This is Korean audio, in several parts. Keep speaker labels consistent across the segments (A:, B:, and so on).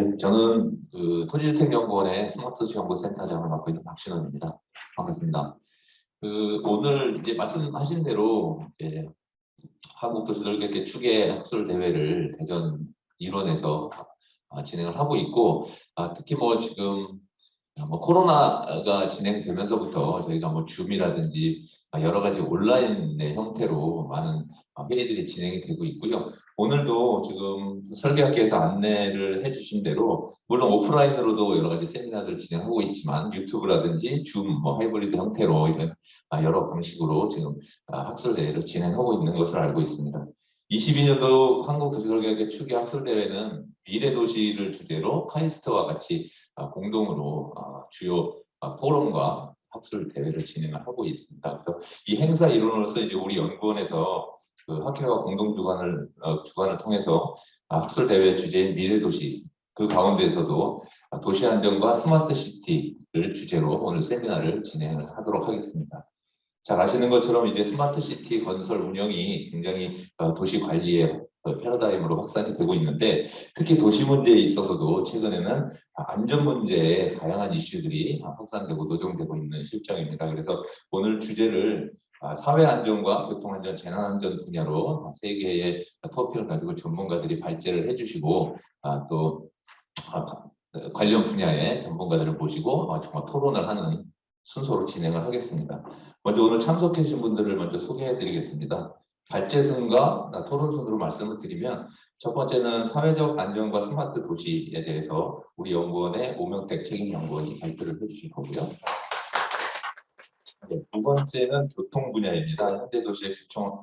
A: 네, 저는 토지주택연구원의 스마트도시연구센터장을 맡고 있는 박신원입니다. 반갑습니다. 오늘 이제 말씀하신 대로 한국도시설계획 추계 학술 대회를 대전 일원에서 진행을 하고 있고, 특히 지금 코로나가 진행되면서부터 저희가 줌이라든지 여러 가지 온라인의 형태로 많은 회의들이 진행이 되고 있고요. 오늘도 지금 설계학회에서 안내를 해주신 대로 물론 오프라인으로도 여러 가지 세미나를 진행하고 있지만 유튜브라든지 줌, 하이브리드 형태로 이런 여러 방식으로 지금 학술대회를 진행하고 있는 것을 알고 있습니다. 22년도 한국도시설계획 추계 학술대회는 미래도시를 주제로 카이스트와 같이 공동으로 주요 포럼과 학술 대회를 진행을 하고 있습니다. 그래서 이 행사 일원으로서 이제 우리 연구원에서 학회와 공동 주관을 통해서 학술 대회 주제인 미래도시, 그 가운데에서도 도시 안정과 스마트 시티를 주제로 오늘 세미나를 진행을 하도록 하겠습니다. 잘 아시는 것처럼 이제 스마트 시티 건설 운영이 굉장히 도시 관리의 패러다임으로 확산이 되고 있는데, 특히 도시 문제에 있어서도 최근에는 안전 문제에 다양한 이슈들이 확산되고 노정되고 있는 실정입니다. 그래서 오늘 주제를 사회 안전과 교통 안전, 재난 안전 분야로 세 개의 토픽을 가지고 전문가들이 발제를 해주시고 또 관련 분야의 전문가들을 모시고 정말 토론을 하는 순서로 진행을 하겠습니다. 먼저 오늘 참석해 주신 분들을 먼저 소개해 드리겠습니다. 발제순과 토론순으로 말씀을 드리면, 첫 번째는 사회적 안전과 스마트 도시에 대해서 우리 연구원의 오명택 책임연구원이 발표를 해주실 거고요. 두 번째는 교통 분야입니다. 현대도시의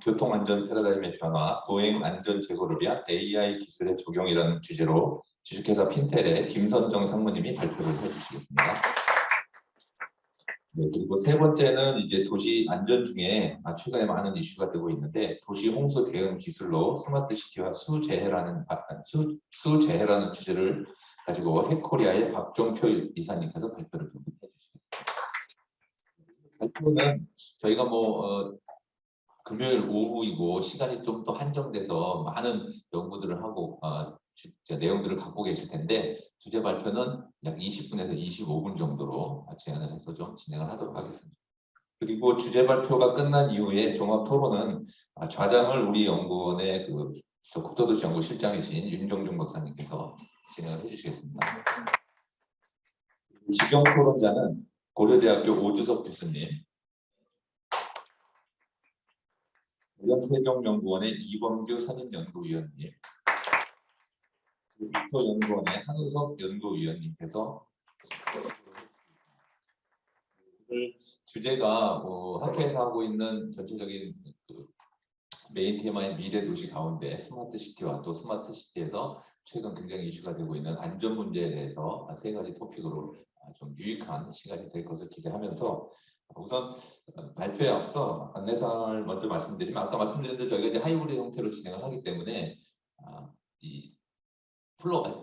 A: 교통안전 패러다임의 변화, 보행안전 제고를 위한 AI 기술의 적용이라는 주제로 주식회사 핀텔의 김선정 상무님이 발표를 해주시겠습니다. 네, 그리고 세 번째는 이제 도시 안전 중에 최근에 많은 이슈가 되고 있는데, 도시 홍수 대응 기술로 스마트 시티와 수재해라는 주제를 가지고 해코리아의 박종표 이사님께서 발표를 좀 해주시겠습니다. 발표는 저희가 금요일 오후이고 시간이 좀 더 한정돼서 많은 연구들을 하고 내용들을 갖고 계실 텐데, 주제 발표는 약 20분에서 25분 정도로 제한을 해서 좀 진행을 하도록 하겠습니다. 그리고 주제 발표가 끝난 이후에 종합 토론은 좌장을 우리 연구원의 국토도시 연구실장이신 윤정중 박사님께서 진행을 해주시겠습니다. 직영 토론자는 고려대학교 오주석 교수님, 세종연구원의 이범규 선임연구위원님, 국토연구원의 한우석 연구위원님께서 주제가 학회에서 하고 있는 전체적인 메인 테마인 미래도시 가운데 스마트 시티와 또 스마트 시티에서 최근 굉장히 이슈가 되고 있는 안전 문제에 대해서 세 가지 토픽으로 좀 유익한 시간이 될 것을 기대하면서, 우선 발표에 앞서 안내사항을 먼저 말씀드리면, 아까 말씀드린 대로 저희가 이제 하이브리드 형태로 진행을 하기 때문에 이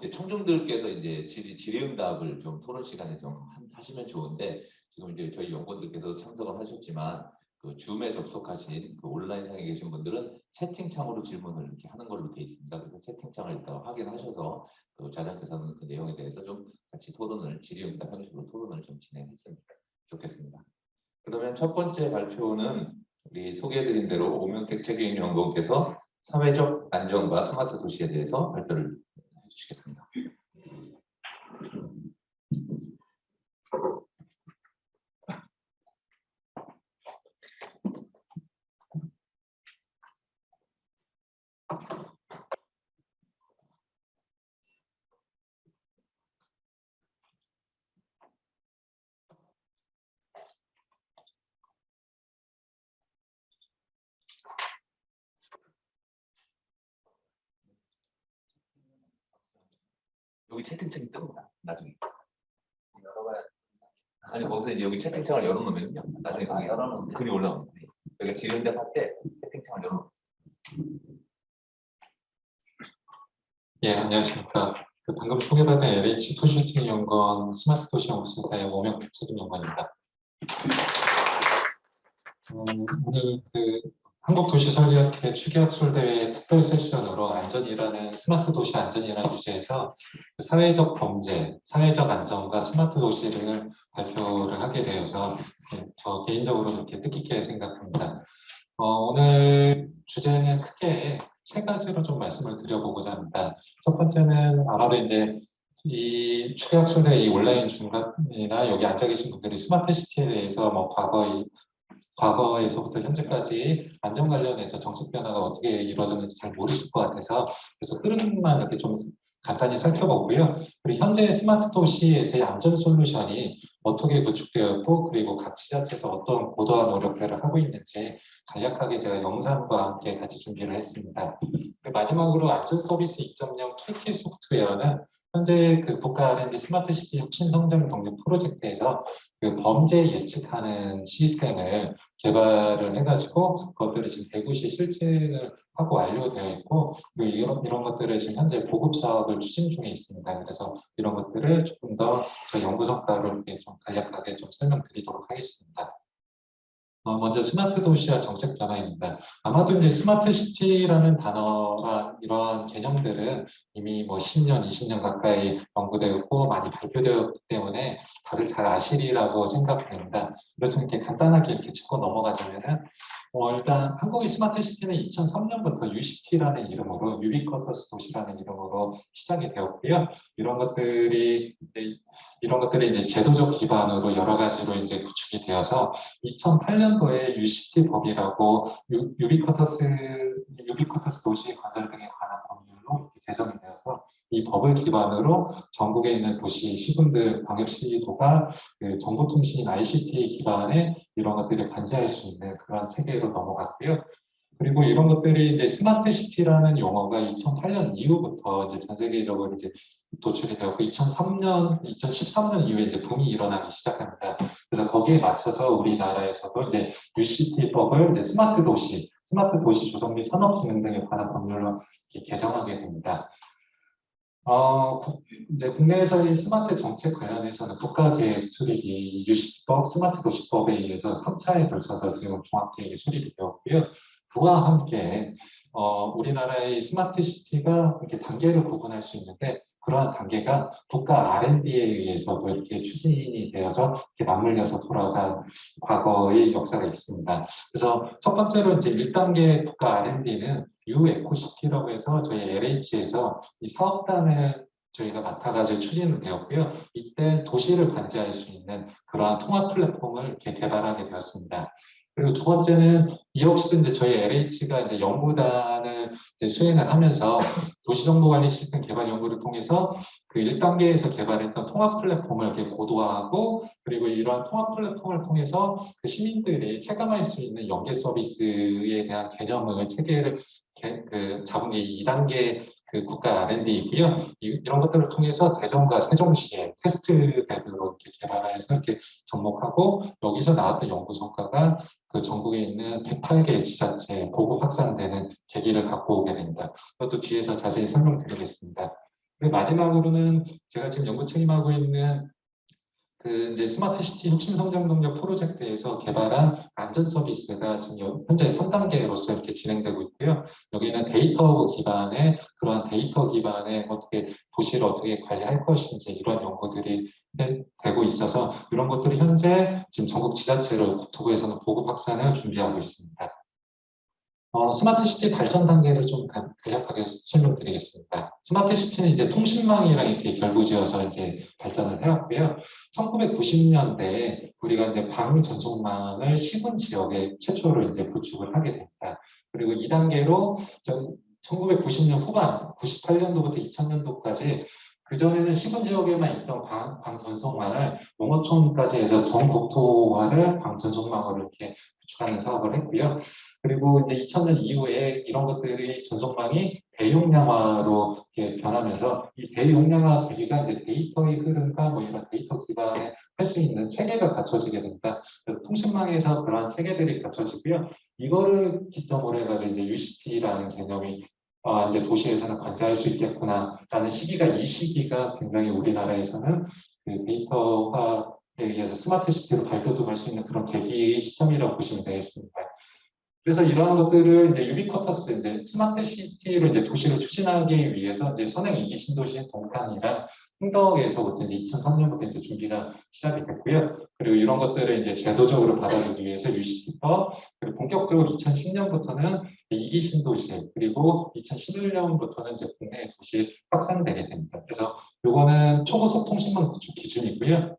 A: 청중들께서 이제 질의응답을 좀 토론 시간에 좀 하시면 좋은데, 지금 이제 저희 연구원들께서 참석을 하셨지만 줌에 접속하신 온라인상에 계신 분들은 채팅창으로 질문을 이렇게 하는 걸로 되어 있습니다. 그래서 채팅창을 일단 확인하셔서 자장께서는 그 내용에 대해서 좀 같이 질의응답 형식으로 토론을 좀 진행했으면 좋겠습니다. 그러면 첫 번째 발표는 우리 소개해드린 대로 오명택 책임연구원께서 사회적 안전과 스마트 도시에 대해서 발표를 해주시겠습니다. 여기 채팅창이 뜹니다. 나중에 열어봐야. 아니, 거기서 이제 여기 채팅창을 열어놓으면요, 나중에 글이 올라옵니다. 여기가 질의응답 할 때 채팅창을 열어놓습니다.
B: 예, 안녕하십니까. 방금 소개받은 LH 토시주택연구원 스마트 도시 연구센터의 오명택 책임연구원입니다. 오늘 한국도시설계학회 추계학술대회 특별 세션으로 안전이라는 스마트 도시 안전이라는 주제에서 사회적 범죄, 사회적 안전과 스마트 도시를 발표를 하게 되어서 저 개인적으로 이렇게 뜻깊게 생각합니다. 오늘 주제는 크게 세 가지로 좀 말씀을 드려보고자 합니다. 첫 번째는 아마도 이제 이 추계학술대 이 온라인 중간이나 여기 앉아 계신 분들이 스마트 시티에 대해서 뭐 과거에서부터 현재까지 안전 관련해서 정책 변화가 어떻게 이루어졌는지 잘 모르실 것 같아서 그래서 흐름만 이렇게 좀 간단히 살펴보고요. 그리고 현재 스마트 도시에서의 안전 솔루션이 어떻게 구축되었고 그리고 각 지자체에서 어떤 고도한 노력들을 하고 있는지 간략하게 제가 영상과 함께 같이 준비를 했습니다. 그리고 마지막으로 안전 서비스 2.0 툴킷 소프트웨어는 현재 그 국가 R&D 스마트 시티 혁신 성장 동력 프로젝트에서 그 범죄 예측하는 시스템을 개발을 해가지고 그것들을 지금 대구시 실증을 하고 완료되어 있고 그리고 이런 것들을 지금 현재 보급 사업을 추진 중에 있습니다. 그래서 이런 것들을 조금 더 저희 연구 성과를 이렇게 좀 간략하게 좀 설명드리도록 하겠습니다. 먼저 스마트 도시와 정책 변화입니다. 아마도 이제 스마트 시티라는 단어와 이러한 개념들은 이미 뭐 10년, 20년 가까이 연구되었고 많이 발표되었기 때문에 다들 잘 아시리라고 생각됩니다. 그래서 이렇게 간단하게 이렇게 짚고 넘어가자면은 일단 한국의 스마트 시티는 2003년부터 유시티라는 이름으로 유비쿼터스 도시라는 이름으로 시작이 되었고요. 이런 것들이 이제 제도적 기반으로 여러 가지로 이제 구축이 되어서 2008년도에 UCT 법이라고 유비쿼터스 도시 건설 등에 관한 법률로 제정이 되어서 이 법을 기반으로 전국에 있는 도시 시군들 광역시도가 그 정보통신 ICT 기반의 이런 것들을 관리할 수 있는 그런 체계로 넘어갔고요. 그리고 이런 것들이 이제 스마트 시티라는 용어가 2008년 이후부터 이제 전 세계적으로 이제 도출이 되었고 2013년 이후에 이제 붐이 일어나기 시작합니다. 그래서 거기에 맞춰서 우리나라에서도 이제 UCT법을 이제 스마트 도시 조성 및 산업 기능 등에 관한 법률로 개정하게 됩니다. 이제 국내에서의 스마트 정책 관련해서는 국가계획 수립이 유시법, 스마트 도시법에 의해서 3차에 걸쳐서 지금 종합계획이 수립이 되었고요. 그와 함께 우리나라의 스마트 시티가 이렇게 단계를 구분할 수 있는데 그러한 단계가 국가 R&D에 의해서도 이렇게 추진이 되어서 이렇게 맞물려서 돌아간 과거의 역사가 있습니다. 그래서 첫 번째로 이제 1단계 국가 R&D는 유에코시티라고 해서 저희 LH에서 이 사업단을 저희가 맡아가지고 추진을 되었고요. 이때 도시를 관제할 수 있는 그러한 통합 플랫폼을 이렇게 개발하게 되었습니다. 그리고 두 번째는 이 역시도 이제 저희 LH가 이제 연구단을 이제 수행을 하면서 도시정보관리 시스템 개발 연구를 통해서 그 1단계에서 개발했던 통합 플랫폼을 이렇게 고도화하고 그리고 이러한 통합 플랫폼을 통해서 그 시민들이 체감할 수 있는 연계 서비스에 대한 개념을 체계를 잡은 게 2단계 그 국가 R&D이고요. 이런 것들을 통해서 대전과 세종시에 테스트 베드로 이렇게 개발해서 이렇게 접목하고 여기서 나왔던 연구 성과가 그 전국에 있는 108개 지자체에 보고 확산되는 계기를 갖고 오게 됩니다. 그것도 뒤에서 자세히 설명드리겠습니다. 그리고 마지막으로는 제가 지금 연구 책임하고 있는 그 이제 스마트 시티 혁신 성장 동력 프로젝트에서 개발한 안전 서비스가 지금 현재 3단계로서 이렇게 진행되고 있고요. 여기는 데이터 기반의 그러한 데이터 기반의 어떻게 도시를 어떻게 관리할 것인지 이런 연구들이 되고 있어서 이런 것들이 현재 지금 전국 지자체로 국토부에서는 보급 확산을 준비하고 있습니다. 스마트 시티 발전 단계를 좀 간략하게 설명드리겠습니다. 스마트 시티는 이제 통신망이랑 이렇게 결부지어서 이제 발전을 해왔고요. 1990년대에 우리가 이제 방전송망을 시군 지역에 최초로 이제 구축을 하게 됩니다. 그리고 2단계로 1990년 후반, 98년도부터 2000년도까지 그전에는 시군 지역에만 있던 방전송망을 농어촌까지 해서 전국토화를 방전송망으로 이렇게 구축하는 사업을 했고요. 그리고 이제 2000년 이후에 이런 것들이 전송망이 대용량화로 이렇게 변하면서 이 대용량화 계기가 이제 데이터의 흐름과 뭐 이런 데이터 기반에 할 수 있는 체계가 갖춰지게 됩니다. 그래서 통신망에서 그러한 체계들이 갖춰지고요. 이거를 기점으로 해가지고 이제 UCT라는 개념이 이제 도시에서는 관찰할 수 있겠구나라는 이 시기가 굉장히 우리나라에서는 그 데이터화에 의해서 스마트 시티로 발돋움할 수 있는 그런 계기의 시점이라고 보시면 되겠습니다. 그래서 이러한 것들을 이제 유비쿼터스 이제 스마트 시티로 이제 도시를 추진하기 위해서 이제 선행 2기 신도시 동탄이랑 흥덕에서부터 이제 2003년부터 이제 준비가 시작이 됐고요. 그리고 이런 것들을 이제 제도적으로 받아들이기 위해서 유시티법, 그리고 본격적으로 2010년부터는 2기 신도시, 그리고 2011년부터는 이제 국내 도시 확산되게 됩니다. 그래서 요거는 초고속 통신망 구축 기준이고요.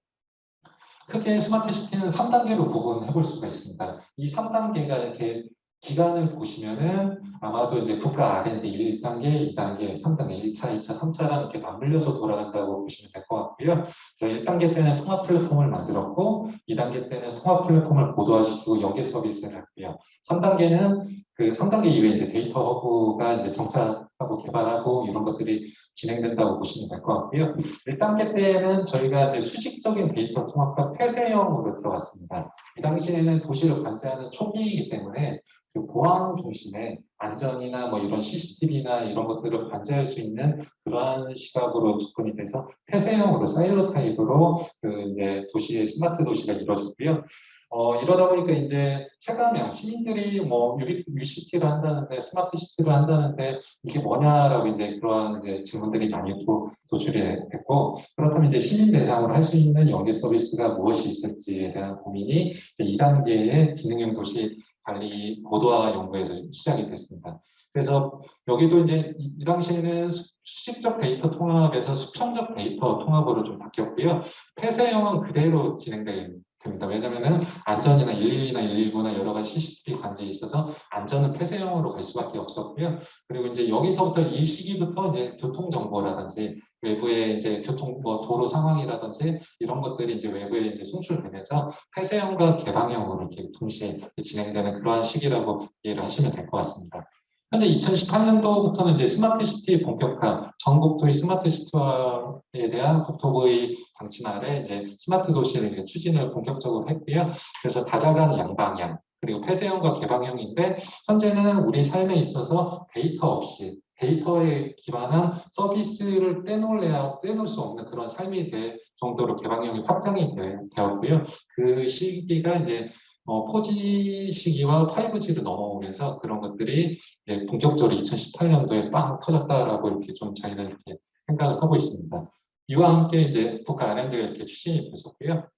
B: 크게 스마트 시티는 3단계로 구분해 볼 수가 있습니다. 이 3단계가 이렇게 기간을 보시면은 아마도 이제 국가 R&D 1단계, 2단계, 3단계, 1차, 2차, 3차랑 이렇게 맞물려서 돌아간다고 보시면 될 것 같고요. 1단계 때는 통합 플랫폼을 만들었고, 2단계 때는 통합 플랫폼을 고도화시키고 연계 서비스를 했고요. 3단계는 그 3단계 이후에 이제 데이터 허브가 이제 정착하고 개발하고 이런 것들이 진행된다고 보시면 될 것 같고요. 1단계 때는 저희가 이제 수직적인 데이터 통합과 폐쇄형으로 들어갔습니다. 이 당시에는 도시를 관제하는 초기이기 때문에 그 보안 중심의 안전이나 뭐 이런 CCTV나 이런 것들을 관제할 수 있는 그러한 시각으로 접근이 돼서 폐쇄형으로 사일로 타입으로 그 이제 도시의 스마트 도시가 이루어졌고요. 이러다 보니까 이제 체감형 시민들이 뭐 유시티를 한다는데 스마트 시티를 한다는데 이게 뭐냐라고 이제 그러한 이제 질문들이 많이 도출이 됐고, 그렇다면 이제 시민 대상으로 할 수 있는 연계 서비스가 무엇이 있을지에 대한 고민이 2단계의 지능형 도시 관리 고도화 연구에서 시작이 됐습니다. 그래서 여기도 이제 이 당시에는 수직적 데이터 통합에서 수평적 데이터 통합으로 좀 바뀌었고요. 폐쇄형은 그대로 진행됩니다. 왜냐하면 안전이나 112나 119나 여러 가지 CCTV 관제에 있어서 안전은 폐쇄형으로 갈 수밖에 없었고요. 그리고 이제 여기서부터 이 시기부터 이제 교통 정보라든지 외부의 이제 교통 뭐 도로 상황이라든지 이런 것들이 이제 외부에 이제 송출되면서 폐쇄형과 개방형으로 이렇게 동시에 진행되는 그러한 시기라고 이해를 하시면 될 것 같습니다. 현재 2018년도부터는 이제 스마트 시티 본격화, 전국토의 스마트 시티화에 대한 국토부의 방침 아래 이제 스마트 도시를 이제 추진을 본격적으로 했고요. 그래서 다자간 양방향, 그리고 폐쇄형과 개방형인데 현재는 우리 삶에 있어서 데이터 없이 데이터에 기반한 서비스를 떼놓을 수 없는 그런 삶이 될 정도로 개방형이 확장이 되었고요. 그 시기가 이제 4G 시기와 5G로 넘어오면서 그런 것들이 이제 본격적으로 2018년도에 빵 터졌다라고 이렇게 좀 저희는 이렇게 생각을 하고 있습니다. 이와 함께 이제 국가 R&D가 이렇게 추진이 됐었고요.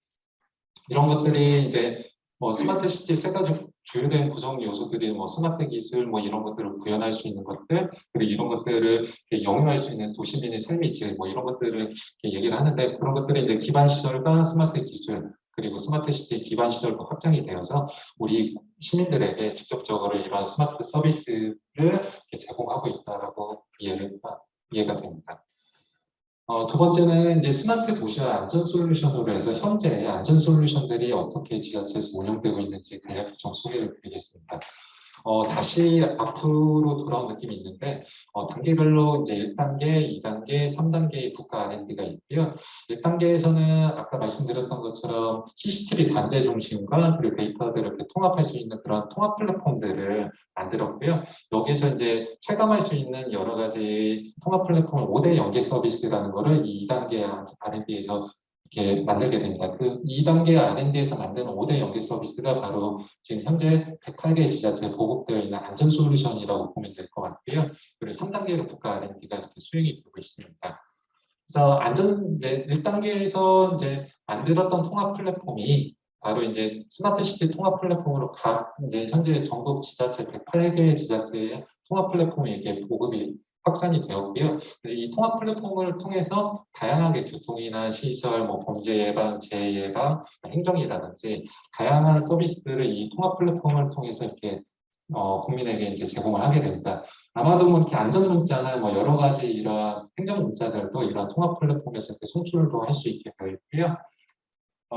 B: 이런 것들이 이제 뭐 스마트 시티 세 가지 주요된 구성 요소들이 뭐 스마트 기술 뭐 이런 것들을 구현할 수 있는 것들, 그리고 이런 것들을 영위할 수 있는 도시민의 삶의 질 뭐 이런 것들을 얘기를 하는데, 그런 것들이 이제 기반 시설과 스마트 기술 그리고 스마트 시티 기반 시설과 확장이 되어서 우리 시민들에게 직접적으로 이런 스마트 서비스를 제공하고 있다라고 이해가 됩니다. 두 번째는 이제 스마트 도시와 안전 솔루션으로 해서 현재 안전 솔루션들이 어떻게 지자체에서 운영되고 있는지 간략히 좀 소개를 드리겠습니다. 다시 앞으로 돌아온 느낌이 있는데 단계별로 이제 1단계, 2단계, 3단계의 국가 R&D가 있고요. 1단계에서는 아까 말씀드렸던 것처럼 CCTV 관제 중심과 그리고 데이터들을 이렇게 통합할 수 있는 그런 통합 플랫폼들을 만들었고요. 여기서 이제 체감할 수 있는 여러 가지 통합 플랫폼 5대 연계 서비스라는 거를 이 2단계 R&D에서 이렇게 만들게 됩니다. 그 2단계 R&D에서 만드는 5대 연계 서비스가 바로 지금 현재 108개 지자체에 보급되어 있는 안전 솔루션이라고 보면 될 것 같고요. 그리고 3단계로 국가 R&D가 이렇게 수행이 되고 있습니다. 그래서 이제 1단계에서 이제 만들었던 통합 플랫폼이 바로 이제 스마트 시티 통합 플랫폼으로 이제 현재 전국 지자체 108개 지자체의 통합 플랫폼이 이렇게 보급이 확산이 되었고요. 이 통합 플랫폼을 통해서 다양하게 교통이나 시설, 뭐 범죄 예방, 재해 예방, 행정이라든지 다양한 서비스를 이 통합 플랫폼을 통해서 이렇게 국민에게 이제 제공을 하게 됩니다. 아마도 뭐 이렇게 안전 문자나 뭐 여러 가지 이러한 행정 문자들도 이러한 통합 플랫폼에서 이렇게 송출도 할 수 있게 되어 있고요.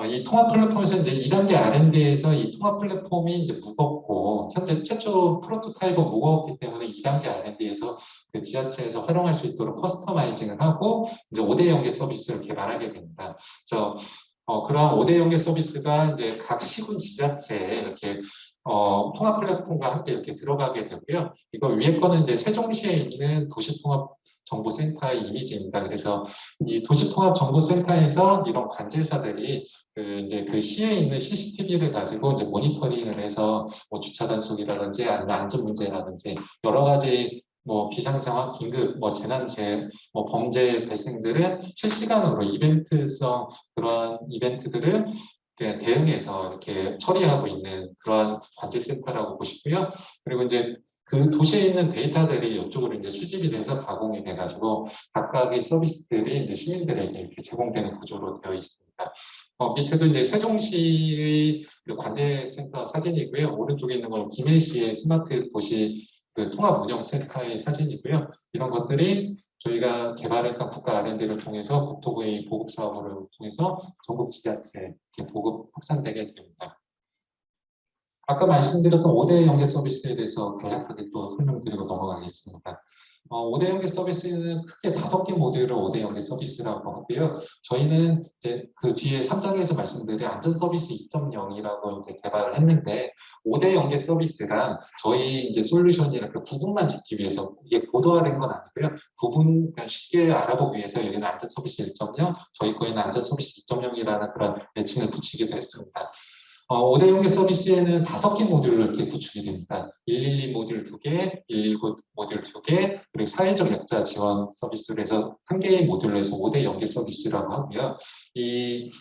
B: 이 통합 플랫폼에서 이제 2단계 R&D에서 이 통합 플랫폼이 이제 무겁고 현재 최초 프로토타입은 무거웠기 때문에 2단계 R&D에서 그 지자체에서 활용할 수 있도록 커스터마이징을 하고 이제 5대 연계 서비스를 개발하게 됩니다. 그래서 그러한 5대 연계 서비스가 이제 각 시군 지자체에 이렇게 통합 플랫폼과 함께 이렇게 들어가게 되고요. 이거 위에 거는 이제 세종시에 있는 도시통합 정보센터의 이미지입니다. 그래서 이 도시통합정보센터에서 이런 관제사들이 이제 그 시에 있는 CCTV를 가지고 이제 모니터링을 해서 뭐 주차 단속이라든지 아니면 안전 문제라든지 여러 가지 뭐 비상 상황, 긴급, 뭐 재난재, 뭐 범죄 발생들은 실시간으로 이벤트성 그러한 이벤트들을 대응해서 이렇게 처리하고 있는 그러한 관제센터라고 보시고요. 그리고 이제 그 도시에 있는 데이터들이 이쪽으로 이제 수집이 돼서 가공이 돼가지고 각각의 서비스들이 이제 시민들에게 이렇게 제공되는 구조로 되어 있습니다. 밑에도 이제 세종시의 그 관제센터 사진이고요. 오른쪽에 있는 건 김해시의 스마트 도시 그 통합운영센터의 사진이고요. 이런 것들이 저희가 개발했던 국가 R&D를 통해서 국토부의 보급 사업을 통해서 전국 지자체에 보급 확산되게 됩니다. 아까 말씀드렸던 5대 연계 서비스에 대해서 간략하게 또 설명드리고 넘어가겠습니다. 5대 연계 서비스는 크게 5개 모듈을 5대 연계 서비스라고 하고요. 저희는 이제 그 뒤에 3장에서 말씀드린 안전 서비스 2.0이라고 이제 개발을 했는데 5대 연계 서비스가 저희 이제 솔루션이랑 그 구분만 짓기 위해서 이게 고도화된 건 아니고요. 구분 쉽게 알아보기 위해서 여기는 안전 서비스 1.0, 저희 거에는 안전 서비스 2.0이라는 그런 매칭을 붙이기도 했습니다. 5대 연계 서비스에는 5개 모듈로 이렇게 구축이 됩니다. 112 모듈 2개, 119 모듈 2개, 그리고 사회적 약자 지원 서비스로 해서 1개의 모듈로 해서 5대 연계 서비스라고 하고요. 이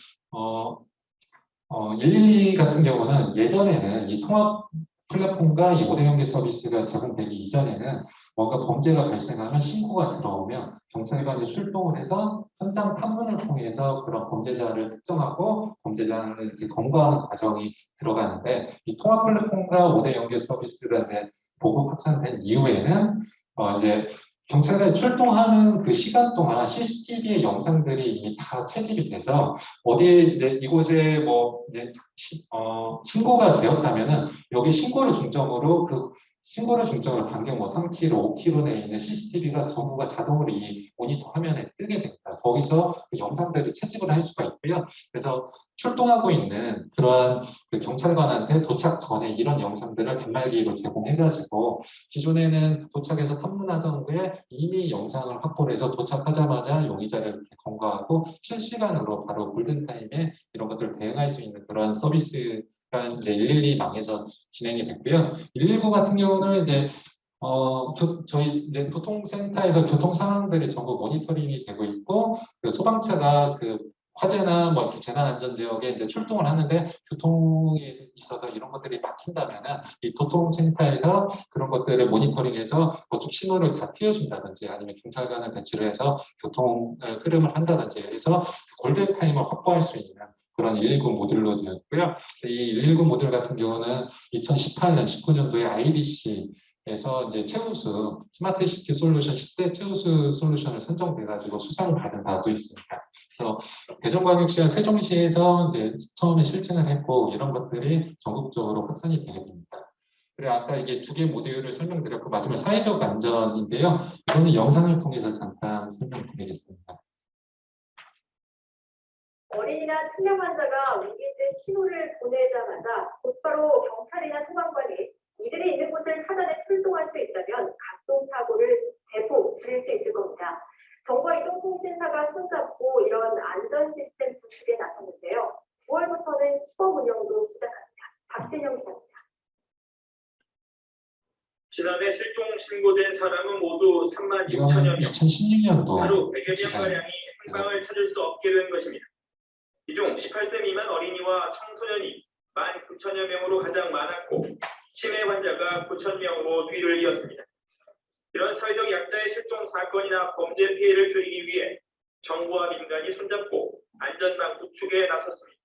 B: 112 같은 경우는 예전에는 이 통합 플랫폼과 이 5대 연계 서비스가 제공되기 이전에는 뭔가 범죄가 발생하면 신고가 들어오면 경찰관이 출동을 해서 현장 탐문을 통해서 그런 범죄자를 특정하고 범죄자를 이렇게 검거하는 과정이 들어가는데 이 통합 플랫폼과 5대 연계 서비스가 이제 보급 확산된 이후에는 이제 경찰관이 출동하는 그 시간 동안 CCTV의 영상들이 이미 다 채집이 돼서 어디에 이제 이곳에 뭐 이제 신고가 되었다면은 여기 신고를 중점으로 반경 뭐 3km, 5km 내에 있는 CCTV가 전부가 자동으로 이 모니터 화면에 뜨게 됩니다. 거기서 그 영상들을 채집을 할 수가 있고요. 그래서 출동하고 있는 그러한 그 경찰관한테 도착 전에 이런 영상들을 단말기로 제공해가지고 기존에는 도착해서 탐문하던 게 이미 영상을 확보를 해서 도착하자마자 용의자를 이렇게 검거하고 실시간으로 바로 골든타임에 이런 것들을 대응할 수 있는 그런 서비스가 이제 112망에서 진행이 됐고요. 119 같은 경우는 이제 저희 이제 교통센터에서 교통 상황들이 전부 모니터링이 되고 있고 그 소방차가 그 화재나 뭐 이렇게 재난 안전 지역에 이제 출동을 하는데 교통에 있어서 이런 것들이 막힌다면은 이 교통센터에서 그런 것들을 모니터링해서 그쪽 신호를 다 띄워준다든지 아니면 경찰관을 배치를 해서 교통 흐름을 한다든지 해서 골든 타임을 확보할 수 있는 그런 119 모듈로 되었고요. 이 119 모듈 같은 경우는 2018년, 19년도에 IDC에서 이제 최우수 스마트시티 솔루션 10대 최우수 솔루션을 선정돼가지고 수상을 받은 바도 있습니다. 그래서 대전광역시와 세종시에서 이제 처음에 실증을 했고 이런 것들이 전국적으로 확산이 되게 됩니다. 그리고 아까 이게 2개 모듈을 설명드렸고 마지막 사회적 안전인데요. 이거는 영상을 통해서 잠깐 설명드리겠습니다.
C: 어린이나 치명 환자가 우기든 신호를 보내자마자 곧바로 경찰이나 소방관이 이들이 있는 곳을 찾아내 출동할 수 있다면 각종사고를 대폭 줄일 수 있을 겁니다. 정보이동통신사가 손잡고 이런 안전 시스템 구축에 나섰는데요. 9월부터는 시범 운영도 시작합니다. 박진영 기자입니다.
D: 지난해 실종 신고된 사람은 모두 36,000여 명,
B: 2016년도
D: 하루 100여 명가량이 행방을 찾을 수 없게 된 것입니다. 이 중 18세 미만 어린이와 청소년이 19,000여 명으로 가장 많았고 치매 환자가 9,000명으로 뒤를 이었습니다. 이런 사회적 약자의 실종 사건이나 범죄 피해를 줄이기 위해 정부와 민간이 손잡고 안전망 구축에 나섰습니다.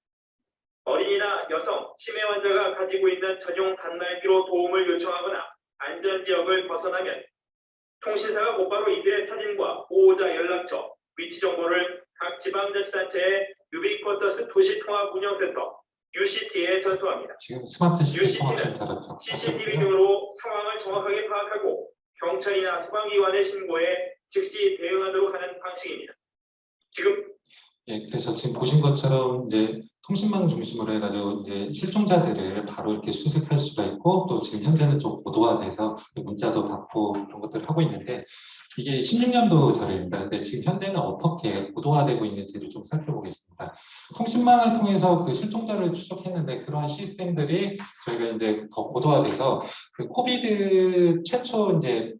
D: 어린이나 여성, 치매 환자가 가지고 있는 전용 단말기로 도움을 요청하거나 안전지역을 벗어나면 통신사가 곧바로 이들의 사진과 보호자 연락처, 위치 정보를 각 지방자치단체의 유비쿼터스 도시통합운영센터 UCT에 전수합니다.
B: 지금 스마트 시티
D: UCT는
B: 통합센터를
D: CCTV 등으로 상황을 정확하게 파악하고 경찰이나 소방기관의 신고에 즉시 대응하도록 하는 방식입니다.
B: 그래서 지금 보신 것처럼 이제 통신망 중심으로 해가지고 이제 실종자들을 바로 이렇게 수색할 수가 있고 또 지금 현재는 좀 고도화돼서 문자도 받고 그런 것들을 하고 있는데 이게 16년도 자료입니다. 근데 지금 현재는 어떻게 고도화되고 있는지를 좀 살펴보겠습니다. 통신망을 통해서 그 실종자를 추적했는데 그러한 시스템들이 저희가 이제 더 고도화돼서 그 코비드 최초 이제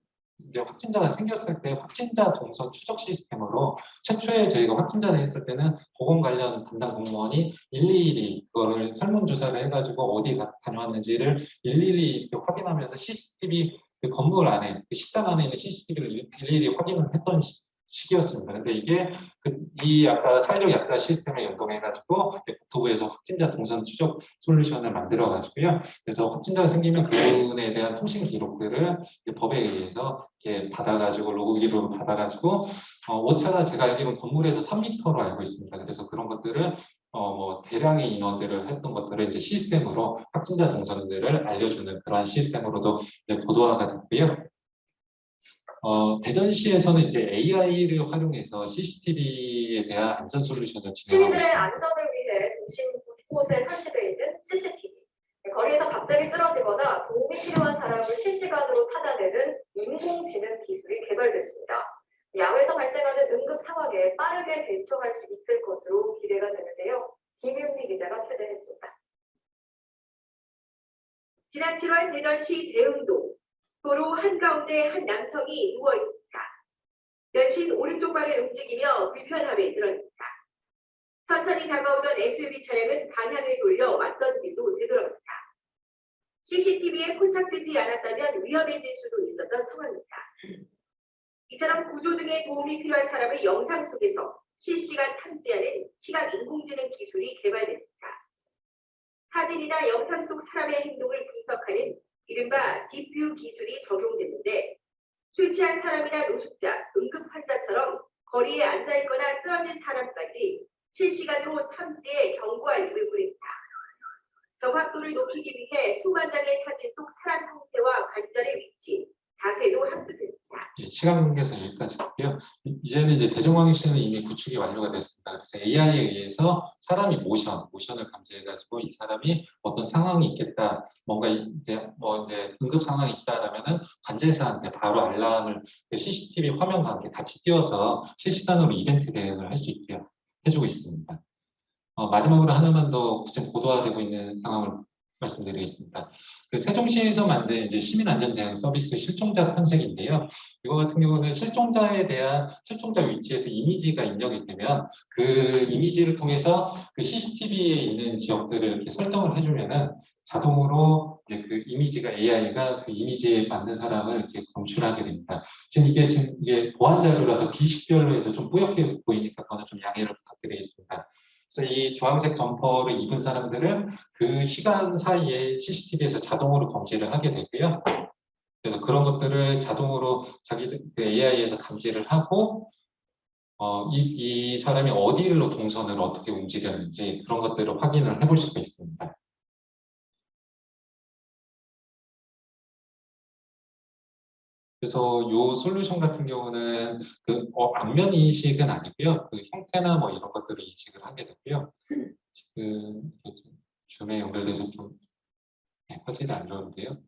B: 확진자가 생겼을 때 확진자 동선 추적 시스템으로 최초에 저희가 확진자를 했을 때는 보건 관련 담당 공무원이 112 그거를 설문조사를 해가지고 어디 다녀왔는지를 112 이렇게 확인하면서 CCTV 그 건물 안에 그 식당 안에 있는 CCTV를 일일이 확인을 했던 시기였습니다. 근데 이게 이 아까 사회적 약자 시스템에 연동해가지고 국토부에서 확진자 동선 추적 솔루션을 만들어가지고요. 그래서 확진자가 생기면 그분에 대한 통신 기록들을 법에 의해서 이렇게 받아가지고 로그 기록을 받아가지고 오차가 제가 알기로는 건물에서 3m로 알고 있습니다. 그래서 그런 것들을 뭐 대량의 인원들을 했던 것들을 이제 시스템으로 확진자 동선들을 알려주는 그러한 시스템으로도 이제 고도화가 됐고요. 대전시에서는 이제 AI를 활용해서 CCTV에 대한 안전 솔루션을 진행하고
C: 시민들의
B: 있습니다.
C: 안전을 위해 도심 곳곳에 설치되어 있는 CCTV. 거리에서 갑자기 쓰러지거나 도움이 필요한 사람을 실시간으로 찾아내는 인공지능 기술이 개발됐습니다. 야외에서 발생하는 응급 상황에 빠르게 대처할 수 있을 것으로 기대가 되는데요. 김윤미 기자가 취재했습니다. 지난 7월 대전시 대흥동 도로 한가운데 한 남성이 누워있습니다. 연신 오른쪽 발을 움직이며 불편함에 들어있습니다. 천천히 다가오던 SUV 차량은 방향을 돌려 맞선 길로 되돌아갑니다. CCTV에 포착되지 않았다면 위험해질 수도 있었던 상황입니다. 이처럼 구조 등의 도움이 필요한 사람을 영상 속에서 실시간 탐지하는 시각 인공지능 기술이 개발됐습니다. 사진이나 영상 속 사람의 행동을 분석하는 이른바 딥뷰 기술이 적용됐는데 술 취한 사람이나 노숙자, 응급 환자처럼 거리에 앉아있거나 쓰러진 사람까지 실시간으로 탐지해 경고 알림을 보냅니다. 정확도를 높이기 위해 수만 장의 사진 속 사람 형태와 관절의 위치, 자세도 함수됐습니다.
B: 시간 관계에서 여기까지고요. 이제는 이제 대전광역시는 이미 구축이 완료가 됐습니다. 그래서 AI에 의해서 사람이 모션을 감지해가지고 이 사람이 어떤 상황이 있겠다, 뭔가 이제 응급 상황이 있다라면은 관제사한테 바로 알람을 CCTV 화면과 함께 같이 띄워서 실시간으로 이벤트 대응을 할 수 있게 해주고 있습니다. 마지막으로 하나만 더 지금 고도화되고 있는 상황을 말씀드리겠습니다. 그 세종시에서 만든 이제 시민안전대응 서비스 실종자 탐색인데요. 이거 같은 경우는 실종자에 대한 실종자 위치에서 이미지가 입력이 되면 그 이미지를 통해서 그 CCTV에 있는 지역들을 이렇게 설정을 해주면은 자동으로 이제 그 이미지가 AI가 그 이미지에 맞는 사람을 이렇게 검출하게 됩니다. 지금 이게 보안 자료라서 비식별로 해서 좀 뿌옇게 보이니까 그거는 좀 양해를 부탁드리겠습니다. 그래서 이 주황색 점퍼를 입은 사람들은 그 시간 사이에 CCTV에서 자동으로 검지를 하게 되고요. 그래서 그런 것들을 자동으로 자기들 AI에서 감지를 하고 이 사람이 어디로 동선을 어떻게 움직였는지 그런 것들을 확인을 해볼 수가 있습니다. 그래서 이 솔루션 같은 경우는 그 안면 인식은 아니고요. 그 형태나 뭐 이런 것들을 인식을 하게 되고요. 지금 줌에 연결돼서 좀 화질이 안 좋은데요.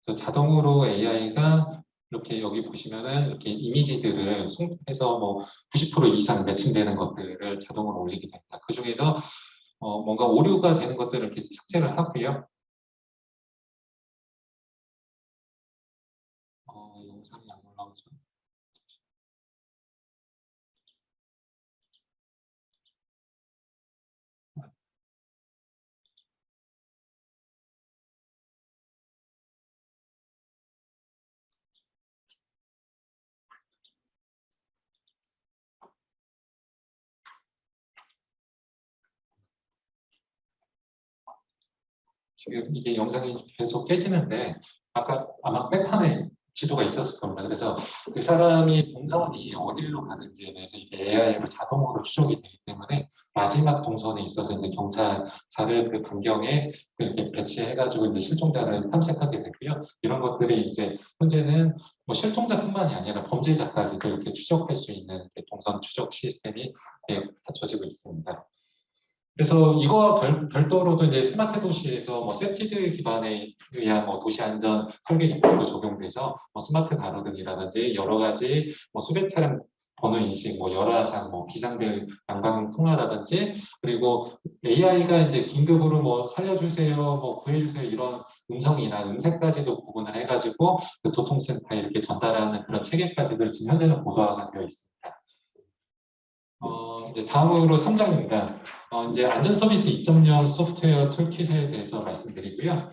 B: 그래서 자동으로 AI가 이렇게 여기 보시면은 이렇게 이미지들을 해서 뭐 90% 이상 매칭되는 것들을 자동으로 올리게 됩니다. 그 중에서 뭔가 오류가 되는 것들을 이렇게 삭제를 하고요. 영상이 안 올라오죠. 지금 이게 영상이 계속 깨지는데 아마 백판에 지도가 있었을 겁니다. 그래서 그 사람이 동선이 어디로 가는지에 대해서 이게 AI로 자동으로 추적이 되기 때문에 마지막 동선에 있어서 이제 경찰차를 그 반경에 이렇게 배치해가지고 이제 실종자를 탐색하게 되고요. 이런 것들이 이제 현재는 뭐 실종자뿐만이 아니라 범죄자까지도 이렇게 추적할 수 있는 동선 추적 시스템이 갖춰지고 있습니다. 그래서 이거와 별도로도 이제 스마트 도시에서 뭐 세티드 기반에 의한 뭐 도시 안전 설계 기법도 적용돼서 뭐 스마트 가로등이라든지 여러 가지 뭐 수배 차량 번호 인식, 뭐 열화상, 뭐 비상벨 난방 통화라든지 그리고 AI가 이제 긴급으로 뭐 살려주세요, 뭐 구해주세요 이런 음성이나 음색까지도 구분을 해가지고 그 교통센터에 이렇게 전달하는 그런 체계까지도 지금 현재는 고도화가 되어 있습니다. 이제 다음으로 3장입니다. 이제 안전서비스 2.0 소프트웨어 툴킷에 대해서 말씀드리고요.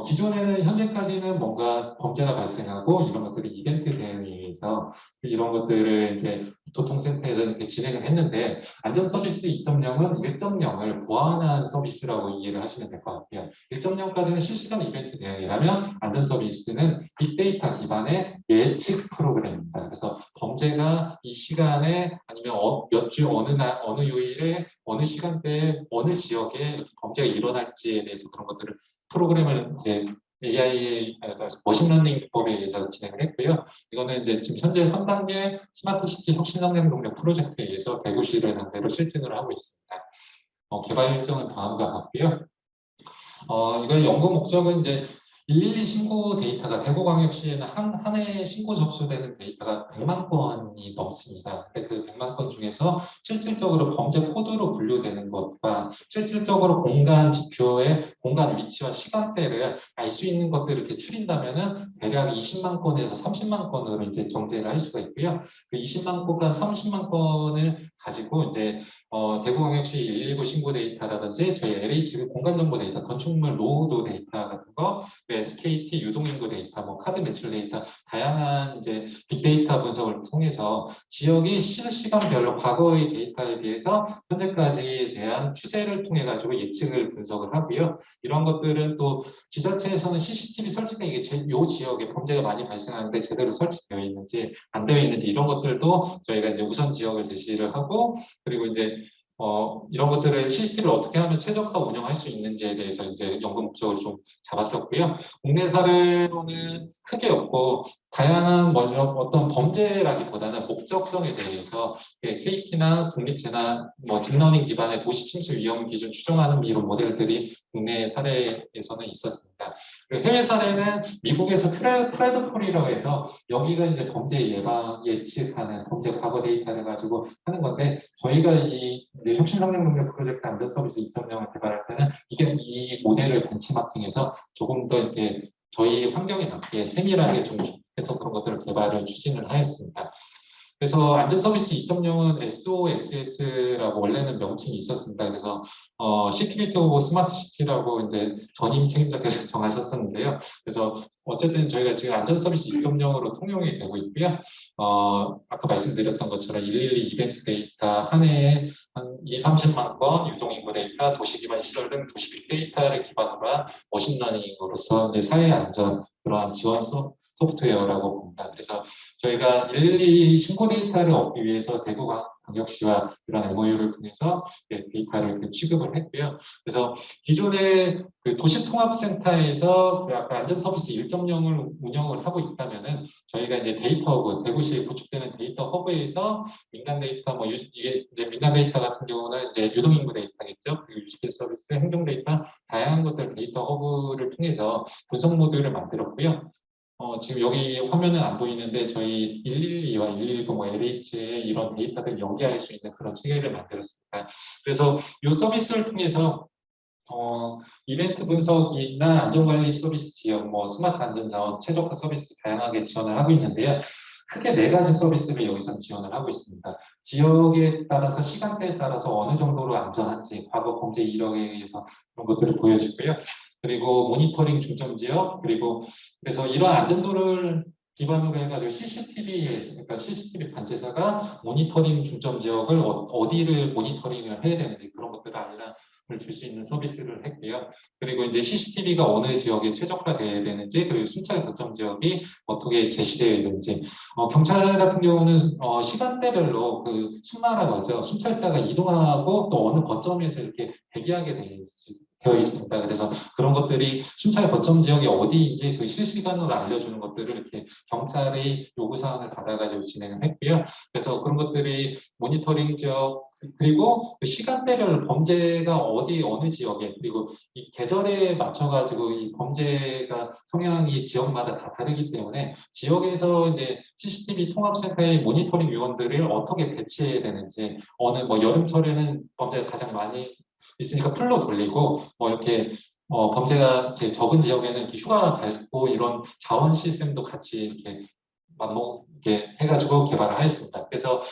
B: 기존에는 현재까지는 뭔가 범죄가 발생하고 이런 것들이 이벤트 대응에 의해서 이런 것들을 이제 교통센터에서 이렇게 진행을 했는데 안전서비스 2.0은 1.0을 보완한 서비스라고 이해를 하시면 될 것 같아요. 1.0까지는 실시간 이벤트 대응이라면 안전서비스는 빅데이터 기반의 예측 프로그램입니다. 그래서 범죄가 이 시간에 아니면 몇 주 어느 날 어느 요일에 어느 시간대에 어느 지역에 범죄가 일어날지에 대해서 그런 것들을 프로그램을 이제 AI 머신러닝 기법에 의해서 진행을 했고요. 이거는 이제 지금 현재 3단계 스마트 시티 혁신 성장 동력 프로젝트에 의해서 대구시를 상대로 실증을 하고 있습니다. 개발 일정은 다음과 같고요. 이걸 연구 목적은 이제 112 신고 데이터가 대구광역시에는 한 해에 신고 접수되는 데이터가 100만 건이 넘습니다. 근데 그 100만 건 중에서 실질적으로 범죄 코드로 분류되는 것과 실질적으로 공간 지표의 공간 위치와 시간대를 알 수 있는 것들을 이렇게 추린다면은 대략 20만 건에서 30만 건으로 이제 정제를 할 수가 있고요. 그 20만 건과 30만 건을 가지고 이제 대구광역시 119 신고 데이터라든지 저희 LH 공간정보 데이터, 건축물 노후도 데이터 같은 거, SKT 유동인구 데이터, 뭐 카드 매출 데이터, 다양한 이제 빅데이터 분석을 통해서 지역이 실시간별로 과거의 데이터에 비해서 현재까지에 대한 추세를 통해 가지고 예측을 분석을 하고요. 이런 것들은 또 지자체에서는 CCTV 설치가 이게 요 지역에 범죄가 많이 발생하는데 제대로 설치되어 있는지 안 되어 있는지 이런 것들도 저희가 이제 우선 지역을 제시를 하고 그리고 이제 이런 것들을 CCTV를 어떻게 하면 최적화 운영할 수 있는지에 대해서 이제 연구 목적을 좀 잡았었고요. 국내 사례로는 크게 없고 다양한 뭐 이런 어떤 범죄라기보다는 목적성에 대해서 KT나 국립재난 뭐 딥러닝 기반의 도시 침수 위험 기준 추정하는 이런 모델들이 국내 사례에서는 있었습니다. 그리고 해외 사례는 미국에서 프레드폴이라고 해서 여기가 이제 범죄 예방 예측하는 범죄 과거 데이터를 가지고 하는 건데 저희가 이 혁신 성장 능력 프로젝트 안전 서비스 2.0을 개발할 때는 이게 이 모델을 벤치마킹해서 조금 더 이렇게 저희 환경에 맞게 세밀하게 좀 해서 그런 것들을 개발을 추진을 하였습니다. 그래서 안전서비스 2.0은 SOSS라고 원래는 명칭이 있었습니다. 그래서 시큐리티 오브 스마트 시티라고 이제 전임 책임자께서 정하셨었는데요. 그래서 어쨌든 저희가 지금 안전서비스 2.0으로 통용이 되고 있고요. 아까 말씀드렸던 것처럼 112 이벤트 데이터 한 해에 한 30만 건, 유동인구 데이터, 도시기반 시설 등 도시 빅데이터를 기반으로 한 머신러닝으로서 이제 사회 안전 그러한 지원 소프트웨어라고 봅니다. 그래서 저희가 112 신고 데이터를 얻기 위해서 대구광역시와 이런 MOU를 통해서 데이터를 취급을 했고요. 그래서 기존의 그 도시통합센터에서 그 아까 안전서비스 1.0을 운영을 하고 있다면은 저희가 이제 데이터 허브, 대구시에 구축되는 데이터 허브에서 민간 데이터, 뭐 이게 이제 민간 데이터 같은 경우는 이제 유동인구 데이터겠죠. 그리고 유스케이스 서비스, 행정 데이터, 다양한 것들 데이터 허브를 통해서 분석 모듈을 만들었고요. 지금 여기 화면은 안 보이는데 저희 112와 119, 뭐 LH에 이런 데이터들 연계할 수 있는 그런 체계를 만들었습니다. 그래서 이 서비스를 통해서 이벤트 분석이나 안전관리 서비스 지역, 뭐 스마트 안전자원, 최적화 서비스 다양하게 지원을 하고 있는데요. 크게 4가지 서비스를 여기서 지원을 하고 있습니다. 지역에 따라서 시간대에 따라서 어느 정도로 안전한지 과거 범죄 이력에 의해서 그런 것들을 보여주고요. 그리고 모니터링 중점 지역, 그리고 그래서 이러한 안전도를 기반으로 해가지고 그러니까 CCTV 관제사가 모니터링 중점 지역을 어디를 모니터링을 해야 되는지 그런 것들을 알람을 줄 수 있는 서비스를 했고요. 그리고 이제 CCTV가 어느 지역에 최적화되어야 되는지, 그리고 순찰 거점 지역이 어떻게 제시되어야 되는지, 경찰 같은 경우는 시간대별로 그 순마라고 하죠. 순찰자가 이동하고 또 어느 거점에서 이렇게 대기하게 되어 있습니다. 그래서 그런 것들이 순찰 거점 지역이 어디인지 그 실시간으로 알려주는 것들을 이렇게 경찰의 요구사항을 받아가지고 진행을 했고요. 그래서 그런 것들이 모니터링 지역, 그리고 그 시간대별 범죄가 어디 어느 지역에 그리고 이 계절에 맞춰가지고 이 범죄가 성향이 지역마다 다 다르기 때문에 지역에서 이제 CCTV 통합센터의 모니터링 요원들을 어떻게 배치해야 되는지 어느 뭐 여름철에는 범죄가 가장 많이 있으니까 풀로 돌리고 뭐 이렇게 범죄가 이렇게 적은 지역에는 이렇게 휴가가 가 있고 이런 자원 시스템도 같이 이렇게 이렇게 해가지고 개발을 하였습니다. 그래서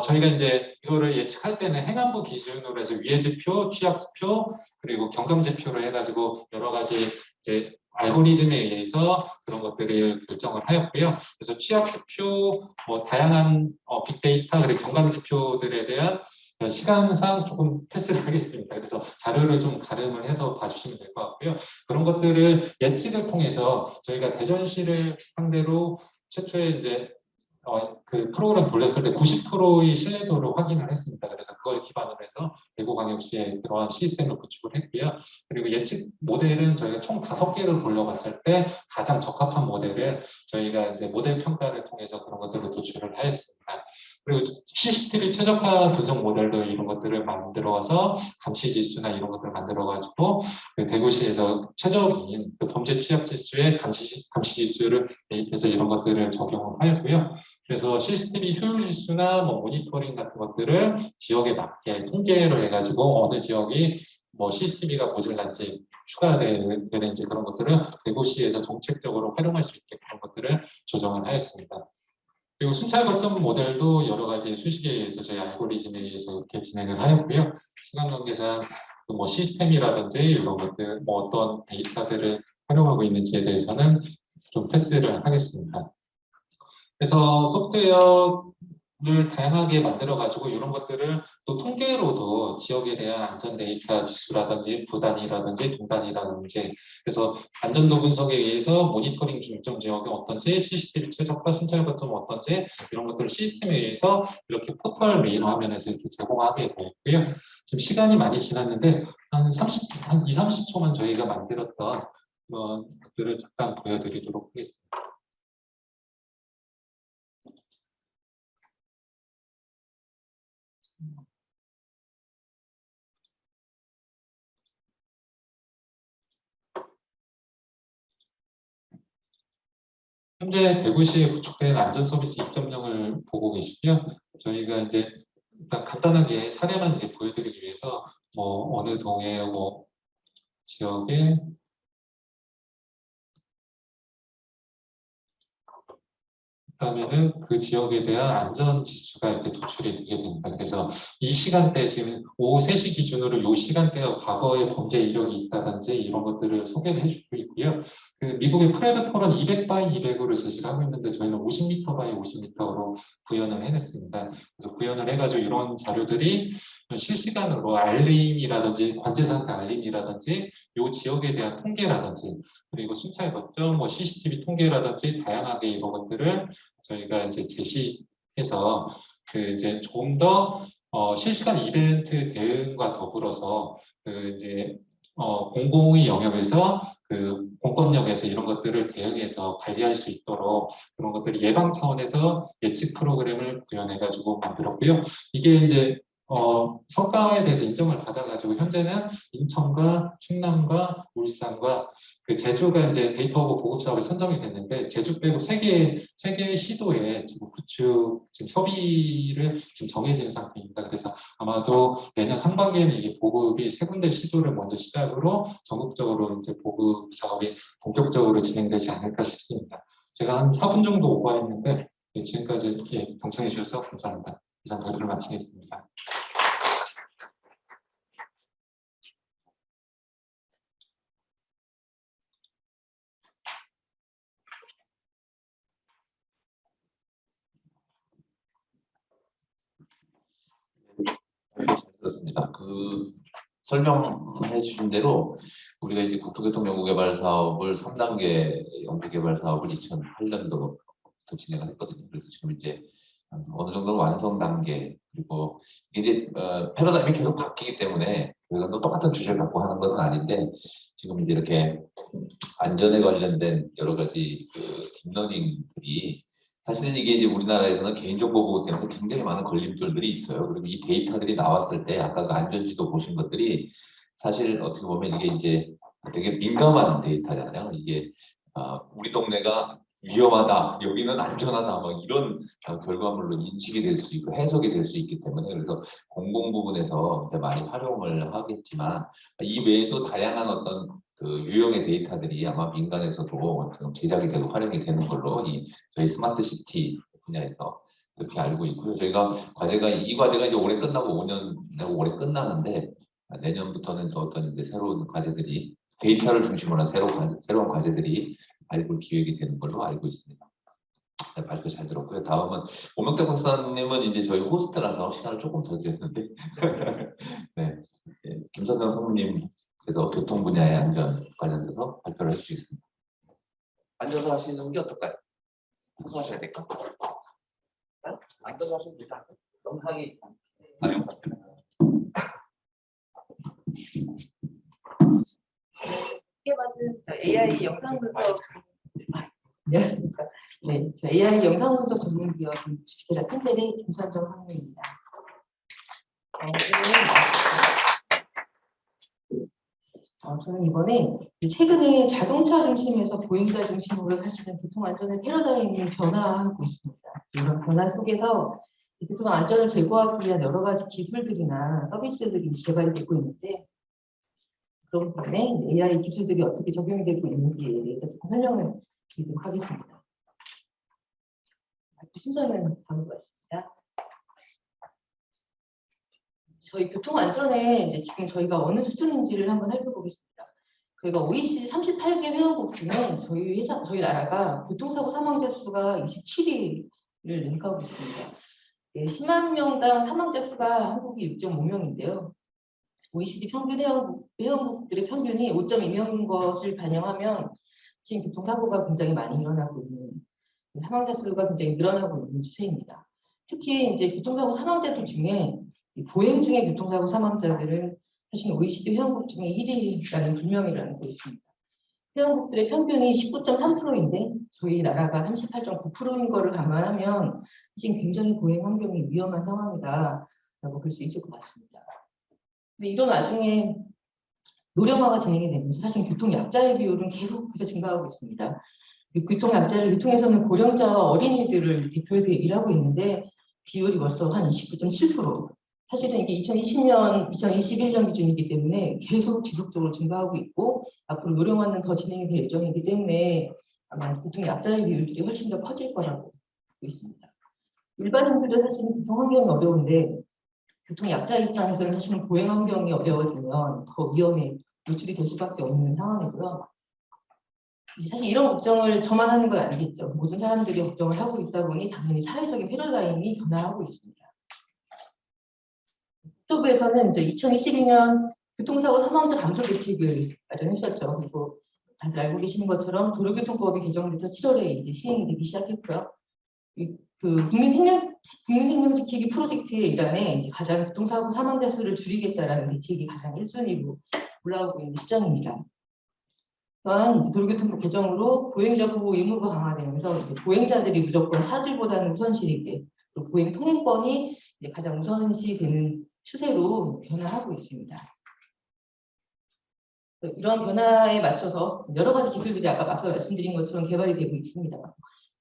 B: 저희가 이제 이거를 예측할 때는 행안부 기준으로 해서 위해지표, 취약지표, 그리고 경감지표를 해가지고 여러 가지 이제 알고리즘에 의해서 그런 것들을 결정을 하였고요. 그래서 취약지표, 뭐 다양한 빅데이터 그리고 경감지표들에 대한 시간상 조금 패스를 하겠습니다. 그래서 자료를 좀 가름을 해서 봐주시면 될 것 같고요. 그런 것들을 예측을 통해서 저희가 대전시를 상대로 최초에 이제 그 프로그램 돌렸을 때 90%의 신뢰도를 확인을 했습니다. 그래서 그걸 기반으로 해서 대구광역시에 그러한 시스템을 구축을 했고요. 그리고 예측 모델은 저희가 총 5개를 돌려봤을 때 가장 적합한 모델을 저희가 이제 모델 평가를 통해서 그런 것들을 도출을 하였습니다. 그리고 CCTV 최적화 분석 모델도 이런 것들을 만들어서 감시 지수나 이런 것들을 만들어가지고 그 대구시에서 최적인 그 범죄 취약 지수의 감시 지수를 대입해서 이런 것들을 적용을 하였고요. 그래서 CCTV 효율 지수나 뭐 모니터링 같은 것들을 지역에 맞게 통계를 해가지고 어느 지역이 뭐 CCTV가 모자란지 추가되는지 그런 것들을 대구시에서 정책적으로 활용할 수 있게 그런 것들을 조정을 하였습니다. 그리고 순찰 거점 모델도 여러 가지 수식에 의해서 저희 알고리즘에 의해서 이렇게 진행을 하였고요. 시간 관계상 뭐 시스템이라든지 이런 것들, 뭐 어떤 데이터들을 활용하고 있는지에 대해서는 좀 패스를 하겠습니다. 그래서 소프트웨어를 다양하게 만들어가지고 이런 것들을 또 통계로도 지역에 대한 안전 데이터 지수라든지 부단이라든지 동단이라든지 그래서 안전도 분석에 의해서 모니터링 중점 지역이 어떤지 CCTV 최적화 순찰 거점 어떤지 이런 것들을 시스템에 의해서 이렇게 포털 메인 화면에서 이렇게 제공하게 되었고요. 지금 시간이 많이 지났는데 한 2, 30초만 저희가 만들었던 그런 것들을 잠깐 보여드리도록 하겠습니다. 현재 대구시에 구축된 안전서비스 2.0을 보고 계시고요. 저희가 이제 일단 간단하게 사례만 이제 보여드리기 위해서 뭐 어느 동에 뭐 지역에 그러면은 그 지역에 대한 안전 지수가 이렇게 도출이 되게 됩니다. 그래서 이 시간대 지금 오후 3시 기준으로 이 시간대가 과거에 범죄 이력이 있다든지 이런 것들을 소개를 해주고 있고요. 그 미국의 프레드폴은 200 x 200으로 제시를 하고 있는데 저희는 50m x 50m로 구현을 해냈습니다. 그래서 구현을 해가지고 이런 자료들이 실시간으로 알림이라든지 관제 상태 알림이라든지 이 지역에 대한 통계라든지 그리고 순찰 거점, 뭐 CCTV 통계라든지 다양하게 이런 것들을 저희가 이제 제시해서 그 이제 조금 더 실시간 이벤트 대응과 더불어서 그 이제 공공의 영역에서 그 공권력에서 이런 것들을 대응해서 관리할 수 있도록 그런 것들을 예방 차원에서 예측 프로그램을 구현해가지고 만들었고요. 이게 이제 성과에 대해서 인정을 받아가지고 현재는 인천과 충남과 울산과 그 제주가 이제 데이터하고 보급 사업에 선정이 됐는데 제주 빼고 세 개의 시도에 지금 구축 지금 협의를 지금 정해진 상태입니다. 그래서 아마도 내년 상반기에는 이게 보급이 3군데 시도를 먼저 시작으로 전국적으로 이제 보급 사업이 본격적으로 진행되지 않을까 싶습니다. 제가 한 4분 정도 오버했는데 지금까지 이렇게 경청해 주셔서 감사합니다. 이상 발표를 마치겠습니다.
A: 잘 들었습니다. 그 설명해 주신 대로 우리가 이제 국토교통연구개발 사업을 3단계 연구개발 사업을 2008년도부터 진행을 했거든요. 그래서 지금 이제 어느 정도 완성 단계 그리고 이제 패러다임이 계속 바뀌기 때문에 저희가 또 똑같은 주제를 갖고 하는 건 아닌데 지금 이제 이렇게 안전에 관련된 여러 가지 그 딥러닝들이 사실은 이게 이제 우리나라에서는 개인정보 보호 때문에 굉장히 많은 걸림돌들이 있어요. 그리고 이 데이터들이 나왔을 때 아까 그 안전지도 보신 것들이 사실 어떻게 보면 이게 이제 되게 민감한 데이터잖아요. 이게 우리 동네가 위험하다, 여기는 안전하다, 뭐 이런 결과물로 인식이 될 수 있고 해석이 될 수 있기 때문에 그래서 공공 부분에서 많이 활용을 하겠지만 이 외에도 다양한 어떤 그 유형의 데이터들이 아마 민간에서도 지금 제작이 되고 활용이 되는 걸로 저희 스마트 시티 분야에서 그렇게 알고 있고요. 저희가 이 과제가 이제 올해 끝나고 5년 내고 올해 끝나는데 내년부터는 또 어떤 이제 새로운 과제들이 데이터를 중심으로 한 새로운 과제들이 발굴 기획이 되는 걸로 알고 있습니다. 네, 발표 잘 들었고요. 다음은 오명택 박사님은 이제 저희 호스트라서 시간을 조금 더 드렸는데 네, 김선영 선생님께서 교통 분야의 안전 관련돼서 발표를 해주시겠습니다. 앉아서 하시는 게 어떨까요? 서서 하셔야 될까? 앉아서 하시면 되지 않을까요? 영상이 영상
E: 받은 AI 영상 분석 안녕하십니까. 네, 저 AI 영상 분석 전문 기업 주식회사 펜텔의 김선정 상무입니다. 저는 이번에 최근에 자동차 중심에서 보행자 중심으로 사실은 교통 안전의 패러다임이 변화하고 있습니다. 이런 변화 속에서 교통 안전을 제고하기 위한 여러 가지 기술들이나 서비스들이 개발이 되고 있는데 그런 부분에 AI 기술들이 어떻게 적용이 되고 있는지에 대해서 조금 설명을 드리도록 하겠습니다. 순서는 다음과 같습니다. 저희 교통 안전에 이제 지금 저희가 어느 수준인지를 한번 살펴보겠습니다. 저희가 OECD 38개 회원국 중에 저희 나라가 교통사고 사망자 수가 27위를 랭크하고 있습니다. 10만 명당 사망자 수가 한국이 6.5명인데요. OECD 평균 회원국들의 평균이 5.2명인 것을 반영하면 지금 교통사고가 굉장히 많이 일어나고 있는 사망자 수가 굉장히 늘어나고 있는 추세입니다. 특히 이제 교통사고 사망자들 중에 보행 중에 교통사고 사망자들은 사실 OECD 회원국 중에 1위라는 불명예를 안고 있습니다. 회원국들의 평균이 19.3%인데 저희 나라가 38.9%인 것을 감안하면 지금 굉장히 보행 환경이 위험한 상황이다라고 볼 수 있을 것 같습니다. 근데 이런 와중에 노령화가 진행이 되면서 사실 교통약자의 비율은 계속해서 증가하고 있습니다. 교통약자를 교통에서는 고령자와 어린이들을 대표해서 얘기를 하고 있는데 비율이 벌써 한 29.7%. 사실은 이게 2020년, 2021년 기준이기 때문에 계속 지속적으로 증가하고 있고 앞으로 노령화는 더 진행이 될 예정이기 때문에 아마 교통약자의 비율들이 훨씬 더 커질 거라고 보고 있습니다. 일반인들은 사실은 교통 환경이 어려운데 교통약자 입장에서는 사실은 보행 환경이 어려워지면 더 위험에 노출이 될 수밖에 없는 상황이고요. 사실 이런 걱정을 저만 하는 건 아니겠죠. 모든 사람들이 걱정을 하고 있다 보니 당연히 사회적인 패러다임이 변화하고 있습니다. 국토부에서는 이제 2022년 교통사고 사망자 감소 대책을 마련했었죠. 그리고 다들 알고 계시는 것처럼 도로교통법이 개정돼서 7월에 이제 시행이 되기 시작했고요. 국민생명 지키기 프로젝트의 일환에 이제 가장 교통사고 사망자 수를 줄이겠다라는 대책이 가장 1순위로 올라오고 있는 시점입니다. 또한 도로교통법 개정으로 보행자 보호 의무가 강화되면서 이제 보행자들이 무조건 차들보다는 우선시되게 또 보행 통행권이 이제 가장 우선시되는 추세로 변화하고 있습니다. 이런 변화에 맞춰서 여러 가지 기술들이 아까 앞서 말씀드린 것처럼 개발이 되고 있습니다.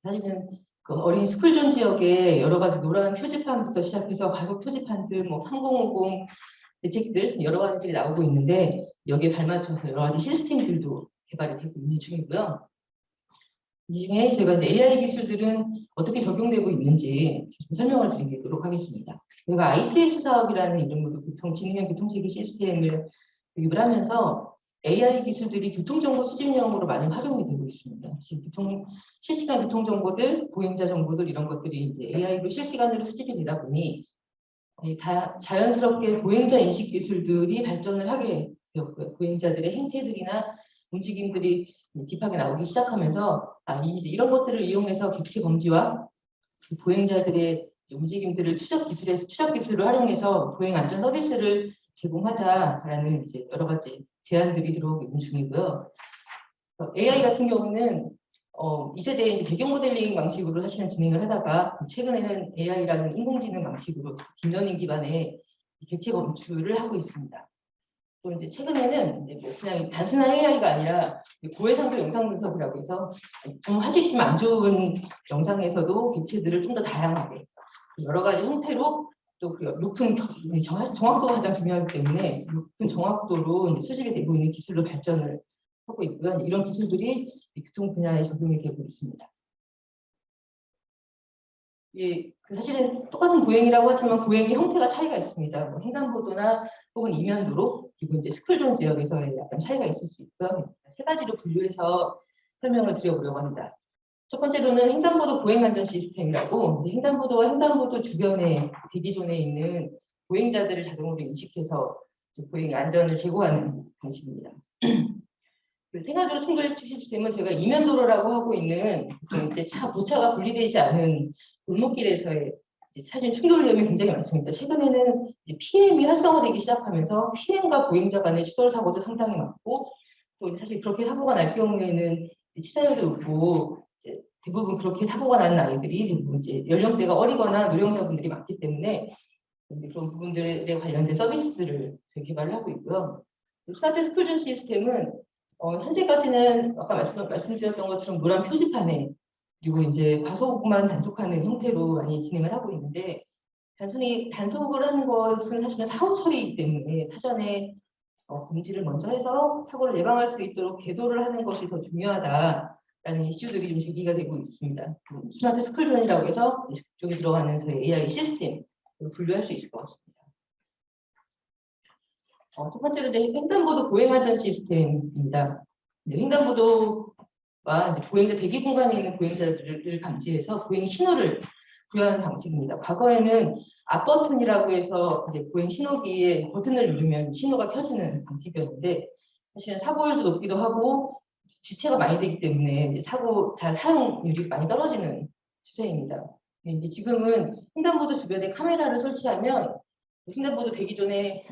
E: 사실은 그 어린 스쿨존 지역에 여러 가지 노란 표지판부터 시작해서 가속 표지판들, 뭐 3050 대책들 여러 가지들이 나오고 있는데 여기에 발맞춰서 여러 가지 시스템들도 개발이 되고 있는 중이고요. 이 중에 저희가 AI 기술들은 어떻게 적용되고 있는지 좀 설명을 드리도록 하겠습니다. 저희가 ITS 사업이라는 이름으로 지능형 교통체계 시스템을 도입을 하면서 AI 기술들이 교통정보 수집용으로 많이 활용이 되고 있습니다. 실시간 교통정보들, 보행자 정보들 이런 것들이 이제 AI로 실시간으로 수집이 되다 보니 다 자연스럽게 보행자 인식 기술들이 발전을 하게 되었고요. 보행자들의 행태들이나 움직임들이 딥하게 나오기 시작하면서 이제 이런 것들을 이용해서 객체 검지와 보행자들의 움직임들을 추적 기술을 활용해서 보행 안전 서비스를 제공하자라는 이제 여러 가지 제안들이 들어오고 있는 중이고요. AI 같은 경우는 2세대의 배경 모델링 방식으로 사실은 진행을 하다가 최근에는 AI라는 인공지능 방식으로 딥러닝 기반의 객체 검출을 하고 있습니다. 또 이제 최근에는 이제 뭐 그냥 단순한 AI가 아니라 고해상도 영상 분석이라고 해서 좀 화질이 안 좋은 영상에서도 객체들을 좀 더 다양하게 여러 가지 형태로 또 높은 정확도가 가장 중요하기 때문에 높은 정확도로 이제 수집이 되고 있는 기술로 발전을 하고 있고요. 이런 기술들이 교통 분야에 적용이 되고 있습니다. 예, 사실은 똑같은 보행이라고 하지만 보행의 형태가 차이가 있습니다. 뭐 횡단보도나 혹은 이면도로 그리고 이제 스쿨존 지역에서의 약간 차이가 있을 수 있고요. 세 가지로 분류해서 설명을 드려보려고 합니다. 첫 번째로는 횡단보도 보행안전 시스템이라고 횡단보도와 횡단보도 주변에 대기존에 있는 보행자들을 자동으로 인식해서 보행 안전을 제고하는 방식입니다. 그 생활도로 충돌 시스템은 저희가 이면도로라고 하고 있는 이제 부차가 분리되지 않은 골목길에서의 사실 충돌 위험이 굉장히 많습니다. 최근에는 PM이 활성화되기 시작하면서 PM과 보행자 간의 추돌 사고도 상당히 많고 또 사실 그렇게 사고가 날 경우에는 치사율이 높고 대부분 그렇게 사고가 나는 아이들이 대부분 이제 연령대가 어리거나 노령자분들이 많기 때문에 그런 부분들에 관련된 서비스들을 개발을 하고 있고요. 스마트 스쿨존 시스템은 현재까지는 아까 말씀드렸던 것처럼 노란 표지판에 그리고 이제 과속만 단속하는 형태로 많이 진행을 하고 있는데 단순히 단속을 하는 것은 사실은 사후 처리이기 때문에 사전에 금지를 먼저 해서 사고를 예방할 수 있도록 계도를 하는 것이 더 중요하다라는 이슈들이 좀 제기가 되고 있습니다. 스마트 스쿨존이라고 해서 그쪽에 들어가는 저희 AI 시스템 분류할 수 있을 것 같습니다. 첫 번째로 횡단보도 보행안전 시스템입니다. 횡단보도와 보행자 대기 공간에 있는 보행자들을 감지해서 보행 신호를 부여하는 방식입니다. 과거에는 앞버튼이라고 해서 이제 보행 신호기에 버튼을 누르면 신호가 켜지는 방식이었는데 사실은 사고율도 높기도 하고 지체가 많이 되기 때문에 사고 사용률이 많이 떨어지는 추세입니다. 이제 지금은 횡단보도 주변에 카메라를 설치하면 횡단보도 대기 전에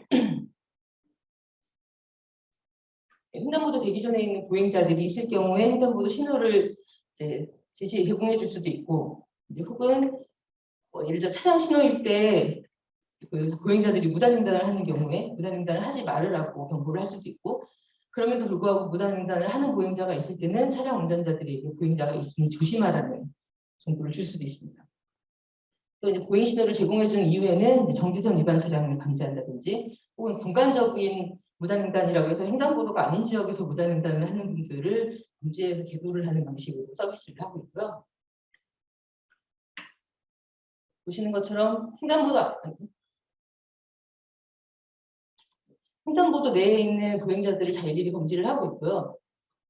E: 있는 보행자들이 있을 경우에 횡단보도 신호를 이제 제공해 줄 수도 있고 이제 혹은 예를 들어 차량 신호일 때 그 보행자들이 무단횡단을 하는 경우에 무단횡단을 하지 말으라고 경고를 할 수도 있고 그럼에도 불구하고 무단횡단을 하는 보행자가 있을 때는 차량 운전자들에게 보행자가 있으니 조심하라는 정보를 줄 수도 있습니다. 또 이제 보행 신호를 제공해 주는 이유에는 정지선 위반 차량을 방지한다든지 혹은 분간적인 무단횡단이라고 해서 횡단보도가 아닌 지역에서 무단횡단을 하는 분들을 문제에서 계도를 하는 방식으로 서비스를 하고 있고요. 보시는 것처럼 횡단보도 내에 있는 보행자들을 다 일일이 검지를 하고 있고요.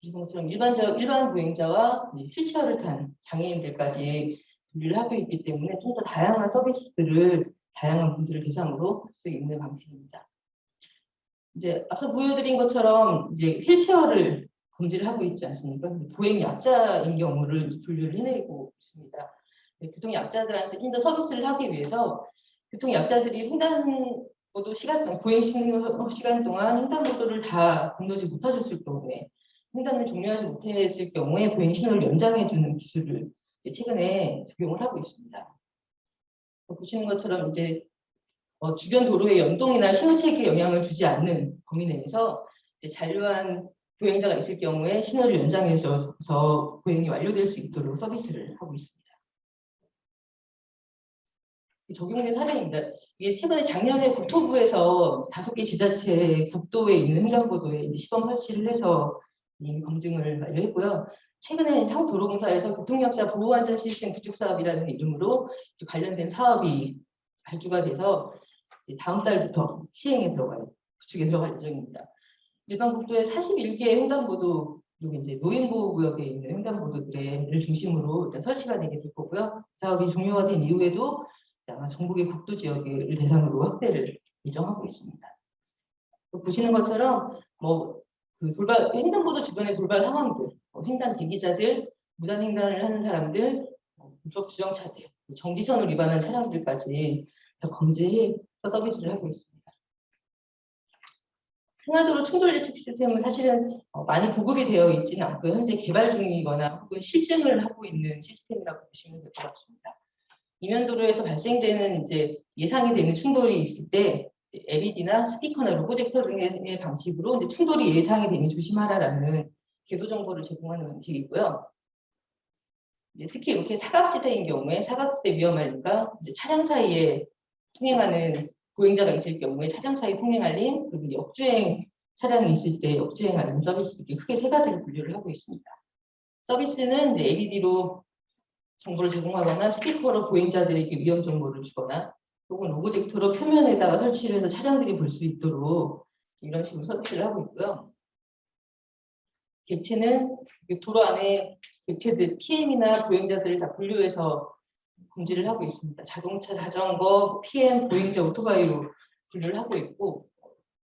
E: 보시는 것처럼 일반 보행자와 휠체어를 탄 장애인들까지 분류를 하고 있기 때문에 좀 더 다양한 서비스들을 다양한 분들을 대상으로 할 수 있는 방식입니다. 이제 앞서 보여드린 것처럼 이제 휠체어를 검지를 하고 있지 않습니까? 보행 약자인 경우를 분류를 해내고 있습니다. 교통 약자들한테 좀 더 서비스를 하기 위해서 교통 약자들이 횡단보도 보행 시간 동안 횡단보도를 다 건너지 못하셨을 경우에 횡단을 종료하지 못했을 경우에 보행 신호를 연장해주는 기술을 최근에 적용을 하고 있습니다. 보시는 것처럼 이제 주변 도로의 연동이나 신호체계에 영향을 주지 않는 범위 내에서 이제 잔류한 보행자가 있을 경우에 신호를 연장해서 보행이 완료될 수 있도록 서비스를 하고 있습니다. 적용된 사례입니다. 이게 최근에 작년에 국토부에서 5개 지자체 국도에 있는 횡단보도에 시범 설치를 해서 검증을 완료했고요. 최근에 상도로공사에서 교통약자 보호안전 시스템 구축 사업이라는 이름으로 관련된 사업이 발주가 돼서 다음 달부터 구축에 들어갈 예정입니다. 일반 국도의 41개 횡단보도 그리고 이제 노인보호구역에 있는 횡단보도들을 중심으로 일단 설치가 되게 될 거고요. 사업이 종료가 된 이후에도 아마 전국의 국도 지역을 대상으로 확대를 예정하고 있습니다. 보시는 것처럼 그 횡단보도 주변의 돌발 상황들, 횡단 대기자들, 무단 횡단을 하는 사람들, 불법 주정차들, 정지선을 위반한 차량들까지 다 검지해서 서비스를 하고 있습니다. 승하도로 충돌 예측 시스템은 사실은 많이 보급이 되어 있지는 않고요. 현재 개발 중이거나 혹은 실증을 하고 있는 시스템이라고 보시면 될 것 같습니다. 이면도로에서 발생되는 이제 예상이 되는 충돌이 있을 때 LED나 스피커나 로고젝터 등의 방식으로 이제 충돌이 예상이 되니 조심하라라는 궤도 정보를 제공하는 방식이고요. 특히 이렇게 사각지대인 경우에 사각지대 위험 알림과 차량 사이에 통행하는 보행자가 있을 경우에 차량 사이 통행 알림, 그리고 역주행 차량이 있을 때 역주행 알림 서비스들이 크게 세 가지로 분류를 하고 있습니다. 서비스는 LED로 정보를 제공하거나 스피커로 보행자들에게 위험 정보를 주거나 혹은 로고젝터로 표면에다가 설치를 해서 차량들이 볼 수 있도록 이런 식으로 서비스를 하고 있고요. 객체는 도로 안에 객체들, PM이나 보행자들을 다 분류해서 금지를 하고 있습니다. 자동차, 자전거, PM, 보행자, 오토바이로 분류를 하고 있고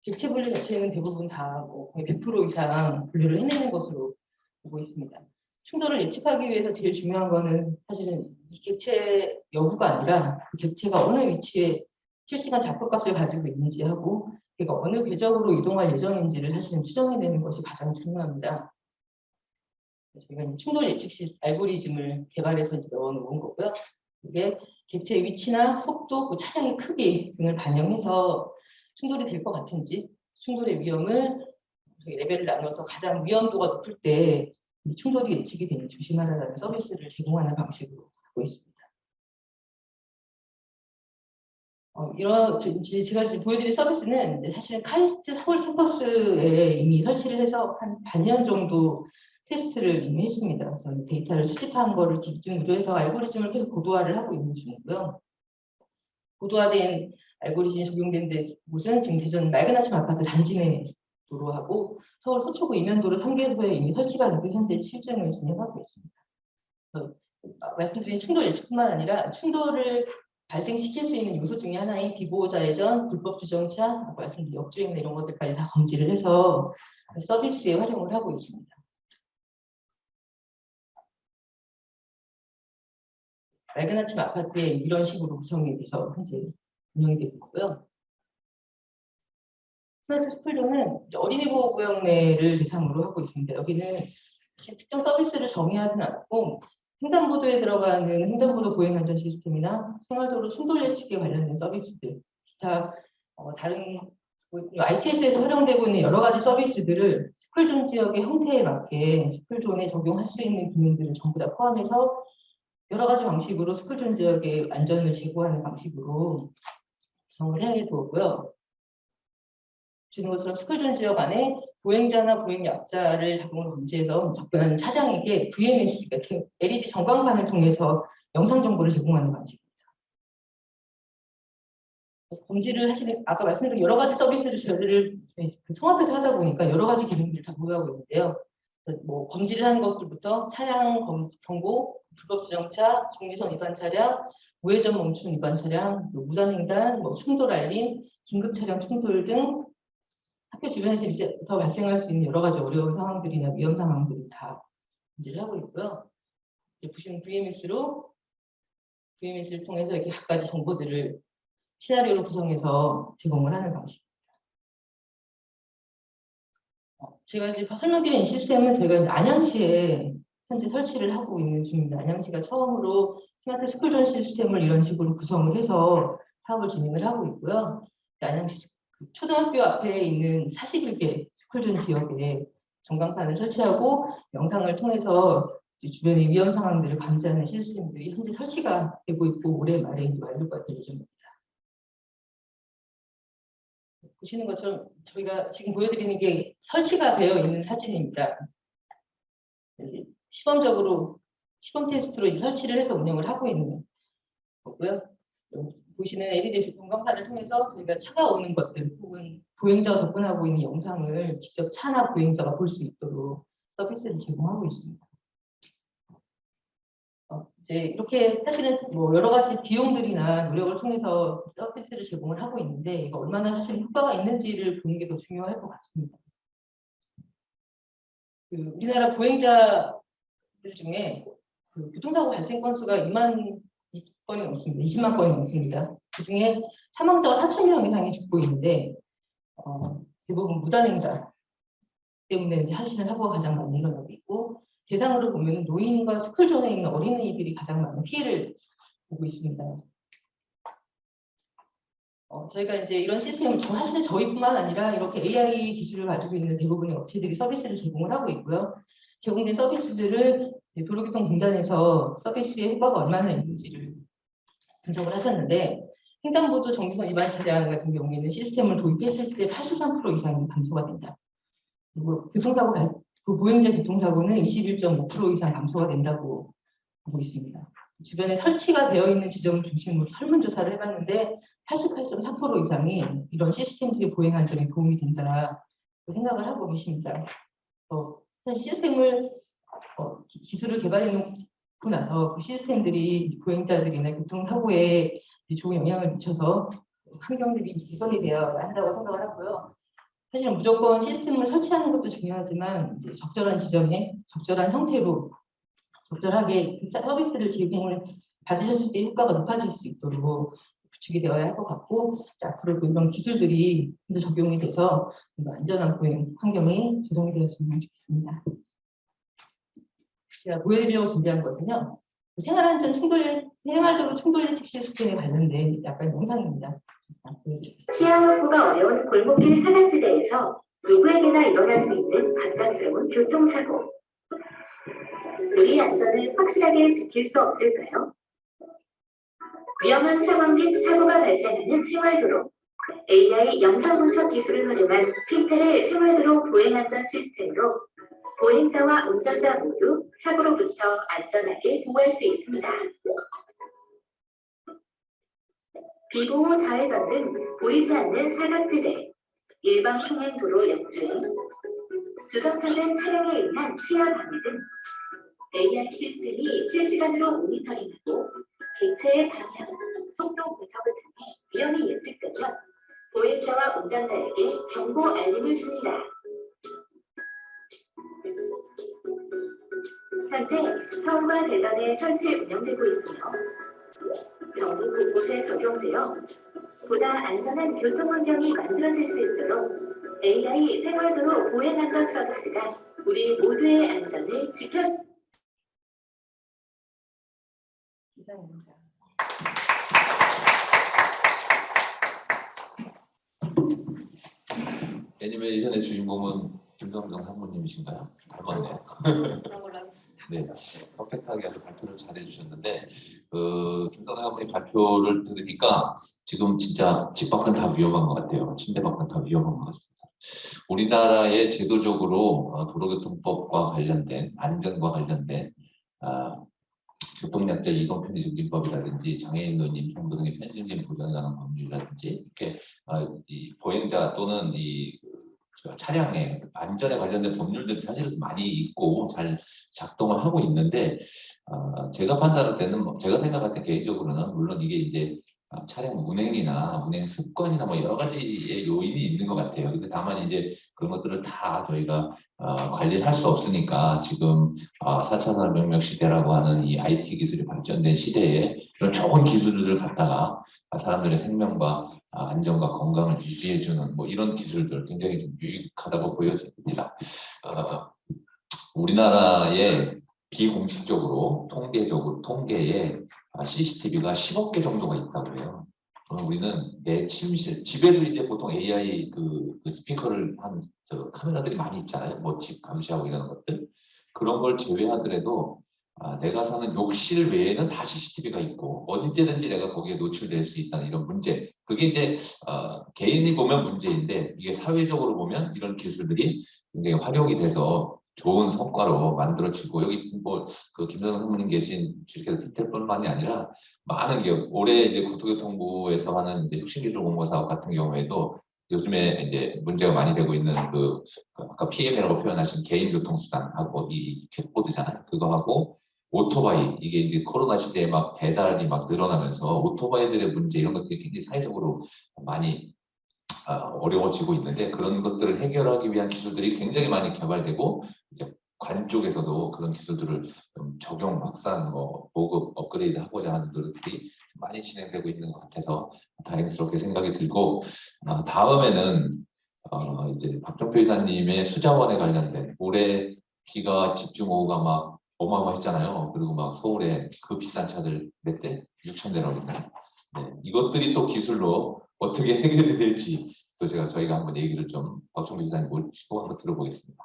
E: 객체 분류 자체는 대부분 다 거의 100% 이상 분류를 해내는 것으로 보고 있습니다. 충돌을 예측하기 위해서 제일 중요한 거는 사실은 이 객체 여부가 아니라 그 객체가 어느 위치에 실시간 좌표값을 가지고 있는지 하고 그가 어느 궤적으로 이동할 예정인지를 사실은 추정해내는 것이 가장 중요합니다. 저희가 충돌 예측 알고리즘을 개발해서 넣어놓은 거고요. 이게 객체 위치나 속도, 그 차량의 크기 등을 반영해서 충돌이 될 것 같은지, 충돌의 위험을 레벨을 나눠서 가장 위험도가 높을 때 충돌이 예측이 되니 조심하라는 서비스를 제공하는 방식으로 하고 있습니다. 제가 지금 보여드릴 서비스는 사실은 카이스트 서울 캠퍼스에 이미 설치를 해서 한 반년 정도 테스트를 이미 했습니다. 그래서 데이터를 수집한 거를 기준으로 해서 알고리즘을 계속 고도화를 하고 있는 중이고요. 고도화된 알고리즘이 적용된 곳은 지금 대전 맑은 아침 아파트 단지 내 도로하고 서울 서초구 이면도로 3개소에 이미 설치가 되고 현재 실증을 진행하고 있습니다. 말씀드린 충돌 예측뿐만 아니라 충돌을 발생시킬 수 있는 요소 중에 하나인 비보호자 예전, 불법 주정차, 말씀드린 역주행 이런 것들까지 다 검지를 해서 서비스에 활용을 하고 있습니다. 맑은 아침 아파트에 이런 식으로 구성이 돼서 현재 운영이 되고 있고요. 스마트 스쿨존은 어린이 보호구역 내를 대상으로 하고 있습니다. 여기는 특정 서비스를 정의하지는 않고 횡단보도에 들어가는 횡단보도 보행안전 시스템이나 생활도로 충돌 예측에 관련된 서비스들, 기타 다른 ITS에서 활용되고 있는 여러 가지 서비스들을 스쿨존 지역의 형태에 맞게 스쿨존에 적용할 수 있는 기능들을 전부 다 포함해서 여러 가지 방식으로 스쿨존 지역의 안전을 제고하는 방식으로 구성을 해두었고요. 보시는 것처럼 스쿨존 지역 안에 보행자나 보행약자를 자동으로 감지해서 접근하는 차량에게 VMS, 그러니까 LED 전광판을 통해서 영상 정보를 제공하는 방식입니다. 검지를 하시는 아까 말씀드린 여러 가지 서비스를 저희를 통합해서 하다 보니까 여러 가지 기능들을 다 보유하고 있는데요. 뭐 검지를 하는 것들부터 차량 경고, 불법 주정차, 정지선 위반 차량, 우회전 멈춤 위반 차량, 무단횡단, 충돌 알림, 긴급 차량 충돌 등 학교 주변에서 이제 더 발생할 수 있는 여러 가지 어려운 상황들이나 위험 상황들을 다 문제를 하고 있고요. 이제 보시는 VMS를 통해서 이렇게 각가지 정보들을 시나리오로 구성해서 제공을 하는 방식입니다. 제가 이제 설명드린 이 시스템은 저희가 안양시에 현재 설치를 하고 있는 중입니다. 안양시가 처음으로 스마트 스쿨존 시스템을 이런 식으로 구성을 해서 사업을 진행을 하고 있고요. 안양시 초등학교 앞에 있는 41개 스쿨존 지역에 전광판을 설치하고 영상을 통해서 주변의 위험 상황들을 감지하는 시스템들이 현재 설치가 되고 있고 올해 말에 완료가 될 예정입니다. 보시는 것처럼 저희가 지금 보여드리는 게 설치가 되어 있는 사진입니다. 시범 테스트로 설치를 해서 운영을 하고 있는 거고요. 보시는 LED 전광판을 통해서 저희가 차가 오는 것들 혹은 보행자가 접근하고 있는 영상을 직접 차나 보행자가 볼 수 있도록 서비스를 제공하고 있습니다. 이제 이렇게 사실은 여러 가지 비용들이나 노력을 통해서 서비스를 제공을 하고 있는데 이거 얼마나 사실 효과가 있는지를 보는 게 더 중요할 것 같습니다. 우리나라 보행자들 중에 교통사고 발생 건수가 2만 건이 넘습니다. 20만 건이 넘습니다. 그중에 사망자가 4,000명 이상이 죽고 있는데 대부분 무단횡단 때문에 이제 하시는 사고가 가장 많이 일어나고 있고, 대상으로 보면 노인과 스쿨존에 있는 어린이들이 가장 많은 피해를 보고 있습니다. 저희가 이제 이런 시스템을 사실 저희뿐만 아니라 이렇게 AI 기술을 가지고 있는 대부분의 업체들이 서비스를 제공을 하고 있고요. 제공된 서비스들을 도로교통공단에서 서비스의 효과가 얼마나 있는지를 분석을 하셨는데, 횡단보도 정지선 위반 차량 같은 경우에는 시스템을 도입했을 때 83% 이상이 감소가 된다. 그리고 보행자 교통사고는 21.5% 이상 감소가 된다고 보고 있습니다. 주변에 설치가 되어 있는 지점을 중심으로 설문조사를 해봤는데 88.3% 이상이 이런 시스템들이 보행 안전에 도움이 된다고 생각을 하고 계십니다. 사실 시스템을 기술을 개발해 놓고 나서 그 시스템들이 보행자들이나 교통사고에 좋은 영향을 미쳐서 환경들이 개선이 되어야 한다고 생각을 하고요. 사실은 무조건 시스템을 설치하는 것도 중요하지만 이제 적절한 지점에 적절한 형태로 적절하게 서비스를 제공을 받으셨을 때 효과가 높아질 수 있도록 구축이 되어야 할 것 같고, 앞으로 이런 기술들이 적용이 돼서 안전한 보행 환경이 조성이 되었으면 좋겠습니다. 제가 보여드리려고 준비한 것은요, 생활도로 충돌예측 시스템에 관련된 약간 영상입니다.
C: 시야 확보가 어려운 골목길 사각지대에서 누구에게나 일어날 수 있는 갑작스러운 교통사고. 우리 안전을 확실하게 지킬 수 없을까요? 위험한 상황 및 사고가 발생하는 생활도로, AI 영상 분석 기술을 활용한 핀텔의 생활도로 보행안전 시스템으로 보행자와 운전자 모두 사고로부터 안전하게 보호할 수 있습니다. 비보호 좌회전 등 보이지 않는 사각지대, 일반 통행도로 역주행, 주정차된 차량에 의한 시야 방해 등 AI 시스템이 실시간으로 모니터링하고 객체의 방향, 속도 분석을 통해 위험이 예측되면 보행자와 운전자에게 경고 알림을 줍니다. 현재 서울과 대전에 설치 운영되고 있으며 전국 곳곳에 적용되어 보다 안전한 교통 환경이 만들어질 수 있도록 AI 생활도로 보행 안전 서비스가 우리 모두의 안전을 지켰습니다.
A: 애니메이션의 주인공은 김성정 사모님이신가요? 닮았네요. 네, 퍼펙트하게 아주 발표를 잘 해주셨는데, 김성정 사모님 발표를 들으니까 지금 진짜 집 밖은 다 위험한 것 같아요. 침대 밖은 다 위험한 것 같습니다. 우리나라의 제도적으로 도로교통법과 관련된 안전과 관련된 교통약자 이동 편의증진법이라든지 장애인 노인 임산부 등의 편의증진 보장에 관한 법률이라든지 이렇게 이 보행자 또는 차량의 안전에 관련된 법률들이 사실 많이 있고 잘 작동을 하고 있는데 제가 판단할 때는 제가 생각할 때 개인적으로는 물론 이게 이제 차량 운행이나 운행 습관이나 뭐 여러 가지의 요인이 있는 것 같아요. 근데 다만 이제 그런 것들을 다 저희가 관리를 할 수 없으니까 지금 4차 산업혁명 시대라고 하는 이 IT 기술이 발전된 시대에 그런 좋은 기술들을 갖다가 사람들의 생명과 안전과 건강을 유지해주는 뭐 이런 기술들 굉장히 좀 유익하다고 보여집니다. 우리나라에 비공식적으로 통계에 CCTV가 10억 개 정도가 있다고 해요. 우리는 내 침실, 집에도 이제 보통 AI 그 스피커를 한 카메라들이 많이 있잖아요. 뭐 집 감시하고 이런 것들. 그런 걸 제외하더라도 내가 사는 욕실 외에는 다 CCTV가 있고 언제든지 내가 거기에 노출될 수 있다는 이런 문제. 그게 이제 개인이 보면 문제인데 이게 사회적으로 보면 이런 기술들이 굉장히 활용이 돼서 좋은 성과로 만들어지고 여기 뭐 그 김성정 선생님 계신 주식회사 핀텔뿐만이 아니라 많은 기업 올해 이제 국토교통부에서 하는 이제 혁신기술공모 사업 같은 경우에도 요즘에 이제 문제가 많이 되고 있는 아까 PM이라고 표현하신 개인교통수단하고 이 캣보드잖아요. 그거하고 오토바이 이게 이제 코로나 시대에 막 배달이 막 늘어나면서 오토바이들의 문제 이런 것들이 굉장히 사회적으로 많이 어려워지고 있는데 그런 것들을 해결하기 위한 기술들이 굉장히 많이 개발되고 이제 관 쪽에서도 그런 기술들을 좀 적용 확산 보급 업그레이드 하고자 하는 노력들이 많이 진행되고 있는 것 같아서 다행스럽게 생각이 들고 다음에는 이제 박정표 이사님의 수자원에 관련된 올해 비가 집중호우가 막 어마어마했잖아요. 그리고 막 서울에 그 비싼 차들 몇 대? 6,000대라고 있나요? 네, 이것들이 또 기술로 어떻게 해결이 될지 또 저희가 한번 얘기를 좀 박정표 이사님 모시고 한번 들어보겠습니다.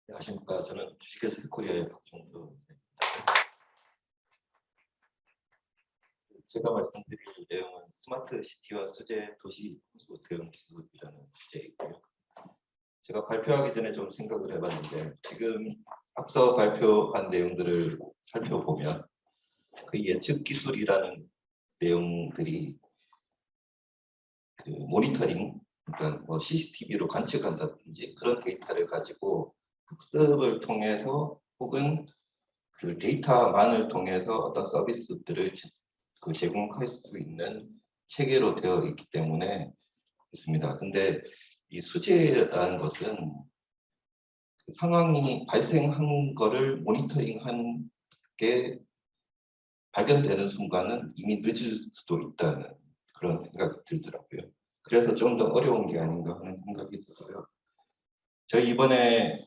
F: 안녕하십니까. 저는 주식회사 해코리아의 박종표입니다. 제가 말씀드릴 내용은 스마트 시티와 수제 도시 홍수 대응 기술이라는 주제이고요. 제가 발표하기 전에 좀 생각을 해봤는데 지금 앞서 발표한 내용들을 살펴보면 그 예측 기술이라는 내용들이 그 모니터링, 그러니까 뭐 CCTV로 관측한다든지 그런 데이터를 가지고 학습을 통해서 혹은 그 데이터만을 통해서 어떤 서비스들을 제공할 수 있는 체계로 되어 있기 때문에 있습니다. 근데 이 수제라는 것은 그 상황이 발생한 거를 모니터링한 게 발견되는 순간은 이미 늦을 수도 있다는 그런 생각이 들더라고요. 그래서 좀 더 어려운 게 아닌가 하는 생각이 들어요. 저희 이번에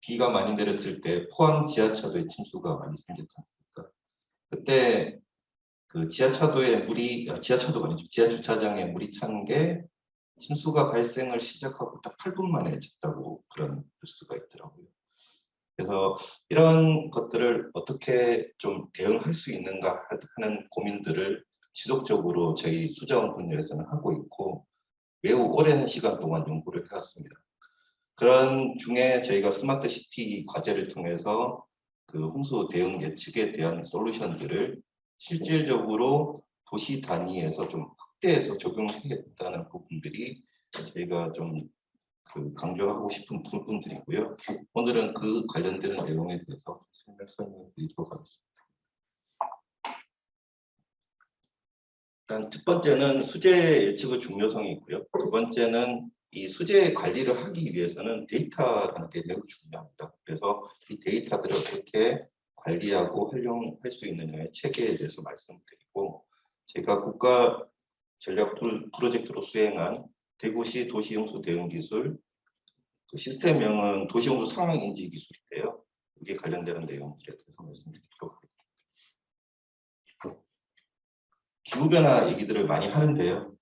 F: 비가 많이 내렸을 때 포항 지하차도에 침수가 많이 생겼지 않습니까? 그때 그 지하차도에 지하차도가 아니죠. 지하주차장에 물이 찬 게 침수가 발생을 시작하고 딱 8분 만에 찼다고 그런 뉴스가 있더라고요. 그래서 이런 것들을 어떻게 좀 대응할 수 있는가 하는 고민들을 지속적으로 저희 수자원 분야에서는 하고 있고 매우 오랜 시간 동안 연구를 해왔습니다. 그런 중에 저희가 스마트 시티 과제를 통해서 그 홍수 대응 예측에 대한 솔루션들을 실질적으로 도시 단위에서 좀 확대해서 적용했다는 부분들이 저희가 좀 그 강조하고 싶은 부분들이고요. 오늘은 그 관련되는 내용에 대해서 설명드리도록 하겠습니다. 일단 첫 번째는 수재 예측의 중요성이 있고요. 두 번째는 이 수재 관리를 하기 위해서는 데이터라는 게 매우 중요합니다. 그래서 이 데이터들을 어떻게 관리하고 활용할 수 있느냐의 체계에 대해서 말씀드리고 제가 국가 전략 프로젝트로 수행한 대구시 도시용수 대응 기술, 그 시스템명은 도시용수 상황 인지 기술인데요. 이게 관련되는 내용들에 대해서 말씀드리도록 하겠습니다. 기후변화 얘기들을 많이 하는데요.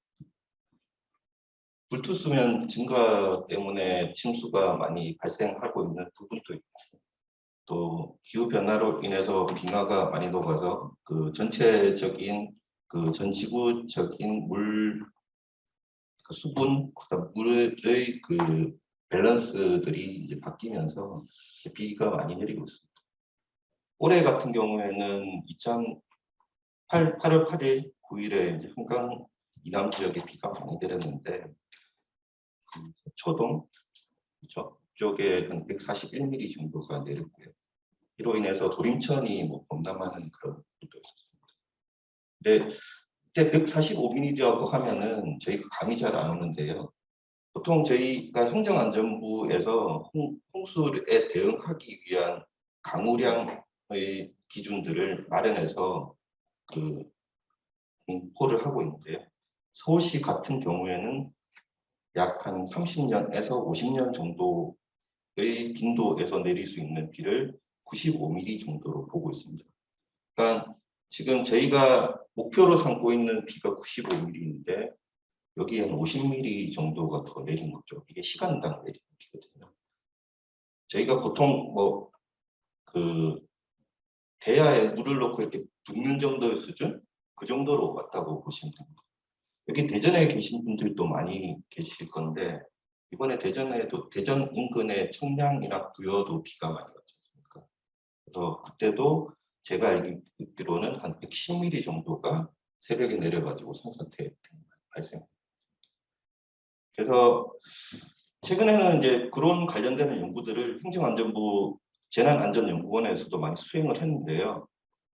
F: 불투수면 증가 때문에 침수가 많이 발생하고 있는 부분도 있고 또 기후변화로 인해서 빙하가 많이 녹아서 그 전체적인 그 전 지구적인 물 그 수분, 그다음 물의 그 밸런스들이 이제 바뀌면서 비가 많이 내리고 있습니다. 올해 같은 경우에는 8월 8일, 9일에 이제 한강 이남 지역에 비가 많이 내렸는데 초동 쪽에 한 141mm 정도가 내렸고요. 이로 인해서 도림천이 뭐 범람하는 그런 것도 있었습니다. 근데 그때 145mm라고 하면은 저희가 감이 잘 안 오는데요. 보통 저희가 행정안전부에서 홍수에 대응하기 위한 강우량의 기준들을 마련해서 그 공포를 하고 있는데요. 서울시 같은 경우에는 약 한 30년에서 50년 정도의 빈도에서 내릴 수 있는 비를 95mm 정도로 보고 있습니다. 그러니까 지금 저희가 목표로 삼고 있는 비가 95mm인데 여기에는 50mm 정도가 더 내린 거죠. 이게 시간당 내리는 비거든요. 저희가 보통 뭐 그 대야에 물을 넣고 이렇게 붓는 정도의 수준? 그 정도로 왔다고 보시면 됩니다. 여기 대전에 계신 분들도 많이 계실 건데 이번에 대전에도 대전 인근의 청량이나 부여도 비가 많이 왔지 않습니까? 그래서 그때도 제가 알기로는 한 110mm 정도가 새벽에 내려가지고 산사태 발생했습니다. 그래서 최근에는 이제 그런 관련되는 연구들을 행정안전부 재난안전연구원에서도 많이 수행을 했는데요.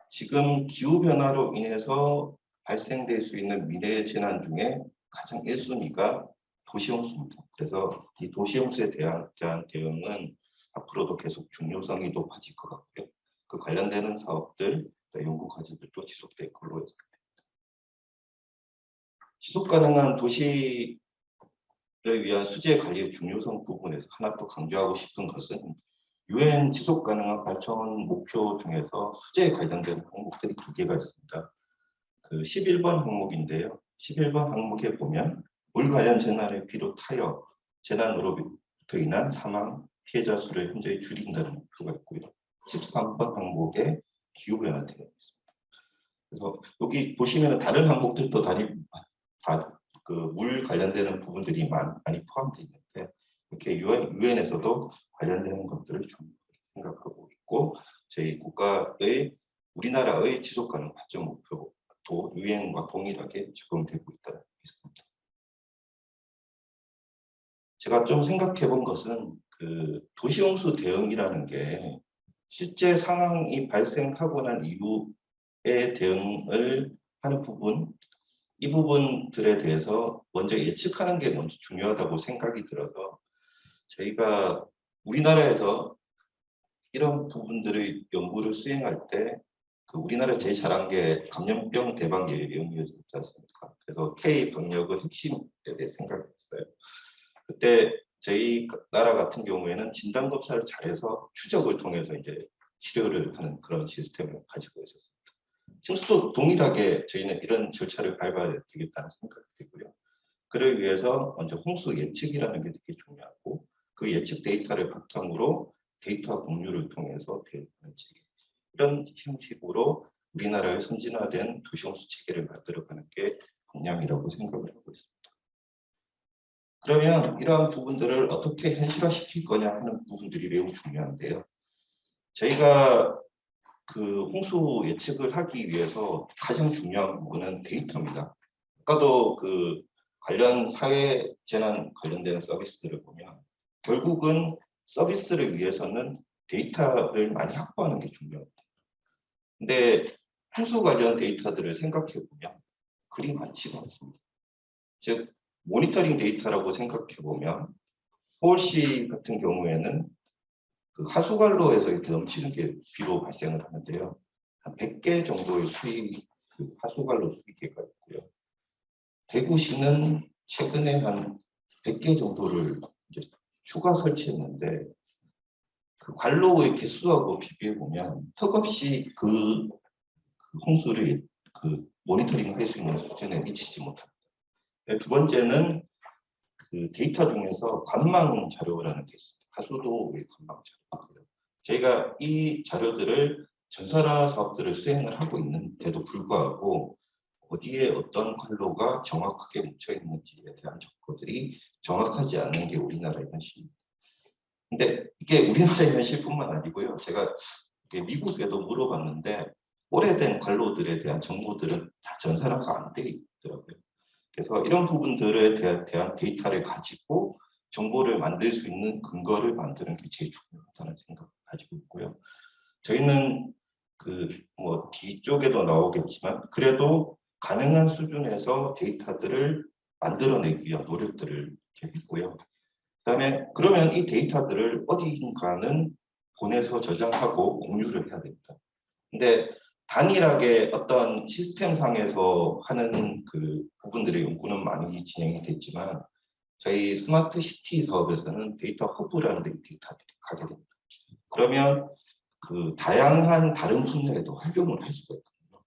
F: 지금 기후변화로 인해서 발생될 수 있는 미래의 재난 중에 가장 1순위가 도시홍수입니다. 그래서 이 도시홍수에 대한 대응은 앞으로도 계속 중요성이 높아질 것 같고요. 그 관련되는 사업들, 연구 과제들도 지속될 걸로 예상됩니다. 지속 가능한 도시를 위한 수재 관리의 중요성 부분에서 하나 또 강조하고 싶은 것은 유엔 지속 가능한 발전 목표 중에서 수재에 관련된 항목들이 2개가 있습니다. 그 11번 항목인데요. 11번 항목에 보면 물 관련 재난을 비롯하여 재난으로부터 인한 사망 피해자 수를 현저히 줄인다는 목표가 있고요. 13번 항목에 기후변화 되어 있습니다. 그래서 여기 보시면 다른 항목들도 다 그 물 관련되는 부분들이 많이 포함되어 있는데 이렇게 유엔에서도 관련되는 것들을 좀 생각하고 있고 저희 국가의 우리나라의 지속가능 발전 목표도 유엔과 동일하게 적용되고 있다는 있습니다. 제가 좀 생각해 본 것은 그 도시홍수 대응이라는 게 실제 상황이 발생하고 난 이후에 대응을 하는 부분, 이 부분들에 대해서 먼저 예측하는 게 먼저 중요하다고 생각이 들어서 저희가 우리나라에서 이런 부분들의 연구를 수행할 때 그 우리나라 제일 잘한 게 감염병 대박 예방이었지 않습니까? 그래서 K 병력의 핵심에 대해 생각했어요. 그때 저희 나라 같은 경우에는 진단 검사를 잘해서 추적을 통해서 이제 치료를 하는 그런 시스템을 가지고 있었습니다. 지금도 동일하게 저희는 이런 절차를 밟아야 되겠다는 생각이 들고요. 그를 위해서 먼저 홍수 예측이라는 게 되게 중요하고 그 예측 데이터를 바탕으로 데이터 공유를 통해서 대응하는 체계. 이런 형식으로 우리나라의 선진화된 도시홍수 체계를 만들어가는 게 방향이라고 생각을 하고 있습니다. 그러면 이러한 부분들을 어떻게 현실화시킬 거냐 하는 부분들이 매우 중요한데요. 저희가 그 홍수 예측을 하기 위해서 가장 중요한 부분은 데이터입니다. 아까도 그 관련 사회 재난 관련된 서비스들을 보면 결국은 서비스를 위해서는 데이터를 많이 확보하는 게 중요합니다. 근데 홍수 관련 데이터들을 생각해 보면 그리 많지가 않습니다. 즉 모니터링 데이터라고 생각해 보면 서울시 같은 경우에는 그 하수관로에서 이렇게 넘치는 게 비로 발생을 하는데요. 한 100개 정도의 그 하수관로 수위계가 있고요. 대구시는 최근에 한 100개 정도를 이제 추가 설치했는데 그 관로의 개수하고 비교해 보면 턱없이 그 홍수를 그 모니터링할 수 있는 수준에 미치지 못합니다. 두 번째는 그 데이터 중에서 관망 자료라는 게 있습니다. 하수도의 관망 자료고요. 저희가 이 자료들을 전산화 사업들을 수행을 하고 있는데도 불구하고 어디에 어떤 관로가 정확하게 묻혀 있는지에 대한 정보들이 정확하지 않은 게 우리나라의 현실입니다. 근데 이게 우리나라의 현실뿐만 아니고요. 제가 미국에도 물어봤는데 오래된 관로들에 대한 정보들은 다 전산화가 안 돼 있더라고요. 그래서 이런 부분들에 대한 데이터를 가지고 정보를 만들 수 있는 근거를 만드는 게 제일 중요하다는 생각을 가지고 있고요. 저희는 그 뭐 뒤쪽에도 나오겠지만 그래도 가능한 수준에서 데이터들을 만들어내기 위한 노력들을 이렇게 했고요. 그다음에 그러면 이 데이터들을 어디인가는 보내서 저장하고 공유를 해야 됩니다. 근데 단일하게 어떤 시스템상에서 하는 그 부분들의 연구는 많이 진행이 됐지만 저희 스마트 시티 사업에서는 데이터 허브라는 데이터들이 가게 됩니다. 그러면 그 다양한 다른 분야에도 활용을 할 수가 있거든요.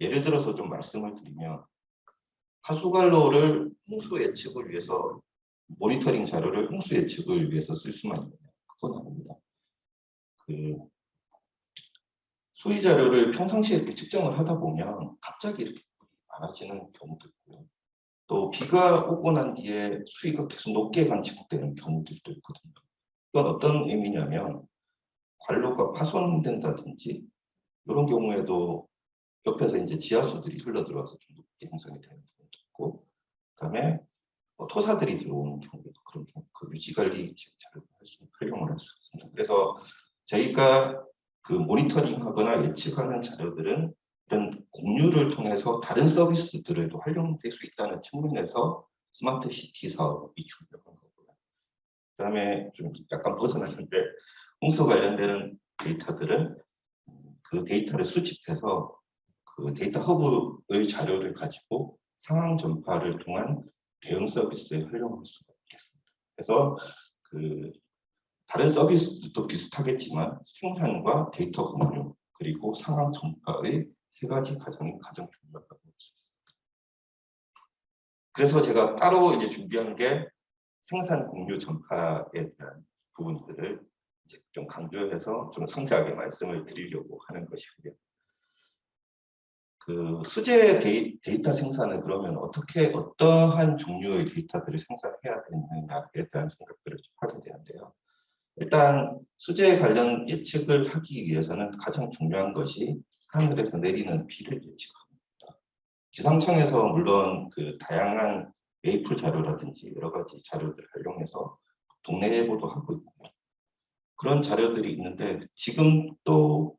F: 예를 들어서 좀 말씀을 드리면 하수관로를 홍수 예측을 위해서 모니터링 자료를 홍수 예측을 위해서 쓸 수만 있느냐? 그건 아닙니다. 그 수위 자료를 평상시에 이렇게 측정을 하다 보면 갑자기 이렇게 많아지는 경우도 있고요. 또 비가 오고 난 뒤에 수위가 계속 높게 관측되는 경우들도 있거든요. 이건 어떤 의미냐면 관로가 파손된다든지 이런 경우에도 옆에서 이제 지하수들이 흘러들어와서 좀 높게 형성이 되는 경우도 있고, 그다음에 토사들이 들어오는 경우에도 그런 경우, 그 유지관리 자료를 활용을 할 수 있습니다. 그래서 저희가 그 모니터링하거나 예측하는 자료들은 이런 공유를 통해서 다른 서비스들에도 활용될 수 있다는 측면에서 스마트 시티 사업이 중요한 거고요. 그다음에 좀 약간 벗어났는데 홍수 관련되는 데이터들은 그 데이터를 수집해서 그 데이터 허브의 자료를 가지고 상황 전파를 통한 대응 서비스에 활용할 수가 있겠습니다. 그래서 그 다른 서비스도 비슷하겠지만 생산과 데이터 공유 그리고 상황 전파의 세 가지 과정이 가장 중요하다고 볼 수 있습니다. 그래서 제가 따로 이제 준비한 게 생산 공유 전파에 대한 부분들을 이제 좀 강조해서 좀 상세하게 말씀을 드리려고 하는 것이고요. 그 수제 데이터 생산은 그러면 어떠한 종류의 데이터들을 생산해야 되느냐에 대한 생각들을 좀 하게 되는데요. 일단 수제 관련 예측을 하기 위해서는 가장 중요한 것이 하늘에서 내리는 비를 예측합니다. 기상청에서 물론 그 다양한 메이플 자료라든지 여러 가지 자료들을 활용해서 동네 예보도 하고 있고요. 그런 자료들이 있는데 지금 또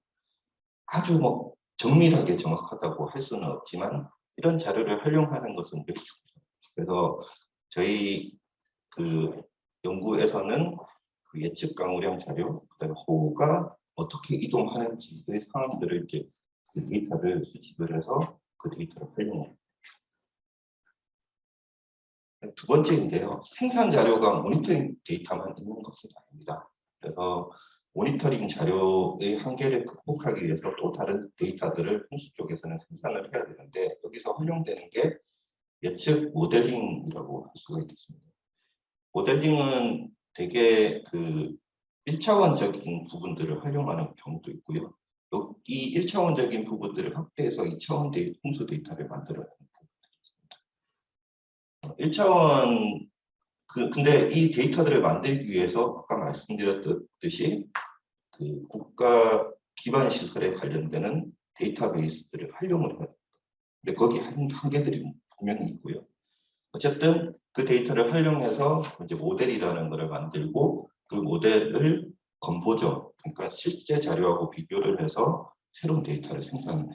F: 아주 뭐 정밀하게 정확하다고 할 수는 없지만 이런 자료를 활용하는 것은 매우 중요합니다. 그래서 저희 그 연구에서는 그 예측 강우량 자료, 그다음에 호우가 어떻게 이동하는지의 상황들을 이제 그 데이터를 수집을 해서 그 데이터를 활용합니다. 두 번째인데요. 생산 자료가 모니터링 데이터만 있는 것은 아닙니다. 그래서 모니터링 자료의 한계를 극복하기 위해서 또 다른 데이터들을 홍수 쪽에서는 생산을 해야 되는데 여기서 활용되는 게 예측 모델링이라고 할 수가 있겠습니다. 모델링은 되게 그 1차원적인 부분들을 활용하는 경우도 있고요. 이 1차원적인 부분들을 확대해서 2차원 홍수 데이터를 만들어내는 부분들이 있습니다. 1차원 근데 이 데이터들을 만들기 위해서 아까 말씀드렸듯이 그 국가 기반 시설에 관련되는 데이터베이스들을 활용을 해야 됩니다. 근데 거기 한계들이 분명히 있고요. 어쨌든 그 데이터를 활용해서 이제 모델이라는 것을 만들고 그 모델을 건보죠. 그러니까 실제 자료하고 비교를 해서 새로운 데이터를 생산해요.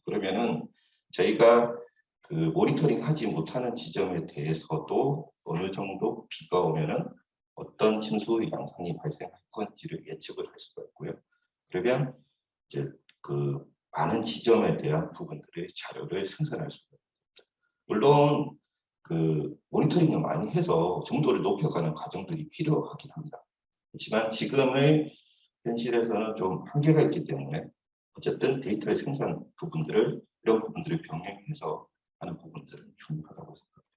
F: 그러면은 저희가 그 모니터링 하지 못하는 지점에 대해서도 어느 정도 비가 오면은 어떤 침수의 양상이 발생할 건지를 예측을 할 수가 있고요. 그러면 이제 그 많은 지점에 대한 부분들의 자료를 생산할 수가 있습니다. 물론 그 모니터링을 많이 해서 정도를 높여가는 과정들이 필요하긴 합니다. 그렇지만 지금의 현실에서는 좀 한계가 있기 때문에 어쨌든 데이터의 생산 부분들을 이런 부분들을 병행해서 하는 부분들은 중요하다고 생각합니다.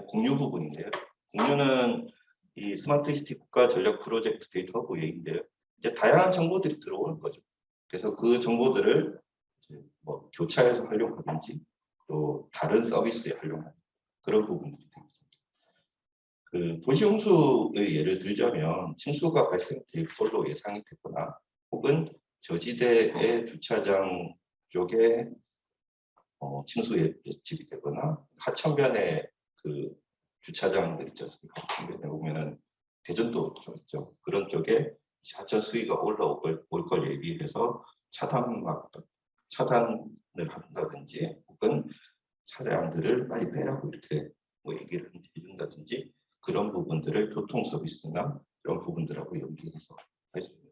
F: 공유 부분인데요. 공유는 이 스마트시티 국가 전략 프로젝트 데이터 허브 얘기인데요. 이제 다양한 정보들이 들어오는 거죠. 그래서 그 정보들을 이제 뭐 교차해서 활용하든지 또 다른 서비스에 활용하는 그런 부분들이 되겠습니다. 그 도시홍수의 예를 들자면 침수가 발생될 걸로 예상이 되거나 혹은 저지대의 주차장 쪽에 침수 예측이 되거나 하천변에 그 주차장들 있지 않습니까? 하천변에 보면은 대전도 좀 있죠. 그런 쪽에 하천 수위가 올라올 걸 예비해서 차단을 한다든지 혹은 차량들을 빨리 빼라고 이렇게 뭐 얘기를 해준다든지 그런 부분들을 교통 서비스나 이런 부분들하고 연계해서 할 수 있는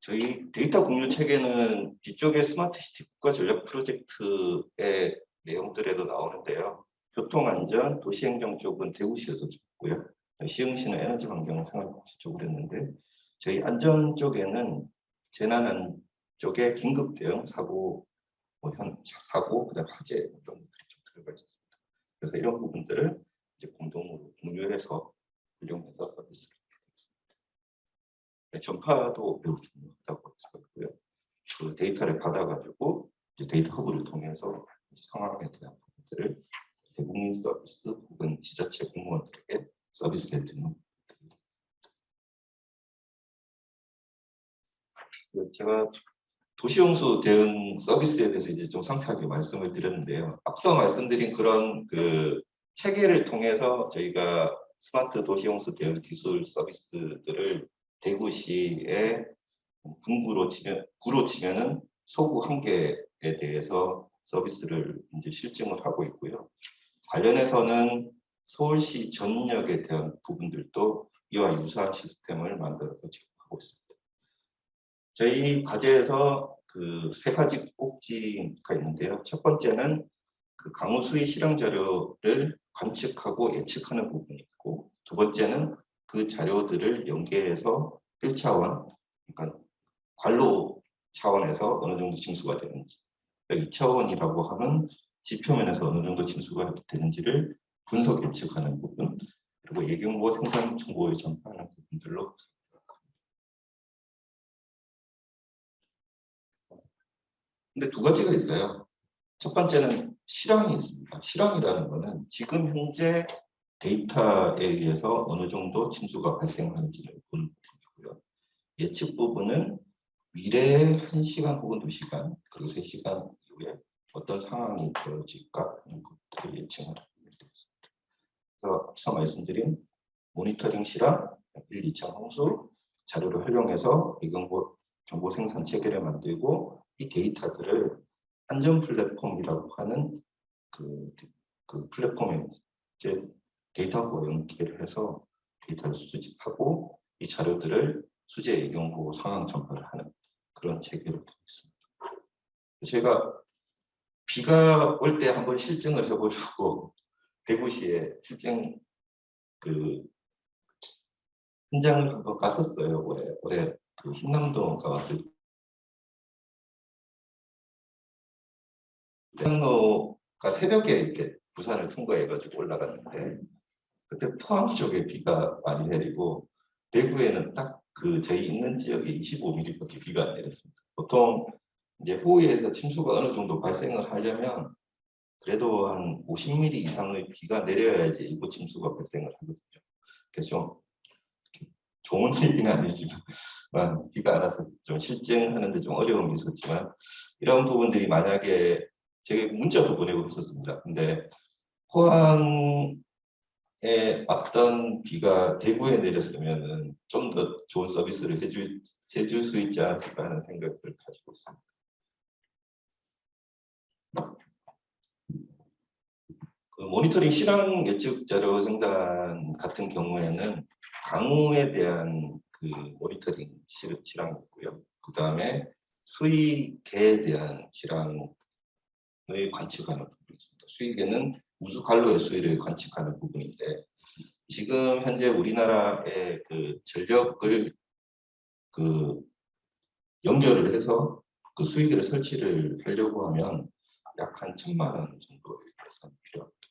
F: 저희 데이터 공유 체계는 뒤쪽에 스마트시티 국가 전략 프로젝트의 내용들에도 나오는데요. 교통안전, 도시행정 쪽은 대구시에서 줬고요. 시흥시는 에너지 환경 생활복지 쪽으로 했는데 저희 안전 쪽에는 재난 쪽에 긴급 대응 사고, 사고, 그다음 화재 이런 것들이 좀 들어가 있습니다. 그래서 이런 부분들을 이제 공동으로 공유해서 활용해서 서비스를 전파도 매우 중요하다고 생각하고요. 그 데이터를 받아가지고 이제 데이터 허브를 통해서 이제 상황에 대한 부분들을 대국민 서비스 혹은 지자체 공무원들에게 서비스를 드리는 제가 도시홍수 대응 서비스에 대해서 이제 좀 상세하게 말씀을 드렸는데요. 앞서 말씀드린 그런 그 체계를 통해서 저희가 스마트 도시홍수 대응 기술 서비스들을 대구시의 구로 치면은 서구 한 개에 대해서 서비스를 이제 실증을 하고 있고요. 관련해서는 서울시 전역에 대한 부분들도 이와 유사한 시스템을 만들어서 제공하고 있습니다. 저희 과제에서 그 세 가지 꼭지가 있는데요. 첫 번째는 그 강우 수위 실험 자료를 관측하고 예측하는 부분이 있고, 두 번째는 그 자료들을 연계해서 1차원, 그러니까 관로 차원에서 어느 정도 징수가 되는지, 2차원이라고 하면 지표면에서 어느 정도 징수가 되는지를 분석 예측하는 부분, 그리고 예경보 생산 정보를 전파하는 부분들로. 근데 두 가지가 있어요. 첫 번째는 실황이 있습니다. 실황이라는 것은 지금 현재 데이터에 의해서 어느 정도 징수가 발생하는지를 보는 부분이고요. 예측 부분은 미래의 1시간 혹은 2시간, 그리고 3시간 이후에 어떤 상황이 벌어질까 하는 것들을 예측하는 부분이 되겠습니다. 그래서 앞서 말씀드린 모니터링 실황, 1, 2차 홍수 자료를 활용해서 예경보 정보 생산 체계를 만들고, 이 데이터들을 안전 플랫폼이라고 하는 그 플랫폼에 이제 데이터하고 연계를 해서 데이터를 수집하고 이 자료들을 수재 예경보고 상황 전파를 하는 그런 체계로 되어 있습니다. 제가 비가 올 때 한번 실증을 해보려고 대구시에 실증 그 현장을 한번 갔었어요. 올해 그 흰남도가 왔을 때. 태양로가 새벽에 이렇게 부산을 통과해가지고 올라갔는데, 그때 포항 쪽에 비가 많이 내리고 대구에는 딱 그 저희 있는 지역에 25mm밖에 비가 안 내렸습니다. 보통 이제 호우에서 침수가 어느 정도 발생을 하려면 그래도 한 50mm 이상의 비가 내려야지 일부 침수가 발생을 하거든요. 그래서 좀 좋은 얘기는 아니지만 비가 안 와서 좀 실증하는데 좀 어려움이 있었지만, 이런 부분들이 만약에 제가 문자도 보내고 있었습니다. 근데 포항에 왔던 비가 대구에 내렸으면은 좀 더 좋은 서비스를 해줄 수 있지 않을까 하는 생각을 가지고 있습니다. 그 모니터링 실황 예측 자료 생산 같은 경우에는 강우에 대한 그 모니터링 실황이고요. 그 다음에 수위계에 대한 실황을 관측하는 부분이 있습니다. 수위계는 우수관로의 수위를 관측하는 부분인데, 지금 현재 우리나라의 그 전력을 그 연결을 해서 그 수위계를 설치를 하려고 하면 약 한 1,000만 원 정도의 예산이 필요합니다.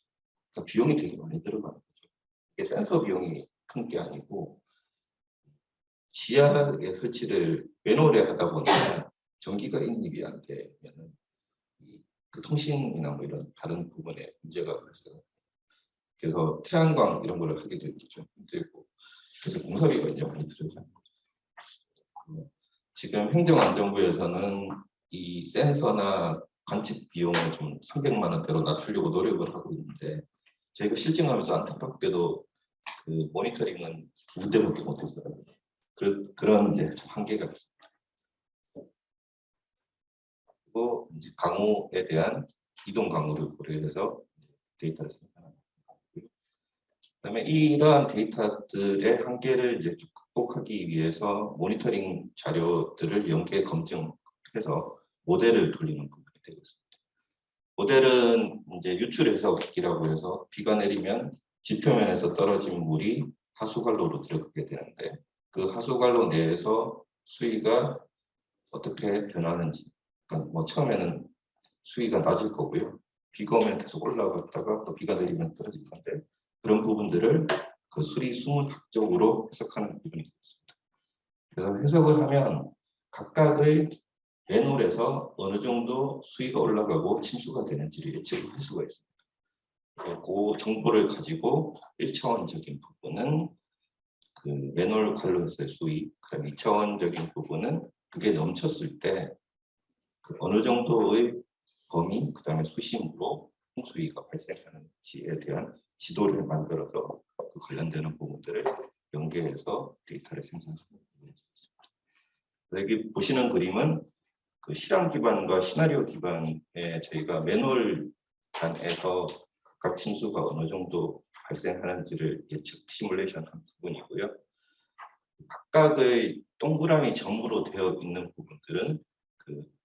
F: 그러니까 비용이 되게 많이 들어가는 거죠. 이게 센서 비용이 큰 게 아니고, 지하에 설치를 맨홀에 하다 보니까 전기가 인입이 안 되면 그 통신이나 뭐 이런 다른 부분에 문제가 있어요. 그래서 태양광 이런 거를 하게 되기 좀 힘들고, 그래서 공사비가 이제 많이 들어가는 거죠. 지금 행정안전부에서는 이 센서나 관측 비용을 좀 300만 원대로 낮추려고 노력을 하고 있는데, 저희가 실증하면서 안타깝게도 그 모니터링은 2대밖에 못했어요. 그런 이제 좀 한계가 있습니다. 그리고 이제 강우에 대한 이동 강우를 고려해서 데이터를 생산하는 거고요. 그다음에 이러한 데이터들의 한계를 이제 좀 극복하기 위해서 모니터링 자료들을 연계 검증해서 모델을 돌리는 부분이 되겠습니다. 모델은 이제 유출 해석이라고 해서 비가 내리면 지표면에서 떨어진 물이 하수관로로 들어가게 되는데, 그 하수관로 내에서 수위가 어떻게 변하는지, 그러니까 뭐 처음에는 수위가 낮을 거고요. 비가 오면 계속 올라갔다가 또 비가 내리면 떨어질 건데, 그런 부분들을 그 수리 수문학적으로 해석하는 부분이 있습니다. 그래서 해석을 하면 각각의 맨홀에서 어느 정도 수위가 올라가고 침수가 되는지를 예측을 할 수가 있습니다. 그 정보를 가지고 1차원적인 부분은 그 맨홀 관로에서의 수위, 그다음 2차원적인 부분은 그게 넘쳤을 때 그 어느 정도의 범위, 그다음에 수심으로 홍수위가 발생하는지에 대한 지도를 만들어서 그 관련되는 부분들을 연계해서 데이터를 생산하는 부분이 있습니다. 여기 보시는 그림은 그 실험 기반과 시나리오 기반에 저희가 맨홀 단에서 각각 침수가 어느 정도 발생하는지를 예측 시뮬레이션한 부분이고요. 각각의 동그라미 점으로 되어 있는 부분들은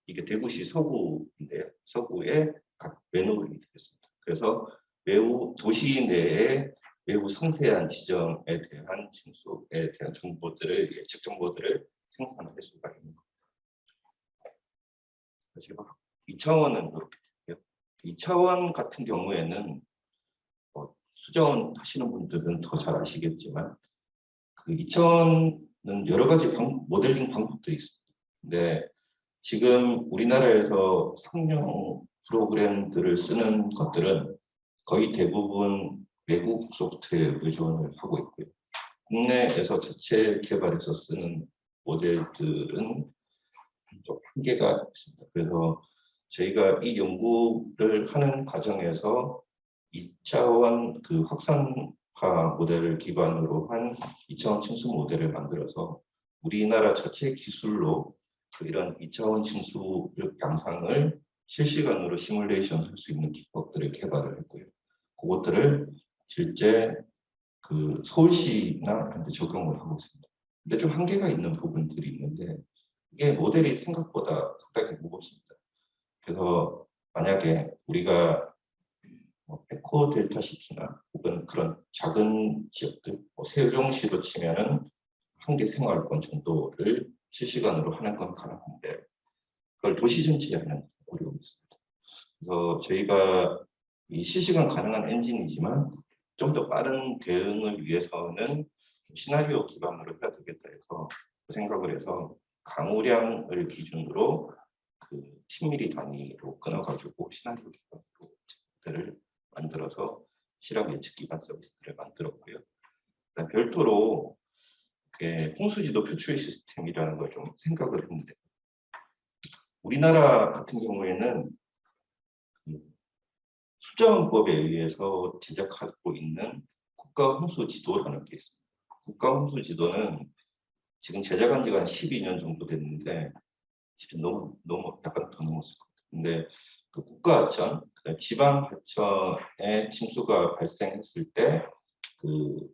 F: 이게 대구시 서구인데요. 서구의 각 매너를 되겠습니다. 그래서 매우 도시 내에 매우 상세한 지정에 대한 징수에 대한 정보들을 예측 정보들을 생산할 수가 있는 겁니다. 제가 2차원은 그렇게 돼요. 2차원 같은 경우에는 수자원 하시는 분들은 더 잘 아시겠지만 그 2차원은 여러 가지 모델링 방법들이 있습니다. 근데 지금 우리나라에서 상용 프로그램들을 쓰는 것들은 거의 대부분 외국 소프트웨어 의존을 하고 있고요. 국내에서 자체 개발해서 쓰는 모델들은 좀 한계가 있습니다. 그래서 저희가 이 연구를 하는 과정에서 2차원 그 확산화 모델을 기반으로 한 2차원 징수 모델을 만들어서 우리나라 자체 기술로 이런 2차원 징수 양상을 실시간으로 시뮬레이션 할 수 있는 기법들을 개발을 했고요. 그것들을 실제 그 서울시나 이런 데 적용을 하고 있습니다. 근데 좀 한계가 있는 부분들이 있는데 이게 모델이 생각보다 상당히 무겁습니다. 그래서 만약에 우리가 에코 델타 시티나 혹은 그런 작은 지역들, 세종시로 치면은 한 개 생활권 정도를 실시간으로 하는 건 가능한데 그걸 도시 전체에 하는 어려움이 있습니다. 그래서 저희가 이 실시간 가능한 엔진이지만 좀 더 빠른 대응을 위해서는 시나리오 기반으로 해야 되겠다 해서 그 생각을 해서 강우량을 기준으로 그 10mm 단위로 끊어가지고 시나리오 기반으로 를 만들어서 실험 예측 기반 서비스들을 만들었고요. 별도로 홍수지도 표출 시스템이라는 걸 좀 생각을 했는데 우리나라 같은 경우에는 수자원법에 의해서 제작하고 있는 국가 홍수 지도라는 게 있습니다. 국가 홍수 지도는 지금 제작한 지가 한 12년 정도 됐는데 너무 약간 더 넘었을 것 같아요. 근데 그 국가하천, 지방하천에 침수가 발생했을 때 그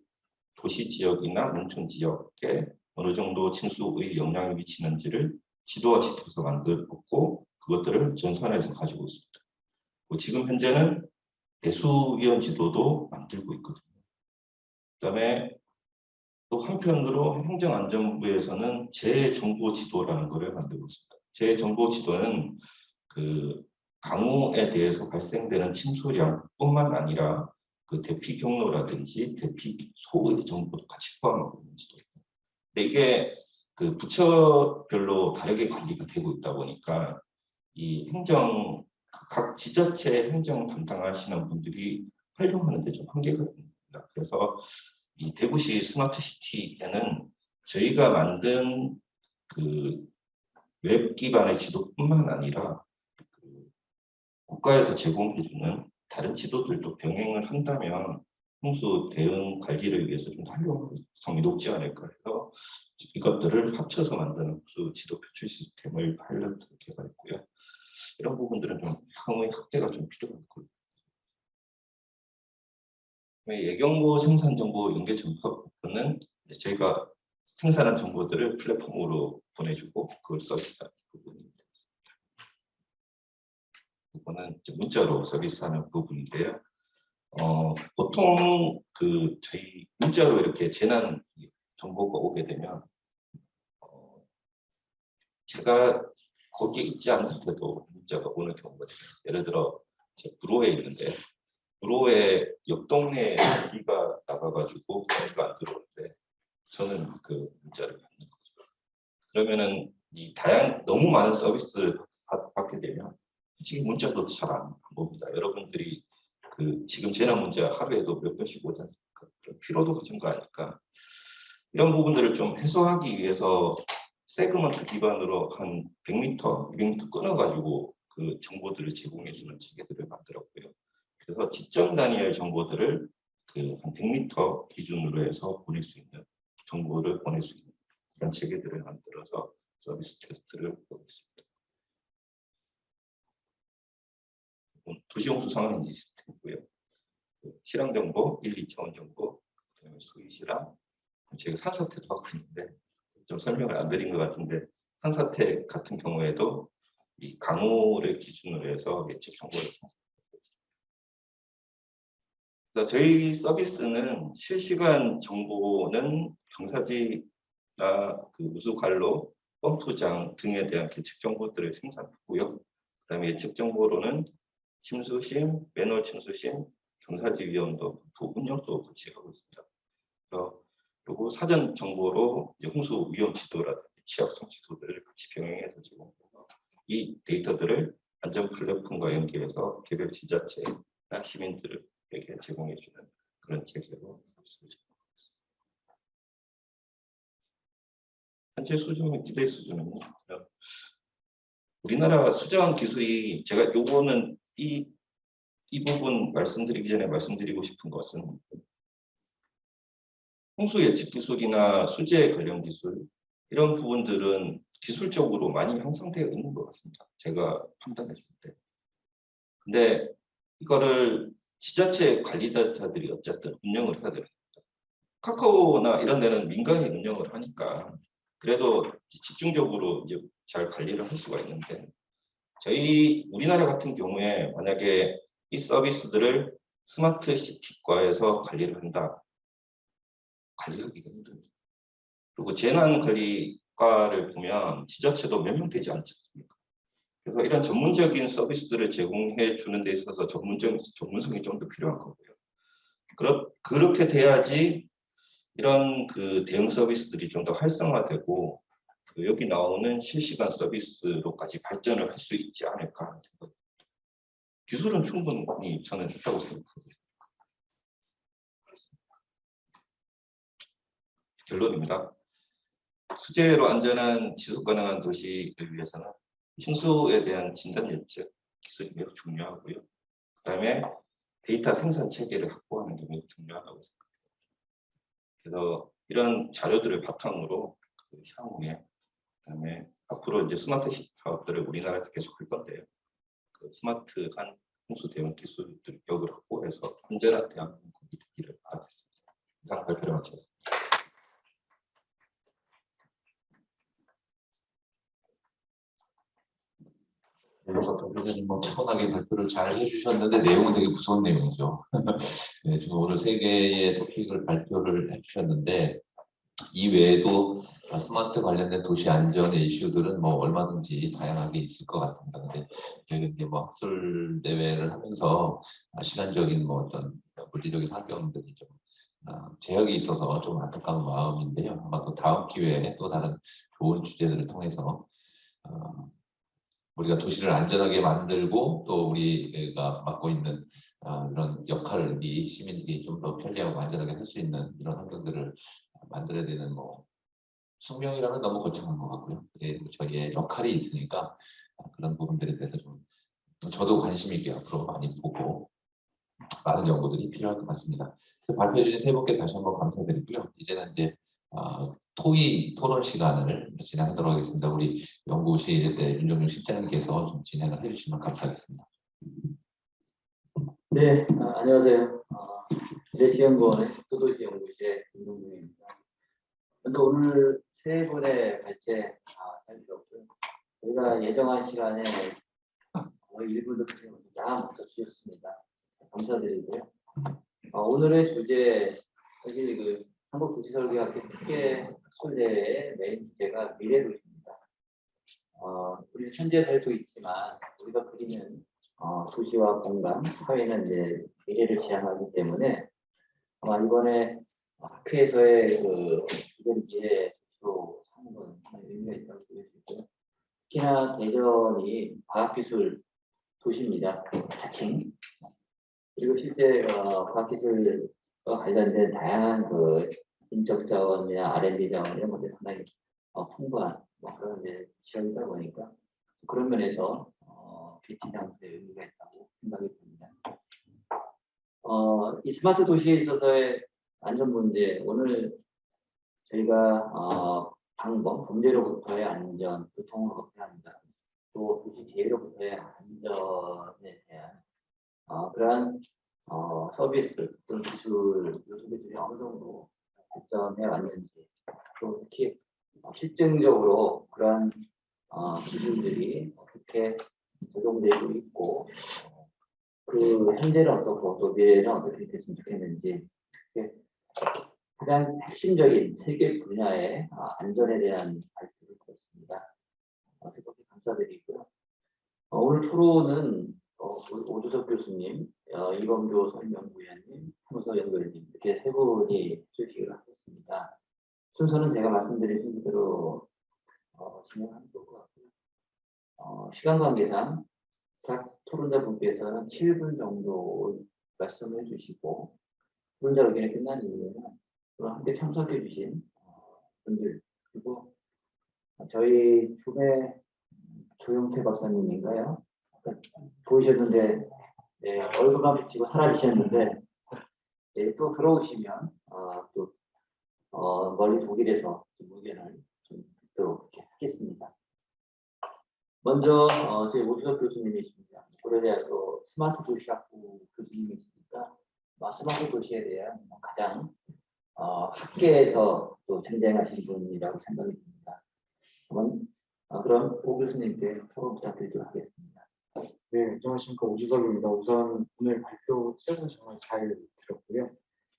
F: 도시 지역이나 농촌 지역에 어느 정도 침수의 영향이 미치는지를 지도화시켜서 만들었고 그것들을 전산해서 가지고 있습니다. 지금 현재는 배수위원 지도도 만들고 있거든요. 그다음에 또 한편으로 행정안전부에서는 재정보 지도라는 것을 만들고 있습니다. 재정보 지도는 그 강우에 대해서 발생되는 침수량뿐만 아니라 그 대피 경로라든지 대피 소의 정보도 같이 포함하고 있는 지도입니다. 근데 이게 그 부처별로 다르게 관리가 되고 있다 보니까 이 각 지자체 행정 담당하시는 분들이 활용하는 데 좀 한계가 있습니다. 그래서 이 대구시 스마트 시티에는 저희가 만든 그 웹 기반의 지도뿐만 아니라 그 국가에서 제공해주는 다른 지도들도 병행을 한다면 홍수 대응 관리를 위해서 좀 활용성이 높지 않을까 해서 이것들을 합쳐서 만드는 홍수 지도 표출 시스템을 파일럿으로 개발했고요. 이런 부분들은 좀 향후에 확대가 좀 필요하고 예경보 생산 정보 연계 점포는 저희가 생산한 정보들을 플랫폼으로 보내주고 그걸 서비스하는 부분입니다. 이거는 문자로 서비스하는 부분인데요. 보통 저희 문자로 이렇게 재난 정보가 오게 되면 제가 거기에 있지 않은데도 문자가 오는 경우가 있어요. 예를 들어 제 구로에 있는데 구로에 옆 동네에 비가 나가가지고 전기가 안 들어오는데 저는 그 문자를 받는 거죠. 그러면은 너무 많은 서비스를 받게 되면 솔직히 문자도 잘 안 봅니다. 여러분들이 지금 재난 문자 하루에도 몇 번씩 오지 않습니까? 그런 피로도가 증가하니까 이런 부분들을 좀 해소하기 위해서 세그먼트 기반으로 한 100m, 200m 끊어가지고 그 정보들을 제공해주는 체계들을 만들었고요. 그래서 지점 단위의 정보들을 한 100m 기준으로 해서 보낼 수 있는 정보를 보낼 수 있는 그런 체계들을 만들어서 서비스 테스트를 하고 있습니다. 도시홍수 상황인지 시스템이고요. 실황 정보, 1, 2차원 정보, 그다음에 수위 실황, 제가 산사태도 하고 있는데 좀 설명을 안 드린 것 같은데 산사태 같은 경우에도 이 강우를 기준으로 해서 예측 정보를 생성하고 있습니다. 그래서 저희 서비스는 실시간 정보는 경사지나 그 우수관로, 펌프장 등에 대한 계측 정보들을 생산하고요. 그다음에 예측 정보로는 침수심, 맨홀 침수심, 경사지 위험도, 운영도 같이 하고 있습니다. 그래서 그리고 사전 정보로 이제 홍수 위험 지도라든지 취약성 지도들을 같이 병행해서 제공해서 이 데이터들을 안전 플랫폼과 연계해서 개별 지자체나 시민들에게 제공해주는 그런 체계로 서비스를 제공하고 있습니다. 현재 수준은 기대 수준은요. 우리나라 수자원 기술이 제가 요거는 이 부분 말씀드리기 전에 말씀드리고 싶은 것은 홍수 예측 기술이나 수재 관련 기술 이런 부분들은 기술적으로 많이 형성되어 있는 것 같습니다. 제가 판단했을 때. 근데 이거를 지자체 관리자들이 어쨌든 운영을 해야 됩니다. 카카오나 이런 데는 민간이 운영을 하니까 그래도 집중적으로 이제 잘 관리를 할 수가 있는데 저희 우리나라 같은 경우에 만약에 이 서비스들을 스마트 시티과에서 관리를 한다. 관리하기가 힘듭니다. 그리고 재난관리과를 보면 지자체도 몇 명 되지 않지 않습니까? 그래서 이런 전문적인 서비스들을 제공해 주는 데 있어서 전문성이 좀 더 필요한 거고요. 그렇게 돼야지 이런 그 대응 서비스들이 좀 더 활성화되고 여기 나오는 실시간 서비스로까지 발전을 할 수 있지 않을까 하는 생각입니다. 기술은 충분히 저는 있다고 생각합니다. 결론입니다. 수재로 안전한 지속 가능한 도시를 위해서는 침수에 대한 진단 예측 기술이 매우 중요하고요. 그다음에 데이터 생산 체계를 확보하는 게 매우 중요하다고 생각합니다. 그래서 이런 자료들을 바탕으로 향후에 그다음에 앞으로 이제 스마트 시티 사업들을 우리나라에서 계속 할 건데요. 그 스마트한 홍수 대응 기술들 력을 확보해서 안전한 대한민국이 되기를 바라겠습니다. 이상 발표를 마치겠습니다.
A: 대표님 뭐 차분하게 발표를 잘 해주셨는데 내용은 되게 무서운 내용이죠. 네, 지금 오늘 3개의 토픽을 발표를 해주셨는데 이 외에도 스마트 관련된 도시 안전의 이슈들은 뭐 얼마든지 다양하게 있을 것 같습니다. 근데 저희가 이제 뭐 학술 대회를 하면서 시간적인 뭐 어떤 물리적인 환경들이 좀 제약이 있어서 좀 안타까운 마음인데요. 아마 또 다음 기회에 또 다른 좋은 주제들을 통해서 우리가 도시를 안전하게 만들고 또 우리가 맡고 있는 이런 역할이 시민들이 좀 더 편리하고 안전하게 할 수 있는 이런 환경들을 만들어야 되는 뭐 숙명이라면 너무 거창한 것 같고요. 저희의 역할이 있으니까 그런 부분들에 대해서 좀 저도 관심 있게 앞으로 많이 보고 많은 연구들이 필요할 것 같습니다. 발표해 주신 3분께 다시 한번 감사드리고요. 이제는 이제 토의 토론 시간을 진행하도록 하겠습니다. 우리 연구실 윤정준 실장님께서 좀 진행을 해주시면 감사하겠습니다.
G: 네, 안녕하세요. 대시연구원의 속도도시연구실의 윤동준입니다. 먼저 오늘 3분의 발제 잘 들었고요. 저희가 예정한 시간에 거의 1분도 다 맞춰주셨습니다. 감사드리고요. 오늘의 주제, 사실 그 한국도시설계학회 특혜 학술대회의 메인 주제가 미래도시입니다. 우리 현재 살고 있지만 우리가 그리는 도시와 공간, 사회는 이제 미래를 지향하기 때문에 아마 이번에 학회에서의 그 주제를 미래도시로 삼는 건 의미가 있다고 볼 수 있고요. 특히나 대전이 과학기술 도시입니다. 자칭. 그리고 실제 과학기술과 관련된 다양한 그 인적 자원이나 R&D 자원 이런 것들이 상당히 풍부한 그런 이제 지역이다 보니까 그런 면에서 배치장소의 의미가 있다고 생각이 듭니다. 이 스마트 도시에 있어서의 안전 문제, 오늘 저희가 방법, 범죄로부터의 안전, 교통으로부터의 안전, 또 도시 재해로부터의 안전에 대한 그러한 서비스 또는 기술 요소들이 어느 정도 발전해 왔는지, 또 특히 실증적으로 그러한 기술들이 어떻게 적용되고 있고 그 현재는 어떻고 또 미래는 어떻게 됐으면 좋겠는지, 가장 핵심적인 세계 분야의 안전에 대한 발표를 드렸습니다. 대단히 감사드리고요. 오늘 토론은 오주석 교수님, 이범교 설명부위원님, 홍서 연구위원님 이렇게 세 분이 출席하셨습니다. 순서는 제가 말씀드린 순서대로 진행하는 것 같고요. 시간 관계상 각 토론자분께서는 7분 정도 말씀해 주시고, 토론자 의견이 끝난 이후에는 함께 참석해 주신 분들, 그리고 저희 줌의 조용태 박사님인가요? 보이셨는데 네, 얼굴만 비치고 사라지셨는데 네, 또 들어오시면 멀리 독일에서 의견을 좀 듣도록 하겠습니다. 먼저 저희 오주석 교수님이십니다. 고려대학교 스마트 도시학부 교수님이시니까 스마트 도시에 대한 가장 학계에서 또 쟁쟁하신 분이라고 생각이 듭니다. 그럼 오 교수님께 토론 부탁드리도록 하겠습니다.
H: 네, 안녕하십니까. 오주석입니다. 우선 오늘 발표 최근 정말 잘 들었고요.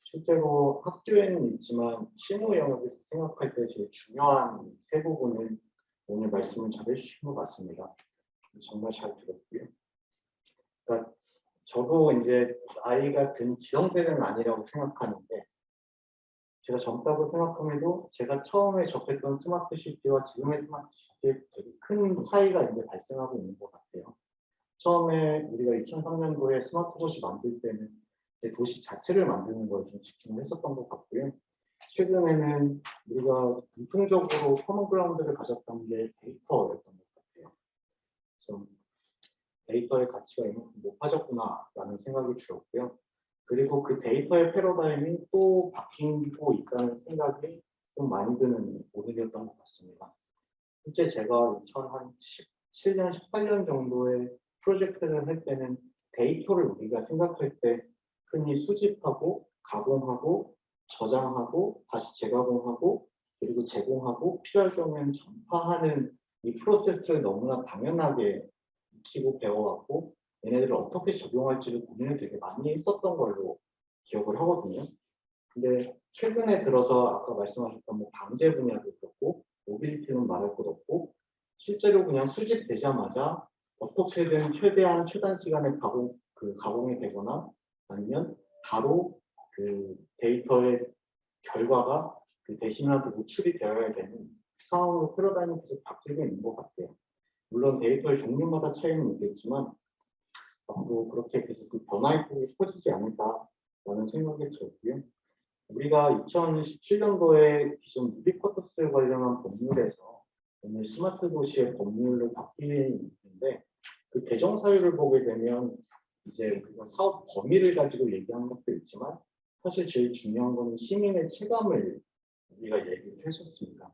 H: 실제로 학교에는 있지만 실무 영역에서 생각할 때 제일 중요한 세 부분을 오늘 말씀을 잘 해주신 것 같습니다. 정말 잘 들었고요. 그러니까 저도 이제 나이가 든 기성세대는 아니라고 생각하는데, 제가 젊다고 생각함에도 제가 처음에 접했던 스마트 시티와 지금의 스마트 시티에 되게 큰 차이가 이제 발생하고 있는 것 같아요. 처음에 우리가 2003년도에 스마트 도시 만들 때는 도시 자체를 만드는 거에 좀 집중을 했었던 것 같고요. 최근에는 우리가 공통적으로 커먼 그라운드를 가졌던 게 데이터였던 것 같아요. 좀 데이터의 가치가 이만큼 높아졌구나라는 생각이 들었고요. 그리고 그 데이터의 패러다임이 또 바뀌고 있다는 생각이 좀 많이 드는 오늘이었던 것 같습니다. 실제 제가 2017년, 18년 정도에 프로젝트를 할 때는 데이터를 우리가 생각할 때 흔히 수집하고 가공하고 저장하고 다시 재가공하고 그리고 제공하고 필요할 경우에는 전파하는 이 프로세스를 너무나 당연하게 익히고 배워왔고, 얘네들을 어떻게 적용할지를 고민을 되게 많이 했었던 걸로 기억을 하거든요. 근데 최근에 들어서 아까 말씀하셨던 뭐 방제 분야도 그렇고 모빌리티는 말할 것 없고, 실제로 그냥 수집되자마자 어떻게든 최대한 최단 시간에 가공이 되거나 아니면 바로 그 데이터의 결과가 그 대신한테 노출이 되어야 되는 상황으로 패러다임이 계속 바뀌고 있는 것 같아요. 물론 데이터의 종류마다 차이는 있겠지만 앞으로 그렇게 계속 그 변화의 폭이 커지지 않을까라는 생각이 들었고요. 우리가 2017년도에 기존 유비쿼터스 관련한 법률에서 오늘 스마트 도시의 법률로 바뀌는 있는데, 그 개정 사유를 보게 되면 이제 우리가 사업 범위를 가지고 얘기하는 것도 있지만 사실 제일 중요한 거는 시민의 체감을 우리가 얘기를 했었습니다.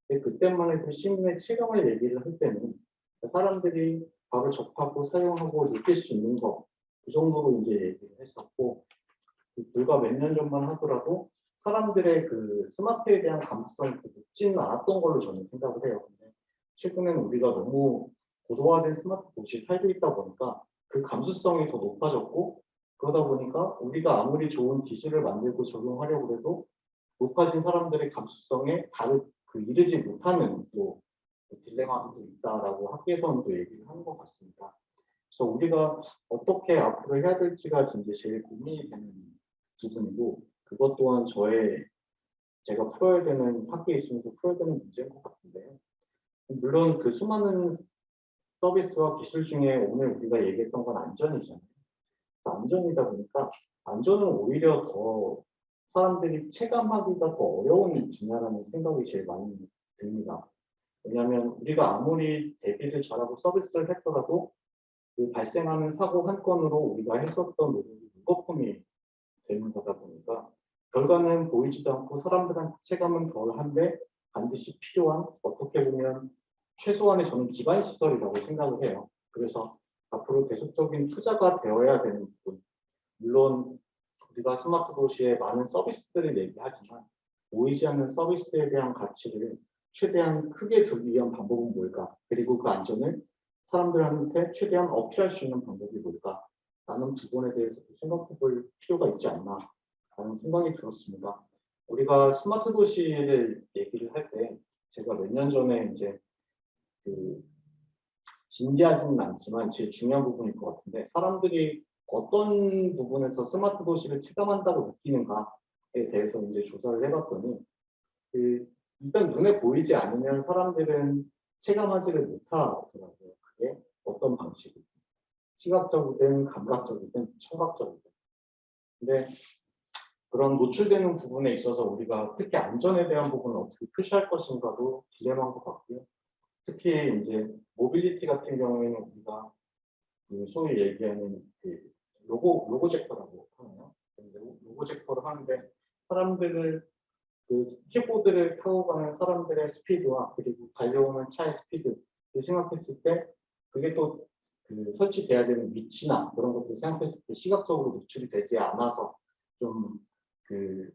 H: 근데 그때만 해도 시민의 체감을 얘기를 할 때는 사람들이 바로 접하고 사용하고 느낄 수 있는 거, 그 정도로 이제 얘기를 했었고, 불과 몇 년 전만 하더라도 사람들의 그 스마트에 대한 감수성이 높지는 않았던 걸로 저는 생각을 해요. 근데 최근에는 우리가 너무 고도화된 스마트 도시에 살고 있다 보니까 그 감수성이 더 높아졌고, 그러다 보니까 우리가 아무리 좋은 기술을 만들고 적용하려고 해도 높아진 사람들의 감수성에 이르지 못하는 또 딜레마도 있다라고 학계에서는 또 얘기를 하는 것 같습니다. 그래서 우리가 어떻게 앞으로 해야 될지가 이제 제일 고민이 되는 부분이고, 그것 또한 제가 풀어야 되는, 학계에 있으면서 풀어야 되는 문제인 것 같은데요. 물론 그 수많은 서비스와 기술 중에 오늘 우리가 얘기했던 건 안전이잖아요. 안전이다 보니까 안전은 오히려 더 사람들이 체감하기가 더 어려운 분야라는 생각이 제일 많이 듭니다. 왜냐하면 우리가 아무리 대비를 잘하고 서비스를 했더라도 그 발생하는 사고 한 건으로 우리가 했었던 노력이 무거품이 되는 거다 보니까 결과는 보이지도 않고 사람들한테 체감은 덜한데 반드시 필요한, 어떻게 보면 최소한의 저는 기반 시설이라고 생각을 해요. 그래서 앞으로 계속적인 투자가 되어야 되는 부분, 물론 우리가 스마트 도시에 많은 서비스들을 얘기하지만 보이지 않는 서비스에 대한 가치를 최대한 크게 두기 위한 방법은 뭘까? 그리고 그 안전을 사람들한테 최대한 어필할 수 있는 방법이 뭘까? 라는 부분에 대해서 생각해 볼 필요가 있지 않나 라는 생각이 들었습니다. 우리가 스마트 도시를 얘기를 할 때 제가 몇 년 전에 이제 그 진지하지는 않지만 제일 중요한 부분일 것 같은데 사람들이 어떤 부분에서 스마트 도시를 체감한다고 느끼는가에 대해서 이제 조사를 해봤더니 일단 눈에 보이지 않으면 사람들은 체감하지를 못하더라고요. 그게 어떤 방식이든 시각적이든 감각적이든 청각적이든. 근데 그런 노출되는 부분에 있어서 우리가 특히 안전에 대한 부분을 어떻게 표시할 것인가도 딜레마인 것 같고요. 특히 이제 모빌리티 같은 경우에는 우리가 그 소위 얘기하는 그 로고젝터라고 하나요? 로고젝터를 하는데 사람들을 그 키보드를 타고 가는 사람들의 스피드와 그리고 달려오는 차의 스피드를 생각했을 때 그게 또 그 설치돼야 되는 위치나 그런 것들을 생각했을 때 시각적으로 노출이 되지 않아서 좀 그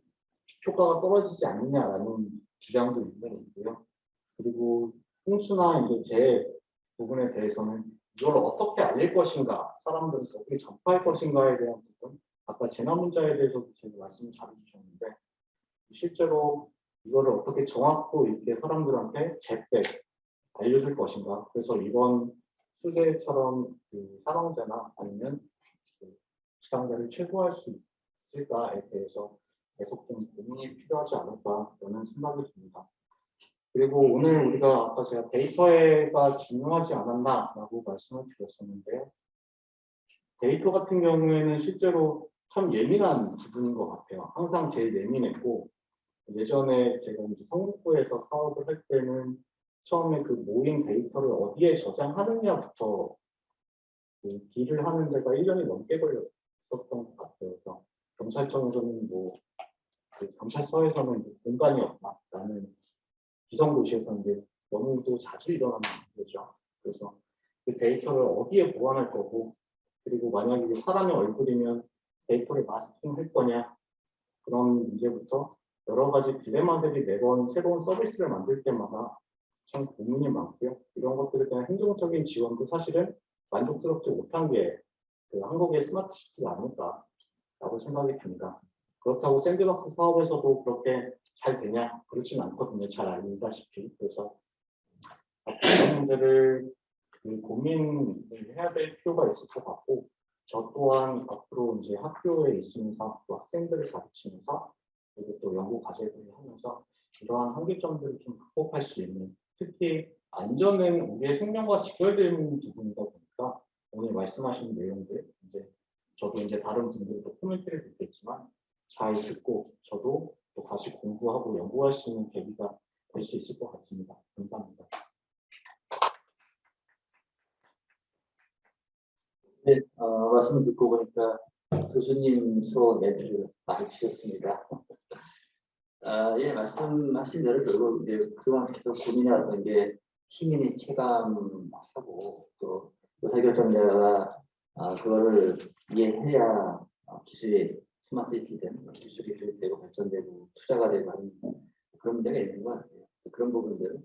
H: 효과가 떨어지지 않느냐라는 주장도 있고요. 그리고 홍수나 이제 재 부분에 대해서는 이걸 어떻게 알릴 것인가, 사람들은 어떻게 전파할 것인가에 대한 부분, 아까 재난 문자에 대해서도 제가 말씀을 잘해주셨는데 실제로 이거를 어떻게 정확도 있게 사람들한테 제때 알려줄 것인가. 그래서 이번 수계처럼 그 사망자나 아니면 그 부상자를 최소화할 수 있을까에 대해서 계속 좀 고민이 필요하지 않을까라는 생각이 듭니다. 그리고 오늘 우리가 아까 제가 데이터가 중요하지 않았나라고 말씀을 드렸었는데요. 데이터 같은 경우에는 실제로 참 예민한 부분인 것 같아요. 항상 제일 예민했고 예전에 제가 이제 성북구에서 사업을 할 때는 처음에 그 모인 데이터를 어디에 저장하느냐부터 그 딜을 하는 데가 1년이 넘게 걸렸었던 것 같아요. 그래서 경찰청에서는 그 경찰서에서는 공간이 없다라는 기성도시에서 이제 너무도 자주 일어나는 문제죠. 그래서 그 데이터를 어디에 보관할 거고 그리고 만약에 사람의 얼굴이면 데이터를 마스킹할 거냐 그런 문제부터 여러 가지 딜레마들이 매번 새로운 서비스를 만들 때마다 참 고민이 많고요. 이런 것들에 대한 행정적인 지원도 사실은 만족스럽지 못한 게 그 한국의 스마트 시티가 아닐까라고 생각이 듭니다. 그렇다고 샌드박스 사업에서도 그렇게 잘 되냐? 그렇진 않거든요. 잘 알다시피. 그래서 이런 문제를 고민을 해야 될 필요가 있을 것 같고 저 또한 앞으로 이제 학교에 있으면서 또 학생들을 가르치면서 그리고 또 연구 과제들을 하면서 이러한 한계점들을 좀 극복할 수 있는 특히 안전은 우리의 생명과 직결되는 부분이다 보니까 오늘 말씀하신 내용들 이제 저도 이제 다른 분들도 코멘트를 듣겠지만 잘 듣고 저도 또 다시 공부하고 연구할 수 있는 계기가 될 수 있을 것 같습니다. 감사합니다.
G: 네, 말씀을 듣고 보니까 교수님 서로 멘트를 많이 주셨습니다. 예, 말씀하신 대로 결국 이제 그동안 계속 고민해왔던 게 시민이 체감하고 또 의사결정자가 그거를 이해해야 기술이 스마트시티든 기술이 교육되고 발전되고 투자가 되고 하는 그런 문제가 있는 것 같아요. 그런 부분들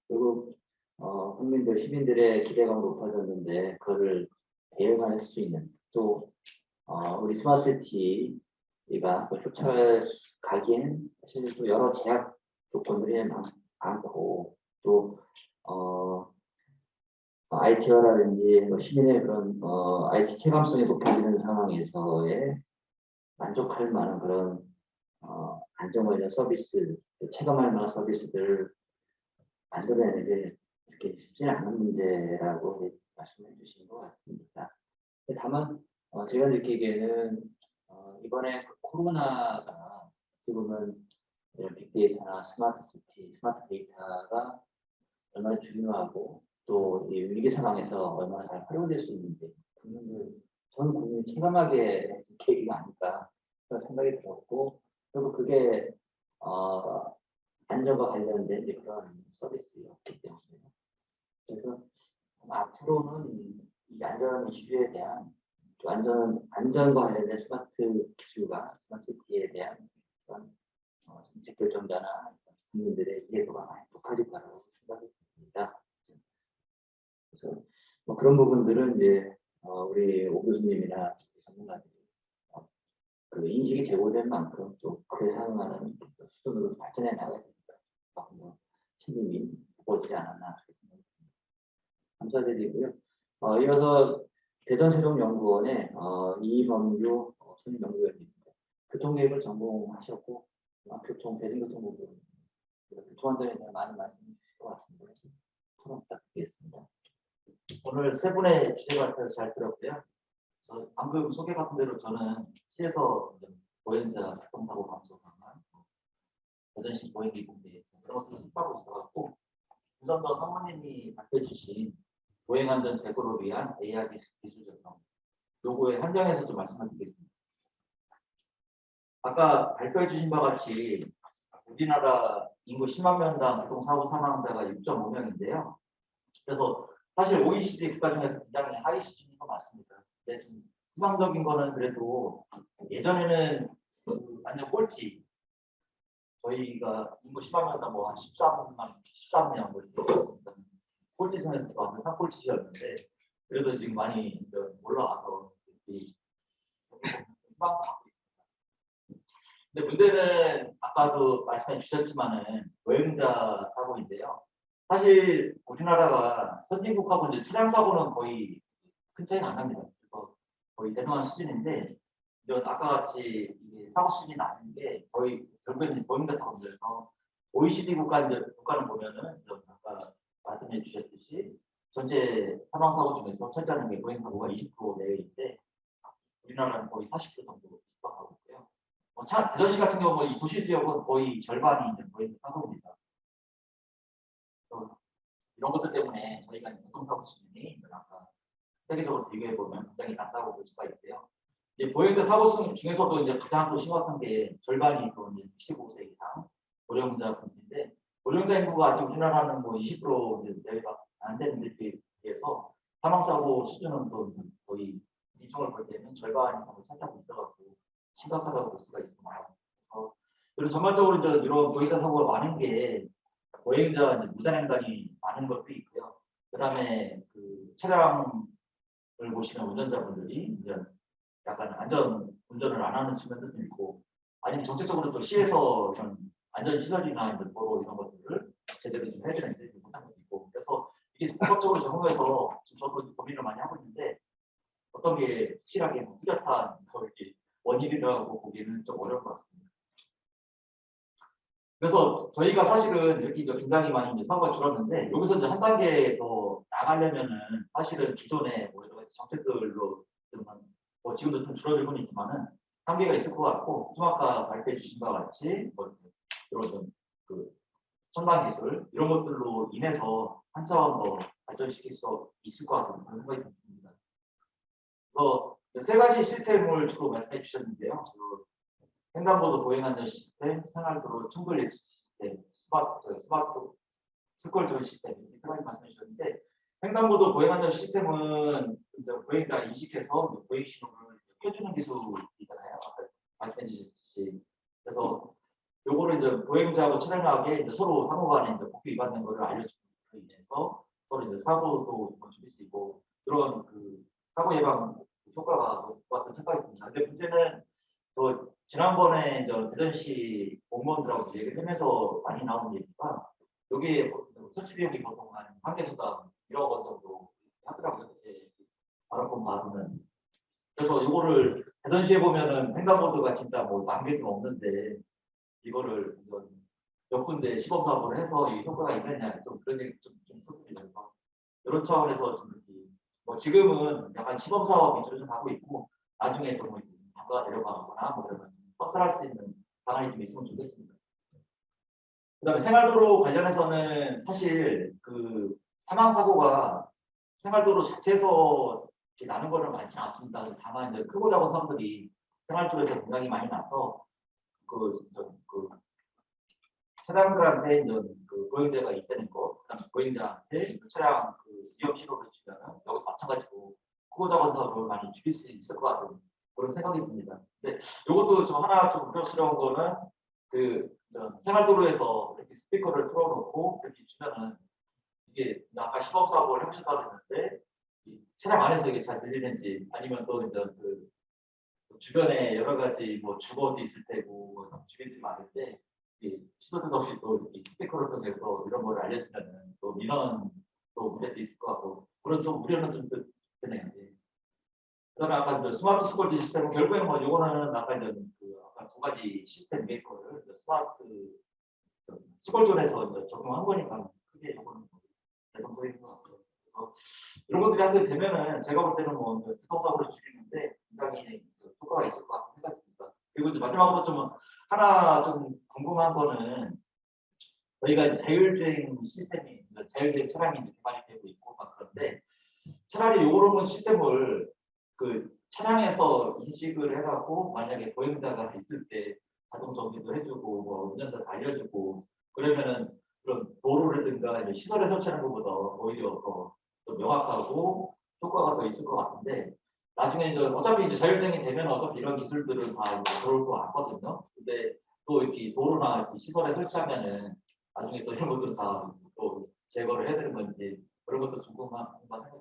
G: 결국 국민들 시민들의 기대감이 높아졌는데 그거를 대응할 수 있는 또 우리 스마트시티가 쫓아가기에는 사실 또 여러 제약 조건들이 많고 또 IT화라든지 시민의 그런 IT 체감성이 높아지는 상황에서의 만족할 만한 그런 안전 관련 서비스, 체감할 만한 서비스들을 만들어내는 게 이렇게 쉽지는 않은 문제라고 말씀해 주신 것 같습니다. 다만 제가 느끼기에는 이번에 그 코로나가 지금은 이런 빅데이터나 스마트시티, 스마트 데이터가 얼마나 중요하고 또 이 위기 상황에서 얼마나 잘 활용될 수 있는지 전 국민이 체감하게 계기가 아닐까 그런 생각이 들었고 그리고 그게 안전과 관련된 이제 그런 서비스였기 때문에 그래서 앞으로는 이 안전 이슈에 대한 안전과 관련된 스마트 기술과 스마트 시티에 대한 그런 정책 결정자나 국민들의 이해도가 많이 높아질 거라고 생각이 듭니다. 그래서 뭐 그런 부분들은 이제 우리 오 교수님이나 전문가들이 그 인식이 제고된 만큼 또 그에 상응하는 수준으로 발전해 나가야 됩니다. 책임이 무거워지지 않았나 생각합니다. 감사드리고요. 이어서 대전세종연구원의 이범규 선임연구원입니다. 교통계획을 전공하셨고 대중교통공부 교통안전에 대한 많은 말씀을 주실 것 같은데 토론 부탁드리겠습니다.
I: 오늘 세 분의 주제 발표를 잘 들었고요. 방금 소개받은 대로 저는 시에서 보행자 교통사고 감소 방안, 대전시 보행기 공개 그런 것들을 숙지하고 있어갖고 우선 더 사모님이 발표해주신 보행안전 제고를 위한 AR 기술 적용 요거에 한정해서 좀 말씀을 드리겠습니다. 아까 발표해주신 바와 같이 우리나라 인구 10만 명당 교통사고 사망자가 6.5명인데요. 그래서 사실 OECD 국가 중에서 굉장히 하위 수준인 것 맞습니다. 근데 좀 희망적인 거는 그래도 예전에는 완전 꼴찌 저희가 인구 10만 명당 뭐 한 13명 뭐 이렇게 있었습니다. 꼴찌 중에서도 완전 상꼴찌였는데 그래도 지금 많이 이제 올라와서 희망을 갖고 있습니다. 근데 문제는 아까도 말씀해 주셨지만은 보행자 사고인데요. 사실 우리나라가 선진국하고 이제 차량 사고는 거의 큰 차이는 안 납니다. 그래서 거의 대등한 수준인데 이제 아까 같이 사고 수준이 나는 게 거의 결국에는 보행자 사고인데서 OECD 국가는 보면은 아까 말씀해 주셨듯이 전체 사망 사고 중에서 차지하는 게 보행 사고가 20% 내외인데 우리나라는 거의 40% 정도 육박하고 있고요. 대전시 같은 경우 이 도시 지역은 거의 절반이 이제 보행 사고입니다. 이런 것들 때문에 저희가 교통사고 수준이 아까 세계적으로 비교해 보면 굉장히 낮다고 볼 수가 있고요. 이제 보행자 사고 수 중에서도 이제 가장 또 심각한 게 절반이 또 이제 75세 이상 고령자 분인데 고령자 인구가 아직 우리나라는 뭐 20% 내외가 안 되는 데 비해서 사망 사고 수준은 또 거의 이중을 볼 때는 절반 이상을 차지하고 있어가지고 심각하다고 볼 수가 있습니다. 그리고 전반적으로 이제 이런 보행자 사고가 많은 게 보행자 무단횡단이 많은 것도 있고요. 그다음에 그 차량을 보시는 운전자분들이 이제 약간 안전 운전을 안 하는 측면도 좀 있고, 아니면 정책적으로 또 시에서 좀 안전 시설이나 이제 도로 이런 것들을 제대로 좀 해주는데 못한 것도 있고, 그래서 이게 복합적으로 적용해서 지금 저도 고민을 많이 하고 있는데 어떤 게 확실하게 뚜렷한 원인이라고 보기에는 좀 어려운 것 같습니다. 그래서 저희가 사실은 이렇게 굉장히 많이 이제 사고가 줄었는데 여기서 이제 한 단계 더 나가려면은 사실은 기존의 뭐 여러 가지 정책들로 뭐 지금도 좀 줄어들고는 있지만은 한계가 있을 것 같고, 좀 아까 발표해 주신 바와 같이 뭐 이런 그 첨단 기술 이런 것들로 인해서 한 차원 더 발전시킬 수 있을 것 같은 그런 생각이 듭니다. 그래서 세 가지 시스템을 주로 말씀해 주셨는데요. 횡단보도 보행안전 시스템, 생활도로 충돌 시스템, 스마트 스콜존 시스템 이렇게 세 가지 말씀해 주셨는데, 횡단보도 보행안전 시스템은 이제 보행자 인식해서 보행 신호를 켜주는 기술이잖아요. 아까 말씀해 주셨듯이. 그래서 요거를 이제 보행자하고 차량하게 이제 서로 상호간에 이제 법규 위반된 것을 알려주는 것으로 인해서 서로 이제 사고도 줄일 수 있고 그런 그 사고 예방 효과가 같은 생각이 듭니다. 근데 문제는 또 지난번에 이제 대전시 공무원들하고 얘기를 하면서 많이 나온 얘기가 여기에 설치 비용이 보통 한 한개수당 1억 원 정도 하더라고요. 알아본 바로는. 그래서 이거를 대전시에 보면은 횡단보도가 진짜 뭐 만개도 없는데 이거를 몇 군데 시범 사업을 해서 이 효과가 있느냐 좀 그런 얘기 좀 있었습니다. 그래서 이런 차원에서 좀 뭐 지금은 약간 시범 사업 위주로 좀 하고 있고 나중에 좀 단가가 내려가거나 뭐 이런 확산할 수 있는 방안이 좀 있으면 좋겠습니다. 그다음에 생활도로 관련해서는 사실 그 사망 사고가 생활도로 자체에서 이렇게 나는 거는 많지 않습니다. 다만 이제 크고 작은 사람들이 생활도로에서 굉장히 많이 나서 그 차량들한테 이제 그 보행자가 있다는 거, 그다음에 보행자한테 그 차량 그 위험 신호를 주면은 여기도 마찬가지로 크고 작은 사업을 많이 줄일 수 있을 것 같은 그런 생각이 듭니다. 근데 이것도 좀 하나 좀 우려스러운 거는 생활도로에서 이렇게 스피커를 틀어놓고 이렇게 주면은 이게 아까 시범사고를 해보셨다고 했는데 이 차량 안에서 이게 잘 들리는지 아니면 또 이제 주변에 여러 가지 뭐 주거도 있을 테고 주민들이 많을 때 시도도 없이 또 스피커를 통해서 이런 걸 알려주면은 또 민원 또 문제도 있을 것 같고 그런 좀 우려는 좀 드네요. 그다음에 아까 스마트 스쿨 시스템은 결국에는 뭐 이거는 아까 이제 아까 두 가지 시스템 메이커를 스마트 스쿨존에서 적용한 거니까 크게 이거는 대성적인 것 같고요. 그래서 이런 것들이 하여튼 되면은 제가 볼 때는 뭐 교통사고를 줄이는데 굉장히 효과가 있을 것 같은 생각이 듭니다. 그리고 이제 마지막으로 좀 하나 좀 궁금한 거는 저희가 이제 자율주행 시스템이 자율주행 차량이 이제 개발이 되고 있고 막 그런데 차라리 요런 시스템을 그 차량에서 인식을 해갖고 만약에 보행자가 있을 때 자동 정지도 해주고 뭐 운전자 다 알려주고 그러면은 그런 도로라든가 시설에 설치하는 것보다 오히려 더 명확하고 효과가 더 있을 것 같은데 나중에 이제 어차피 이제 자율주행이 되면 어차피 이런 기술들은 다 이제 들어올 것 같거든요. 근데 또 이렇게 도로나 시설에 설치하면은 나중에 또 이런 것들은 다 또 제거를 해야 되는 건지 그런 것도 궁금한 생각이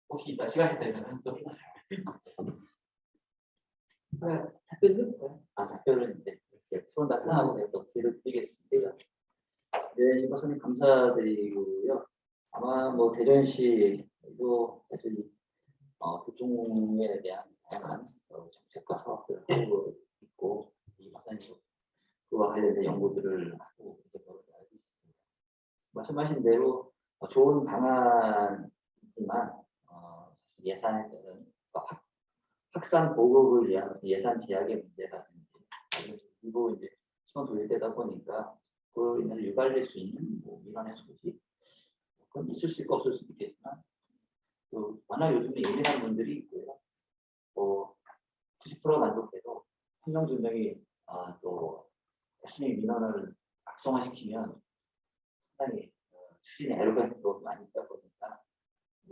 I: 혹시 이따 시간이 되면은 또
G: 답변 해볼까요? 답변을 이제 이렇게 수원 답변하고 해서 기회를 드리겠습니다. 네, 이박사님 감사드리고요. 아마 뭐 대전시도 사실 교통에 대한 다양한 정책과 사업들을 하고 있고 이 박사님도 그와 관련된 연구들을 하고 있는 걸로 알고 있습니다. 말씀하신 대로 좋은 방안이지만 예산에 따른 확산 보급을 위한 예산 제약의 문제라든지 그리고 이제 시간 도입되다 보니까 그로 인해서 유발될 수 있는 뭐 민원의 소지 그건 있을 수 있고 없을 수 있겠지만 워낙 요즘에 예민한 분들이 있고요. 90% 만족해도 한 명 두 명이 또 열심히 민원을 악성화시키면 상당히 추진에 애로가 많이 있다 보니까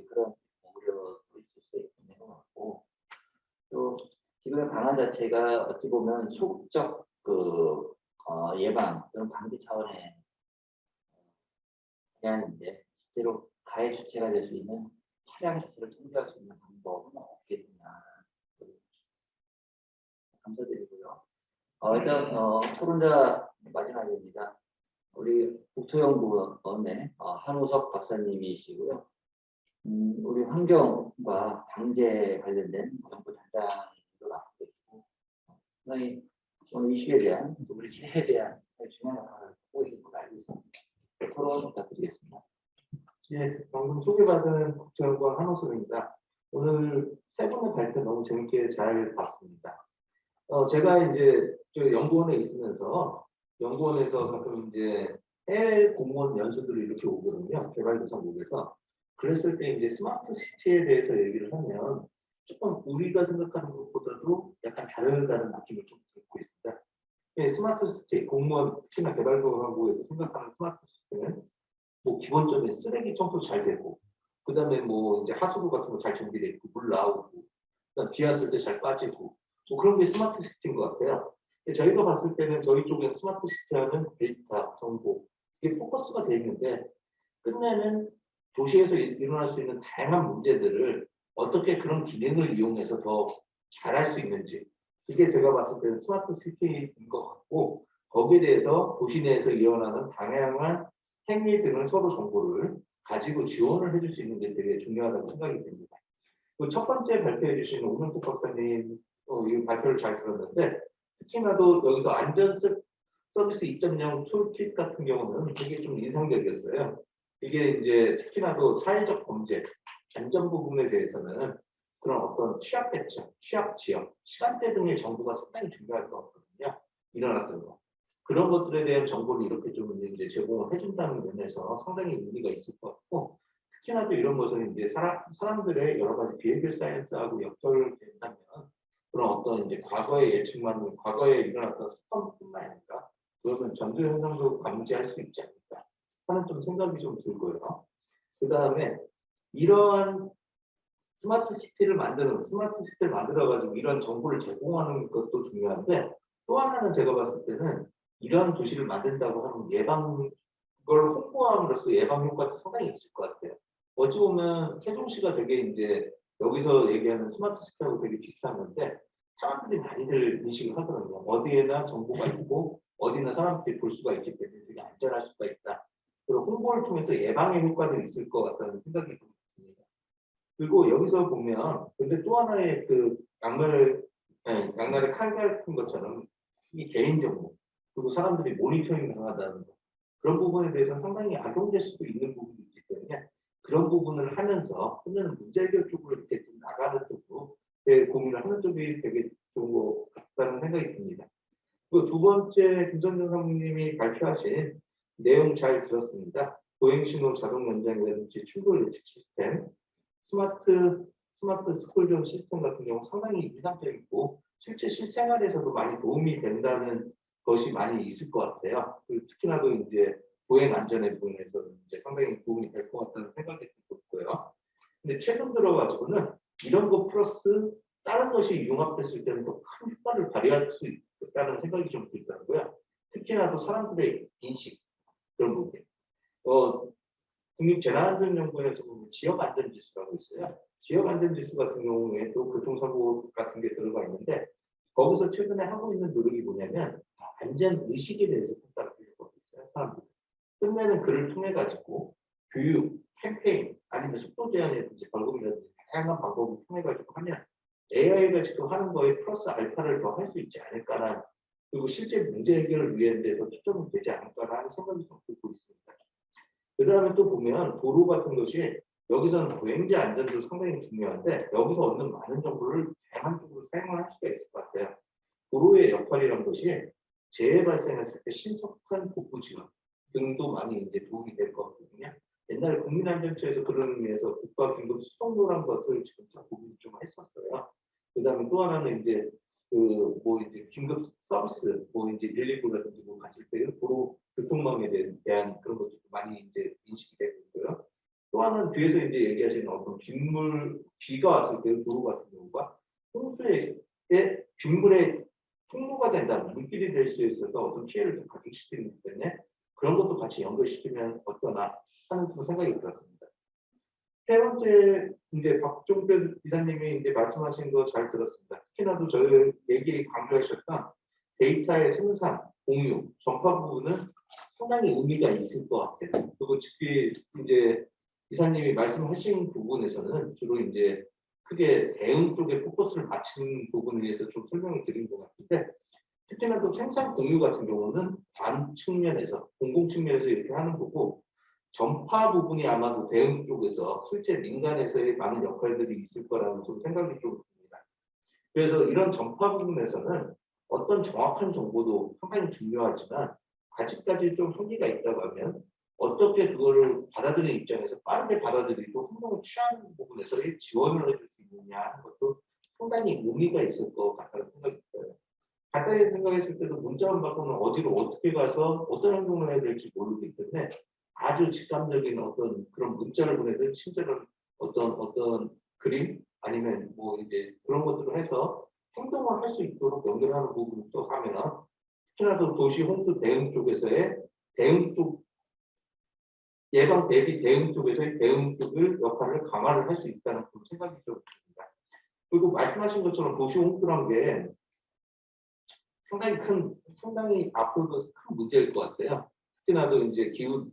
G: 그런 우려도 있을 수 있는 것 같고 또 지금의 방안 자체가 어찌 보면 소극적 예방 그런 방지 차원의 방안인데 실제로 가해 주체가 될 수 있는 차량 자체를 통제할 수 있는 방법은 없겠느냐. 감사드리고요. 일단 토론자 마지막입니다. 우리 국토연구원의 한우석 박사님이시고요. 우리 환경과 방제 관련된 연구 단장도 맡고 계시고 상당히 오늘 이슈에 대한 우리 시대에 대한 중요한 역할을 하고 계신 걸로 알고 있습니다. 토론 부탁드리겠습니다.
J: 예, 방금 소개받은 국토연구원 한호섭입니다. 오늘 세 분의 발표 너무 재밌게 잘 봤습니다. 제가 이제 연구원에 있으면서 연구원에서 가끔 이제 해외 공무원 연수들이 이렇게 오거든요. 개발도상국에서. 그랬을 때 이제 스마트 시티에 대해서 얘기를 하면 조금 우리가 생각하는 것보다도 약간 다르다는 느낌을 좀 듣고 있습니다. 예, 스마트 시티, 공무원, 특히나 개발도상국에서 생각하는 스마트 시티는 뭐 기본적인 쓰레기 청소 잘 되고, 그 다음에 뭐 이제 하수구 같은 거 잘 정비돼 있고, 물 나오고, 그다음 비 왔을 때 잘 빠지고, 뭐 그런 게 스마트 시티인 것 같아요. 저희가 봤을 때는 저희 쪽에 스마트 시티하는 데이터, 정보, 이게 포커스가 돼 있는데, 끝내는 도시에서 일어날 수 있는 다양한 문제들을 어떻게 그런 기능을 이용해서 더 잘할 수 있는지, 이게 제가 봤을 때는 스마트 시티인 것 같고, 거기에 대해서 도시 내에서 일어나는 다양한 행위 등을 서로 정보를 가지고 지원을 해줄 수 있는 게 되게 중요하다고 생각이 듭니다. 첫 번째 발표해 주신 오문택 박사님 이 발표를 잘 들었는데 특히나도 여기서 안전 서비스 2.0 툴킷 같은 경우는 되게 좀 인상적이었어요. 이게 이제 특히나도 사회적 범죄, 안전 부분에 대해서는 그런 어떤 취약 대책, 취약 지역, 시간대 등의 정보가 상당히 중요할 것 같거든요. 일어났던 거. 그런 것들에 대한 정보를 이렇게 좀 이제 제공을 해준다는 면에서 상당히 의미가 있을 것 같고, 특히나도 이런 것은 이제 사람들의 여러 가지 비헤비어 사이언스하고 연결된다면 그런 어떤 이제 과거의 예측만, 과거에 일어났던 사건뿐만 아니라 그러면 전조 현상도 감지할 수 있지 않을까 하는 좀 생각이 좀 들고요. 그 다음에 이러한 스마트 시티를 만들어가지고 이런 정보를 제공하는 것도 중요한데 또 하나는 제가 봤을 때는 이런 도시를 만든다고 하는 그걸 홍보함으로써 예방 효과도 상당히 있을 것 같아요. 어찌 보면 세종시가 되게 이제 여기서 얘기하는 스마트 시티하고 되게 비슷한 건데 사람들이 많이들 인식을 하거든요. 어디에나 정보가 있고 어디나 사람들이 볼 수가 있기 때문에 되게 안전할 수가 있다. 그리고 홍보를 통해서 예방의 효과도 있을 것 같다는 생각이 듭니다. 그리고 여기서 보면 근데 또 하나의 그 양날의 칼 같은 것처럼 이 개인정보 그리고 사람들이 모니터링 당하다는 거 그런 부분에 대해서 상당히 악용될 수도 있는 부분이 있기 때문에 그런 부분을 하면서 또는 문제 해결 쪽으로 이렇게 좀 나가는 쪽으로 고민을 하는 쪽이 되게 좋은 것 같다는 생각이 듭니다. 그 두 번째 김선정 사모님이 발표하신 내용 잘 들었습니다. 보행신호 자동 연장이라든지 충돌 예측 시스템, 스마트 스쿨존 시스템 같은 경우 상당히 인상적이고 실제 실생활에서도 많이 도움이 된다는 것이 많이 있을 것 같아요. 그리고 특히나도 이제 보행 안전의 부분에서 이제 상당히 도움이 될 것 같다는 생각이 들고요. 근데 최근 들어가지고는 이런 것 플러스 다른 것이 융합됐을 때는 더 큰 효과를 발휘할 수 있다는 생각이 좀 들더라고요. 특히나도 사람들의 인식 그런 부분. 국립재난안전연구원에서 보면 지역안전지수라고 있어요. 지역안전지수 같은 경우에도 교통사고 같은 게 들어가 있는데 거기서 최근에 하고 있는 노력이 뭐냐면 안전의식에 대해서 평가를 하고 있어요. 사람들. 끝내는 글을 통해 가지고 교육, 캠페인 아니면 속도 제한이라든지 벌금이라든지 다양한 방법을 통해 가지고 하면 AI가 지금 하는 거에 플러스 알파를 더 할 수 있지 않을까라는 그리고 실제 문제 해결을 위한 데서 초점이 되지 않을까라는 생각이 좀 들고 있습니다. 그 다음에 또 보면 도로 같은 것이 여기서는 보행자 안전도 상당히 중요한데 여기서 얻는 많은 정보를 다양적으로 사용을 할 수가 있을 것 같아요. 도로의 역할이라는 것이 재해 발생했을 때 신속한 복구 지원 등도 많이 이제 도움이 될 것 같거든요. 옛날에 국민안전처에서 그런 의미에서 국가 긴급 수송로란 것을 지금 고민 좀 했었어요. 그 다음에 또 하나는 이제 이제 긴급 서비스 이제 119라든지 갔을 때 도로 교통망에 대한 그런 것도 많이 이제 인식이 되고 있고요. 또 하나는 뒤에서 이제 얘기하시는 어떤 비가 왔을 때 도로 같은 경우가 홍수에 빗물의 통로가 된다, 물길이 될 수 있어서 어떤 피해를 좀 가중시키기 때문에 그런 것도 같이 연결시키면 어떠나 하는 생각이 들었습니다. 세 번째, 이제 박종표 이사님이 이제 말씀하신 거 잘 들었습니다. 특히나도 저희 얘기 강조하셨던 데이터의 생산, 공유, 전파 부분은 상당히 의미가 있을 것 같아요. 그리고 특히 이제 이사님이 말씀하신 부분에서는 주로 이제 크게 대응 쪽에 포커스를 맞춘 부분에 대해서 좀 설명을 드린 것 같은데 특히나도 생산 공유 같은 경우는 관 측면에서, 공공 측면에서 이렇게 하는 거고 전파 부분이 아마도 대응 쪽에서 실제 민간에서의 많은 역할들이 있을 거라는 좀 생각이 좀 듭니다. 그래서 이런 전파 부분에서는 어떤 정확한 정보도 상당히 중요하지만 아직까지 좀 한계가 있다고 하면 어떻게 그거를 받아들이는 입장에서 빠르게 받아들이고 행동을 취하는 부분에서의 지원을 해줄 수 있느냐 하는 것도 상당히 의미가 있을 것 같다는 생각이 들어요. 간단히 생각했을 때도 문자만 받고는 어디로 어떻게 가서 어떤 행동을 해야 될지 모르기 때문에 아주 직감적인 어떤 그런 문자를 보내든 친절한 어떤 그림 아니면 이제 그런 것들을 해서 행동을 할 수 있도록 연결하는 부분을 또 하면 특히나도 도시 홍수 대응 쪽에서의 대응 쪽 예방 대비 대응 쪽에서의 대응 쪽을 역할을 강화를 할 수 있다는 그런 생각이 좀 듭니다. 그리고 말씀하신 것처럼 도시 홍수란 게 상당히 앞으로도 큰 문제일 것 같아요. 특히나도 이제 기후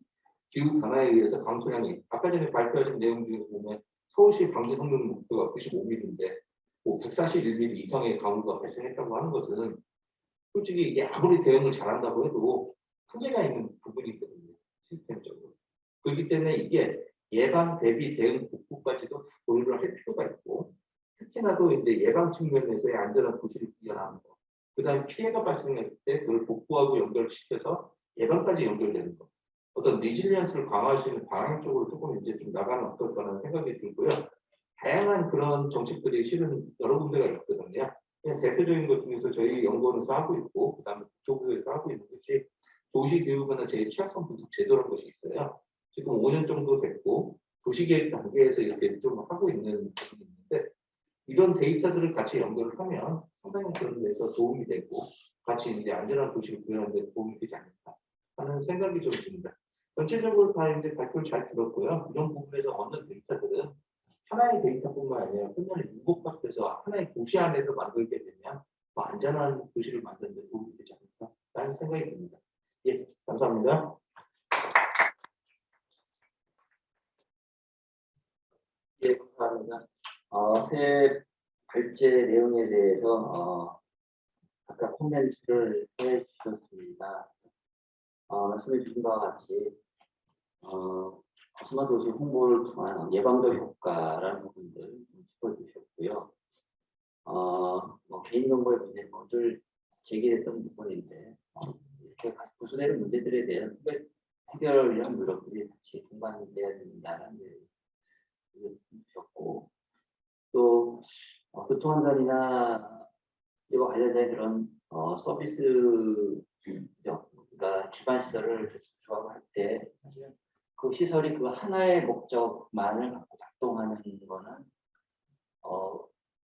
J: 변화에 의해서 강수량이 아까 전에 발표하신 내용 중에 보면 서울시 방지 성능 목표가 95mm인데 141mm 이상의 강우가 발생했다고 하는 것은 솔직히 이게 아무리 대응을 잘한다고 해도 한계가 있는 부분이 있거든요. 시스템적으로. 그렇기 때문에 이게 예방, 대비, 대응, 복구까지도 고려를 할 필요가 있고 특히나도 이제 예방 측면에서의 안전한 도시를 구현하는 거. 그 다음에 피해가 발생했을 때 그걸 복구하고 연결시켜서 예방까지 연결되는 거. 어떤 리질리언스를 강화할 수 있는 방향 쪽으로 조금 이제 좀 나가면 어떨까라는 생각이 들고요. 다양한 그런 정책들이 실은 여러 군데가 있거든요. 그냥 대표적인 것 중에서 저희 연구원에서 하고 있고, 그 다음에 국토부에서 하고 있는 것이 도시계획이나 제 취약성 분석 제도라는 것이 있어요. 지금 5년 정도 됐고, 도시계획 단계에서 이렇게 좀 하고 있는 부분이 있는데, 이런 데이터들을 같이 연결을 하면 상당히 그런 데서 도움이 되고 같이 이제 안전한 도시를 구현하는 데 도움이 되지 않을까 하는 생각이 좀 듭니다. 전체적으로 다 이제 발표를 잘 들었고요. 이런 부분에서 얻는 데이터들은 하나의 데이터뿐만 아니라 끝날에 융복합돼서 하나의 도시 안에서 만들게 되면 더 안전한 도시를 만드는 데 도움이 되지 않을까 라는 생각이 듭니다. 예, 감사합니다.
G: 예, 감사합니다. 새 발제 내용에 대해서 아까 코멘트를 해주셨습니다. 말씀해 주신 바와 같이 스마트 도시 홍보를 통한 예방적 효과라는 부분들 좀 짚어주셨고요. 뭐 개인정보의 문제 모두 제기됐던 부분인데 이렇게 부수되는 문제들에 대한 해결을 위한 노력들이 같이 동반이 돼야 된다는 얘기를 주셨고 또 교통안전이나 이와 관련된 그런 서비스 그러니까 기반 시설을 조합할 때 사실 그 시설이 그 하나의 목적만을 갖고 작동하는 거는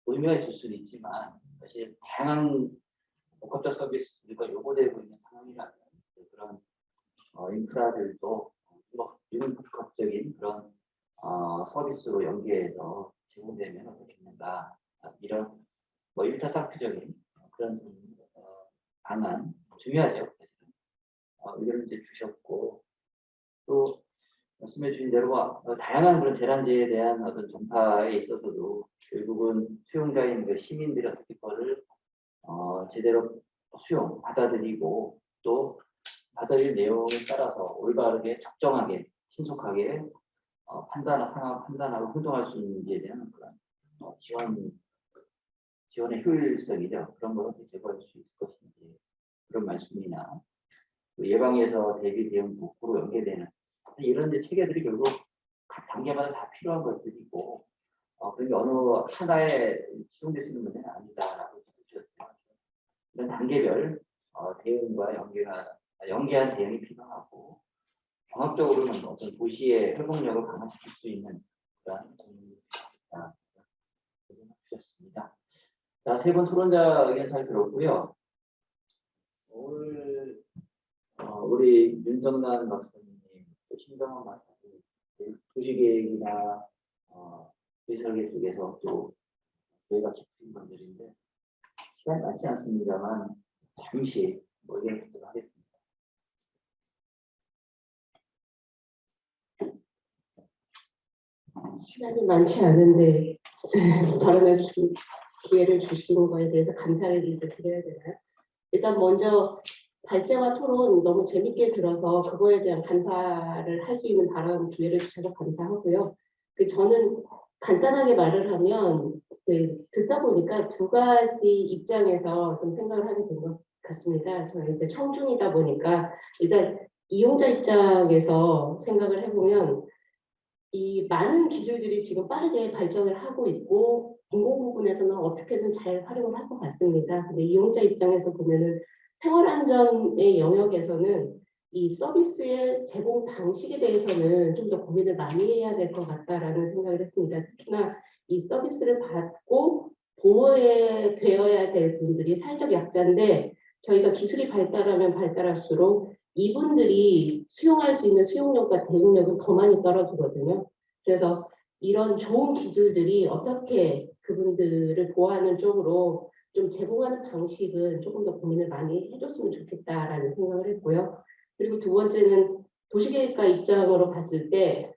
G: 의미가 있을 수는 있지만 사실 다양한 복합적 서비스가 요구되고 있는 상황이라면 그런 인프라들도 융복합적인 그런 서비스로 연계해서 제공되면 어떻겠는가 이런 뭐 일타쌍피적인 그런 방안 중요하죠. 의견을 이제 주셨고 또 말씀해 주신 대로 다양한 그런 재난재해에 대한 어떤 전파에 있어서도 결국은 수용자인 그 시민들이 어떻게 그거를 제대로 받아들이고 또 받아들일 내용에 따라서 올바르게 적정하게 신속하게 판단하고 행동할 수 있는지에 대한 그런 지원의 효율성이죠. 그런 걸 어떻게 제거할 수 있을 것인지 그런 말씀이나 예방에서 대비 대응 복구로 연계되는 이런 체계들이 결국 각 단계마다 다 필요한 것들이고 그게 어느 하나에 치중될 수 있는 문제는 아니다라고 주셨어요. 이런 단계별 대응과 연계한 대응이 필요하고 종합적으로는 어떤 도시의 회복력을 강화시킬 수 있는 그런 주셨습니다. 자, 세 분 토론자 의견 잘 들었고요. 오늘 우리 윤정란 박사님, 또 신병헌 박사님, 도시계획이나 도시설계 쪽에서 또 저희가 깊은 분들인데 시간이 많지 않습니다만 잠시 의견 듣도록 하겠습니다.
K: 시간이 많지 않은데 발언할 기회를 주시는 거에 대해서 감사를 드려야 되나요? 일단 먼저 발제와 토론 너무 재밌게 들어서 그거에 대한 감사를 할 수 있는 발언 기회를 주셔서 감사하고요. 저는 간단하게 말을 하면 듣다 보니까 두 가지 입장에서 좀 생각을 하게 된 것 같습니다. 저는 이제 청중이다 보니까 일단 이용자 입장에서 생각을 해보면 이 많은 기술들이 지금 빠르게 발전을 하고 있고 공공 부분에서는 어떻게든 잘 활용을 할 것 같습니다. 근데 이용자 입장에서 보면은 생활안전의 영역에서는 이 서비스의 제공 방식에 대해서는 좀 더 고민을 많이 해야 될 것 같다라는 생각을 했습니다. 특히나 이 서비스를 받고 보호해 되어야 될 분들이 사회적 약자인데 저희가 기술이 발달하면 발달할수록 이분들이 수용할 수 있는 수용력과 대응력은 더 많이 떨어지거든요. 그래서 이런 좋은 기술들이 어떻게 그분들을 보호하는 쪽으로 좀 제공하는 방식은 조금 더 고민을 많이 해줬으면 좋겠다라는 생각을 했고요. 그리고 두 번째는 도시계획가 입장으로 봤을 때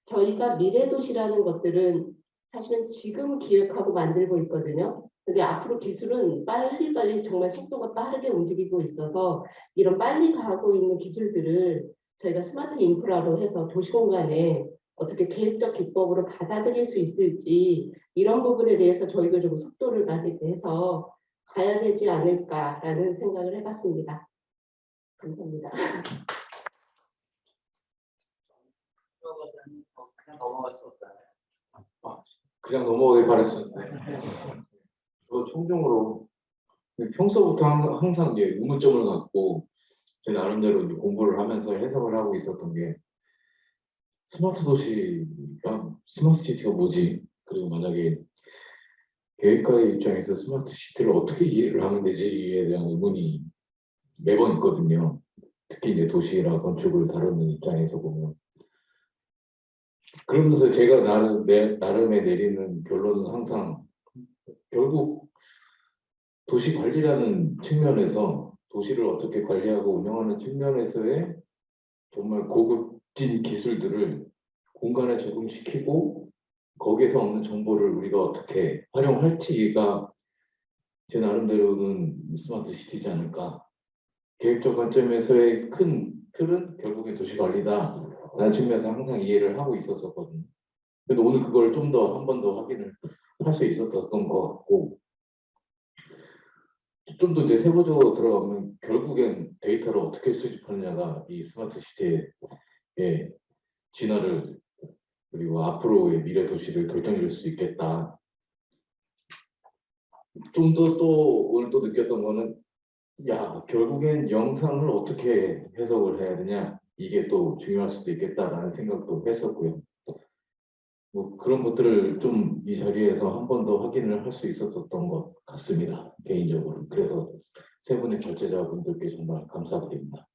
K: 저희가 미래도시라는 것들은 사실은 지금 기획하고 만들고 있거든요. 근데 앞으로 기술은 빨리 정말 속도가 빠르게 움직이고 있어서 이런 빨리 가고 있는 기술들을 저희가 스마트 인프라로 해서 도시 공간에 어떻게 계획적 기법으로 받아들일 수 있을지 이런 부분에 대해서 저희도 좀 속도를 많이 내서 가야 되지 않을까라는 생각을 해봤습니다. 감사합니다.
G: 그냥 넘어갈 수 없다.
L: 그냥 넘어가길 바랬었는데 저 총종으로 평소부터 항상 이제 의문점을 갖고 제 나름대로 이제 공부를 하면서 해석을 하고 있었던 게 스마트 도시가 스마트 시티가 뭐지? 그리고 만약에 계획가의 입장에서 스마트 시티를 어떻게 이해를 하면 되지에 대한 의문이 매번 있거든요. 특히 이제 도시나 건축을 다루는 입장에서 보면. 그러면서 제가 나름에 내리는 결론은 항상 결국 도시 관리라는 측면에서 도시를 어떻게 관리하고 운영하는 측면에서의 정말 고급진 기술들을 공간에 적용시키고 거기에서 얻는 정보를 우리가 어떻게 활용할지가 제 나름대로는 스마트 시티지 않을까. 계획적 관점에서의 큰 틀은 결국엔 도시 관리다 라는 측면에서 항상 이해를 하고 있었거든요. 근데 오늘 그걸 좀 더 한 번 더 확인을 할 수 있었던 것 같고, 좀 더 이제 세부적으로 들어가면 결국엔 데이터를 어떻게 수집하느냐가 이 스마트 시티의 진화를 그리고 앞으로의 미래 도시를 결정해 줄 수 있겠다. 좀 더 또 오늘 또 느꼈던 거는 결국엔 영상을 어떻게 해석을 해야 되냐 이게 또 중요할 수도 있겠다라는 생각도 했었고요. 뭐 그런 것들을 좀 이 자리에서 한 번 더 확인을 할 수 있었던 것 같습니다. 개인적으로. 그래서 세 분의 결제자분들께 정말 감사드립니다.